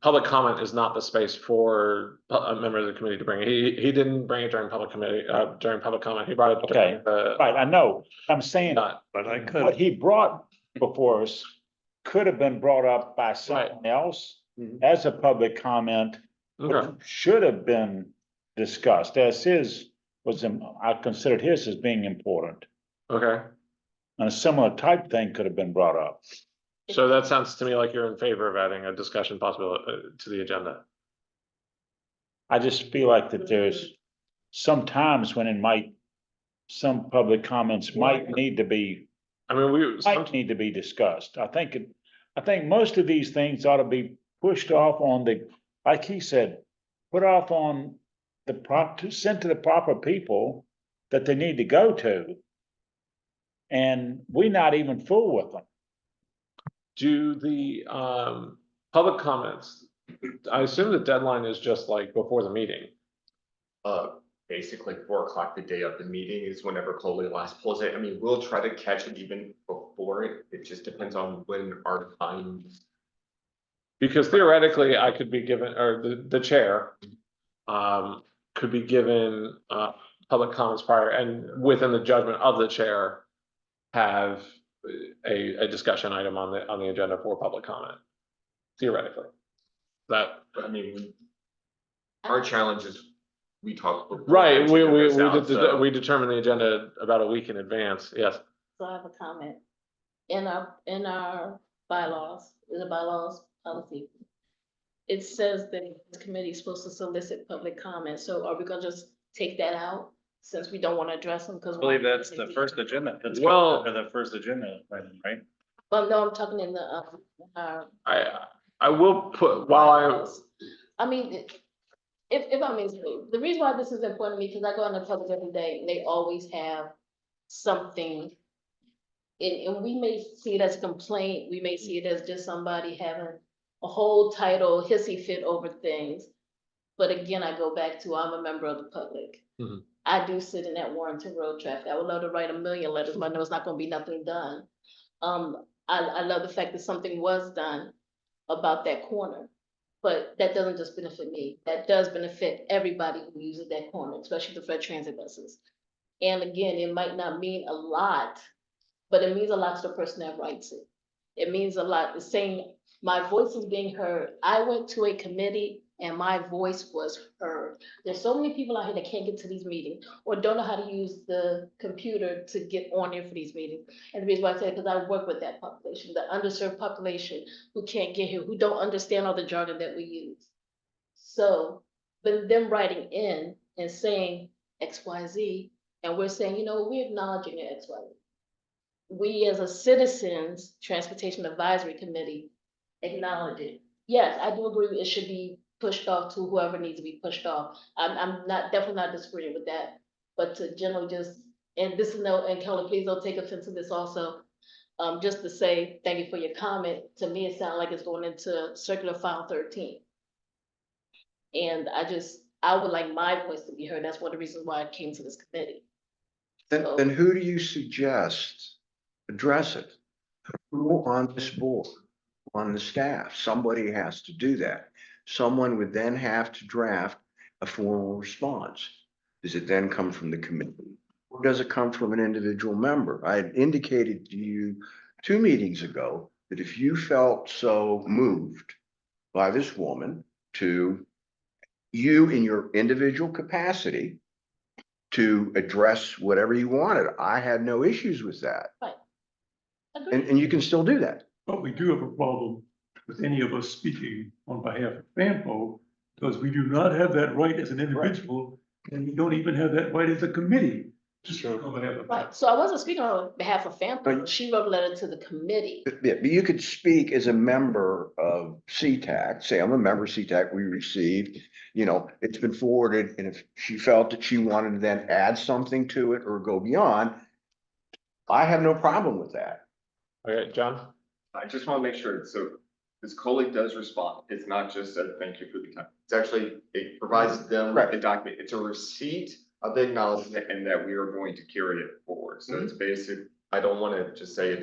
public comment is not the space for a member of the committee to bring it. He didn't bring it during public comment. He brought it. Okay. Right, I know. I'm saying Not. But I what could, he brought before us could have been brought up by someone else as a public comment, Okay. which should have been discussed, as I considered his as being important. Okay. And a similar type thing could have been brought up. So that sounds to me like you're in favor of adding a discussion possibility to the agenda. I just feel like that there's some times when some public comments might need to be discussed. I think most of these things ought to be pushed off on like he said, put off on sent to the proper people that they need to go to. And we not even fool with them. Do the public comments, I assume the deadline is just like before the meeting. Basically 4 o'clock the day of the meeting is whenever Coley last pulls it. I mean, we'll try to catch it even before it. It just depends on when our time. Because theoretically, I could be given, or the chair could be given public comments prior, and within the judgment of the chair, have a discussion item on the agenda for public comment. Theoretically, I mean, our challenge is we talked. before Right, and figured this out, we determined the agenda about a week in advance, yes. So I have a comment. In our bylaws, the bylaws policy, it says that the committee is supposed to solicit public comment. So are we gonna just take that out since we don't want to address them? Because I believe that's the first agenda. That's Well- under the first agenda item, right? Well, no, I'm talking in our I will put, while bylaws. I mean, if I mean, the reason why this is important to me, because I go on the public every day and they always have something. And we may see it as a complaint, we may see it as just somebody having a whole title hissy fit over things. But again, I go back to, I'm a member of the public. Mhm. I do sit in that Warrenton Road traffic. I would love to write a million letters, but I know it's not gonna be nothing done. I love the fact that something was done about that corner. But that doesn't just benefit me, that does benefit everybody who uses that corner, especially the Fred Transit buses. And again, it might not mean a lot, but it means a lot to the person that writes it. It means a lot, it's saying, my voice is being heard. I went to a committee and my voice was heard. There's so many people out here that can't get to these meetings or don't know how to use the computer to get on there for these meetings. And the reason why I say it, because I work with that population, the underserved population who can't get here, who don't understand all the jargon that we use. So, but them writing in and saying X, Y, Z, and we're saying, you know, we're acknowledging the X, Y, Z. We as a citizens transportation advisory committee acknowledge it. Yes, I do agree it should be pushed off to whoever needs to be pushed off. I'm not, definitely not disagreeing with that. But to generally just, and this is no, and Kelly, please don't take offense to this also. Just to say, thank you for your comment. To me, it sounds like it's going into circular file 13. And I would like my voice to be heard. That's one of the reasons why I came to this committee. Then who do you suggest address it? Who on this board, on the staff? Somebody has to do that. Someone would then have to draft a formal response. Does it then come from the committee? Or does it come from an individual member? I had indicated to you 2 meetings ago that if you felt so moved by this woman to you in your individual capacity to address whatever you wanted, I had no issues with that. Agreed. And you can still do that. But we do have a problem with any of us speaking on behalf of FAMPO, because we do not have that right as an individual, and we don't even have that right as a committee. On behalf of Right, so I wasn't speaking on behalf of FAMPO. She wrote a letter to the committee. But you could speak as a member of CTAC, say, I'm a member of CTAC, we received, it's been forwarded, and if she felt that she wanted to then add something to it or go beyond, I have no problem with that. Okay, John? I just want to make sure, so this colleague does respond. It's not just a thank you for the time. It's actually, it provides them with a document. It's a receipt of the acknowledgement and that we are going to carry it forward. So it's basic. I don't want to just say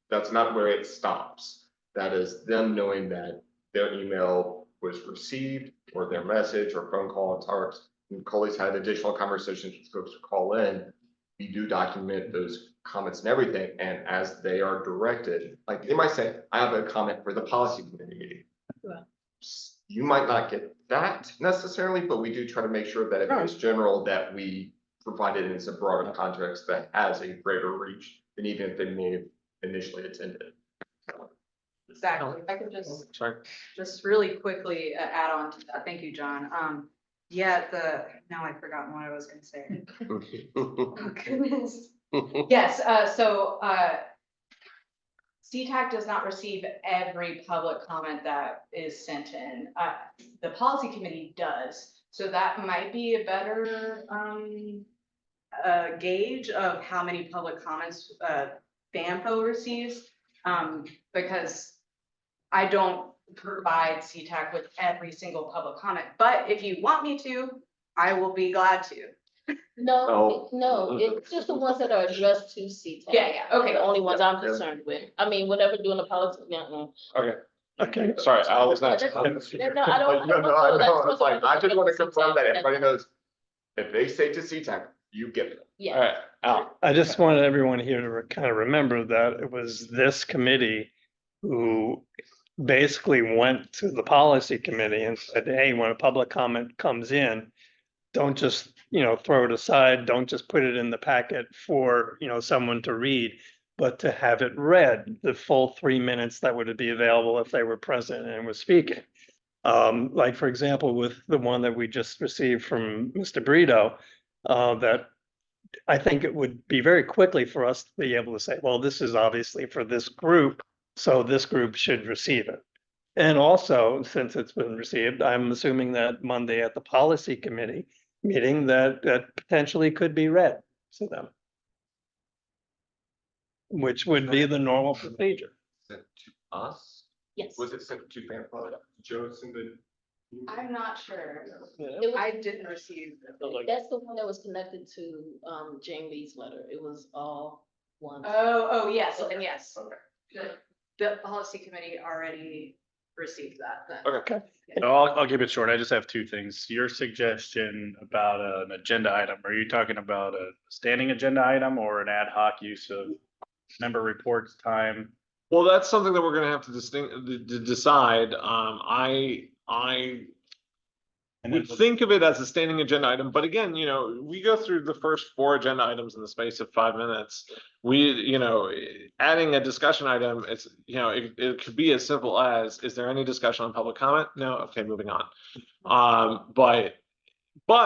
that's not where it stops. That is them knowing that their email was received or their message or phone call and text. And colleagues had additional conversations with folks who call in. We do document those comments and everything, and as they are directed, like they might say, I have a comment for the policy committee meeting. Right. You might not get that necessarily, but we do try to make sure that if it's general, that we provide it in a broader context that has a greater reach than even if they may have initially attended. Exactly. If I could just really quickly add on to that. Thank you, John. Now I've forgotten what I was gonna say. Oh, goodness. Yes, CTAC does not receive every public comment that is sent in. The policy committee does. So that might be a better gauge of how many public comments FAMPO receives. Because I don't provide CTAC with every single public comment, but if you want me to, I will be glad to. No, it's just the ones that are addressed to CTAC. Yeah, okay. The only ones I'm concerned with. I mean, whatever doing the politics, Okay, sorry, I was not. No, I don't. No, I know, it's like, I just want to confirm that everybody knows, if they say to CTAC, you get them. Yeah. All right, Al. I just wanted everyone here to kind of remember that it was this committee who basically went to the policy committee and said, hey, when a public comment comes in, don't just, throw it aside, don't just put it in the packet for, someone to read, but to have it read, the full 3 minutes that would be available if they were present and were speaking. Like, for example, with the one that we just received from Mr. Brito, that I think it would be very quickly for us to be able to say, well, this is obviously for this group, so this group should receive it. And also, since it's been received, I'm assuming that Monday at the policy committee meeting that potentially could be read to them. Which would be the normal procedure. Sent to us? Yes. Was it sent to FAMPO? Joe sent it? I'm not sure. I didn't receive. That's the one that was connected to, Jane Lee's letter. It was all one. Oh, yes, and yes. The policy committee already received that then. Okay. So I'll keep it short. I just have two things. Your suggestion about an agenda item, are you talking about a standing agenda item or an ad hoc use of member reports time? Well, that's something that we're gonna have to decide. And would then think of it as a standing agenda item, but again, we go through the first 4 agenda items in the space of 5 minutes. Adding a discussion item, it's, it could be as simple as, is there any discussion on public comment? No, okay, moving on. But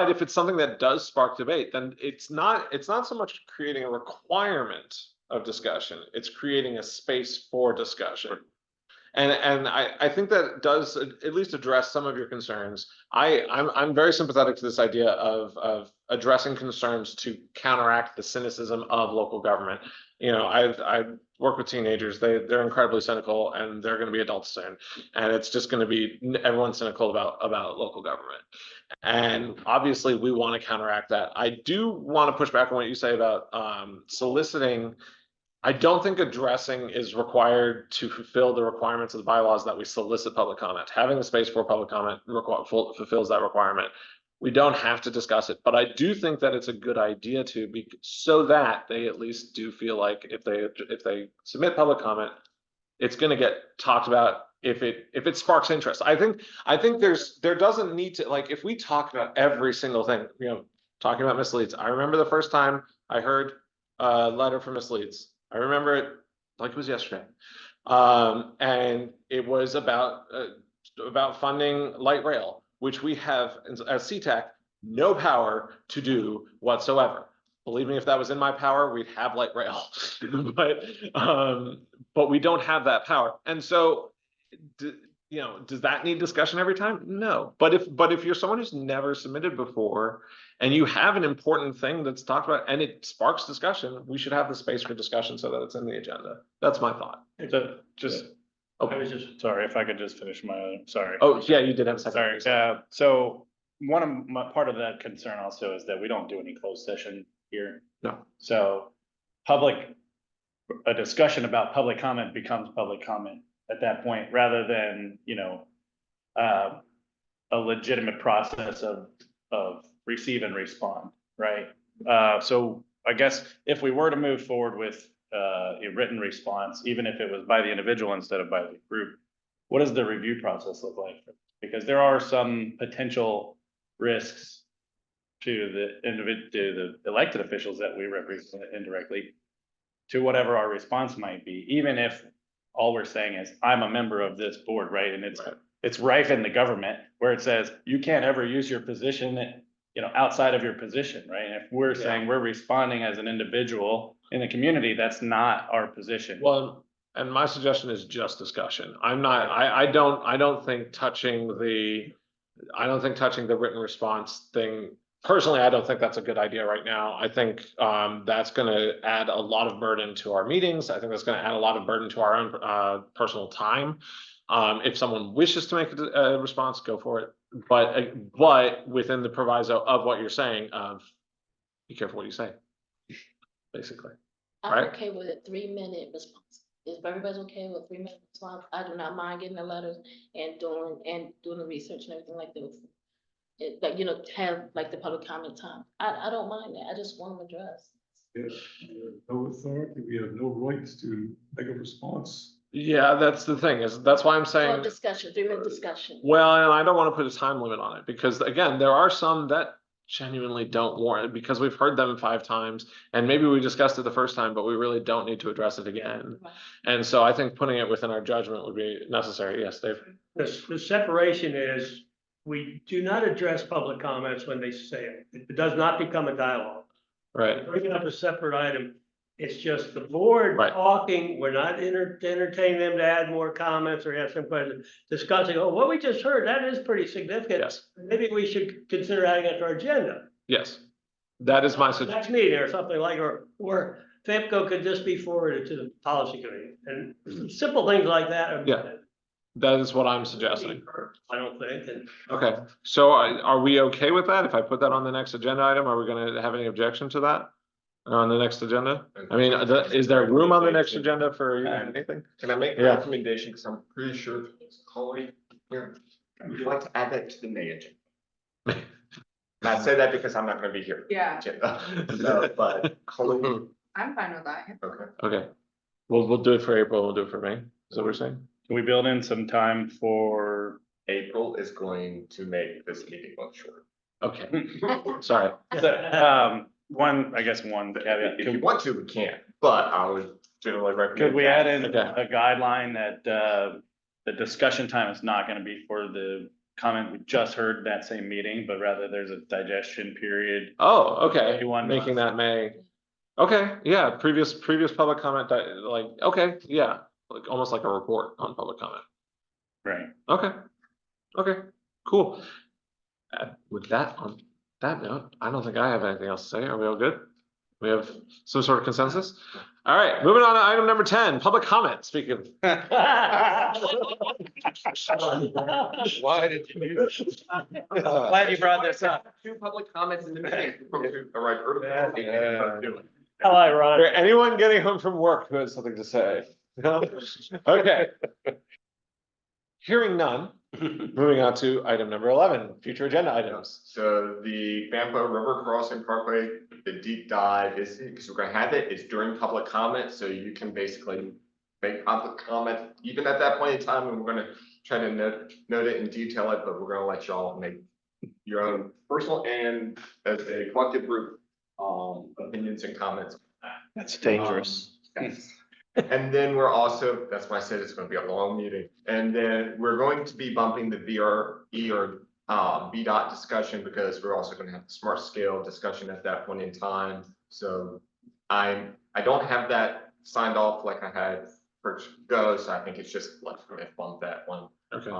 if it's something that does spark debate, then it's not so much creating a requirement of discussion, it's creating a space for discussion. And I think that does at least address some of your concerns. I'm very sympathetic to this idea of addressing concerns to counteract the cynicism of local government. I've worked with teenagers, they're incredibly cynical, and they're going to be adults soon. And it's just going to be everyone cynical about local government. And obviously we want to counteract that. I do want to push back on what you say about soliciting. I don't think addressing is required to fulfill the requirements of the bylaws that we solicit public comment. Having a space for public comment fulfills that requirement. We don't have to discuss it, but I do think that it's a good idea to be so that they at least do feel like if they submit public comment, it's going to get talked about if it sparks interest. I think there doesn't need to, like, if we talk about every single thing, talking about Miss Leeds. I remember the first time I heard a letter from Miss Leeds. I remember it like it was yesterday. And it was about funding light rail, which we have as CTAC no power to do whatsoever. Believe me, if that was in my power, we'd have light rail. But we don't have that power. And so, does that need discussion every time? No. But if you're someone who's never submitted before and you have an important thing that's talked about and it sparks discussion, we should have the space for discussion so that it's in the agenda. That's my thought. So just, Oh, I was just, sorry, if I could just finish sorry. oh yeah, you did have a second. Sorry, so part of that concern also is that we don't do any closed session here. No. So a discussion about public comment becomes public comment at that point, rather than, a legitimate process of receive and respond, right? So I guess if we were to move forward with a written response, even if it was by the individual instead of by the group, what does the review process look like? Because there are some potential risks to the elected officials that we represent indirectly, to whatever our response might be, even if all we're saying is, I'm a member of this board, right? And it's rife in the government where it says you can't ever use your position, outside of your position, right? And if we're saying we're responding as an individual in the community, that's not our position. Well, and my suggestion is just discussion. I don't think touching the written response thing. Personally, I don't think that's a good idea right now. I think that's going to add a lot of burden to our meetings. I think that's going to add a lot of burden to our own personal time. If someone wishes to make a response, go for it. But within the proviso of what you're saying, be careful what you say, basically. I'm Right? okay with a 3-minute response. If everybody's okay with a 3-minute response, I do not mind getting the letters and doing the research and everything like this. Have like the public comment time. I don't mind that. I just want them addressed. Yes, no authority, we have no rights to make a response. Yeah, that's the thing, that's why I'm saying. Or discussion, 3-minute discussion. Well, and I don't want to put a time limit on it because again, there are some that genuinely don't warrant, because we've heard them 5 times, and maybe we discussed it the first time, but we really don't need to address it again. And so I think putting it within our judgment would be necessary. Yes, Dave? The separation is, we do not address public comments when they say it. It does not become a dialogue. Right, Bringing up a separate item, it's just the board Right. talking, we're not entertaining them to add more comments or have some question, discussing, oh, what we just heard, that is pretty significant. yes, Maybe we should consider adding it to our agenda. yes. That is my suggestion. Next meeting or something like, or FAMPO could just be forwarded to the policy committee, and simple things like that. Yeah. That is what I'm suggesting. I don't think, and Okay, so are we okay with that? If I put that on the next agenda item, are we gonna have any objection to that? On the next agenda? I mean, is there room on the next agenda for anything? Can I make a Yeah. recommendation? Because I'm pretty sure Chloe here, would you like to add that to the May agenda? And I say that because I'm not gonna be here. Yeah, Agenda. So, but Chloe, I'm fine with that. okay. Okay, we'll do it for April, we'll do it for May, is that what we're saying? Can we build in some time for, April is going to make this meeting much shorter. Okay, sorry. I guess one caveat. If you want to, we can, but I would generally recommend. Could we add in Okay. a guideline that, the discussion time is not gonna be for the comment we just heard that same meeting, but rather there's a digestion period? Oh, okay, Maybe 1 making month. that May. Okay, yeah, previous public comment, like, okay, yeah, like almost like a report on public comment. Right. Okay, cool. With that, on that note, I don't think I have anything else to say. Are we all good? We have some sort of consensus? All right, moving on to item number 10, public comment, speaking of. Why did you? Glad you brought this up. 2 public comments in the meeting. All right. how ironic. Anyone getting home from work who has something to say? No? Okay. Hearing none, moving on to item number 11, future agenda items. So the FAMPO River Crossing Parkway, the deep dive is, because we're gonna have it, it's during public comment, so you can basically make public comment even at that point in time, and we're gonna try to note it and detail it, but we're gonna let y'all make your own personal and as a collective group, opinions and comments. That's dangerous. Yes. And then we're also, that's why I said it's gonna be a long meeting. And then we're going to be bumping the VRE or VDOT discussion because we're also gonna have the smart scale discussion at that point in time. So I don't have that signed off like I had for Go, so I think it's just like we're gonna bump that one. Okay.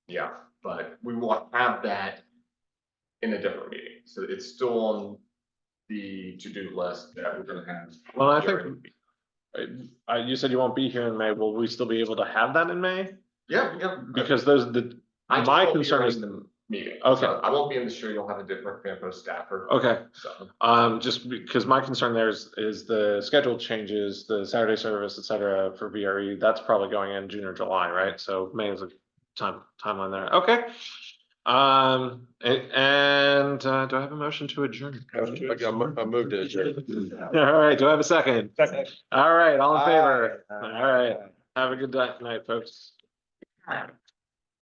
Yeah, but we will have that in a different meeting. So it's still on the to-do list that we're gonna have. Well, I think, you said you won't be here in May. Will we still be able to have that in May? Yeah. Because my concern is the meeting. Okay. So I won't be in the show. You'll have a different FAMPO staffer. Okay, So, just because my concern there is the schedule changes, the Saturday service, et cetera, for VRE, that's probably going in June or July, right? So May is a timeline there. Okay. And do I have a motion to adjourn? I moved it. All right, do I have a second? Second. All right, all in favor? Aye. All right, have a good night, folks.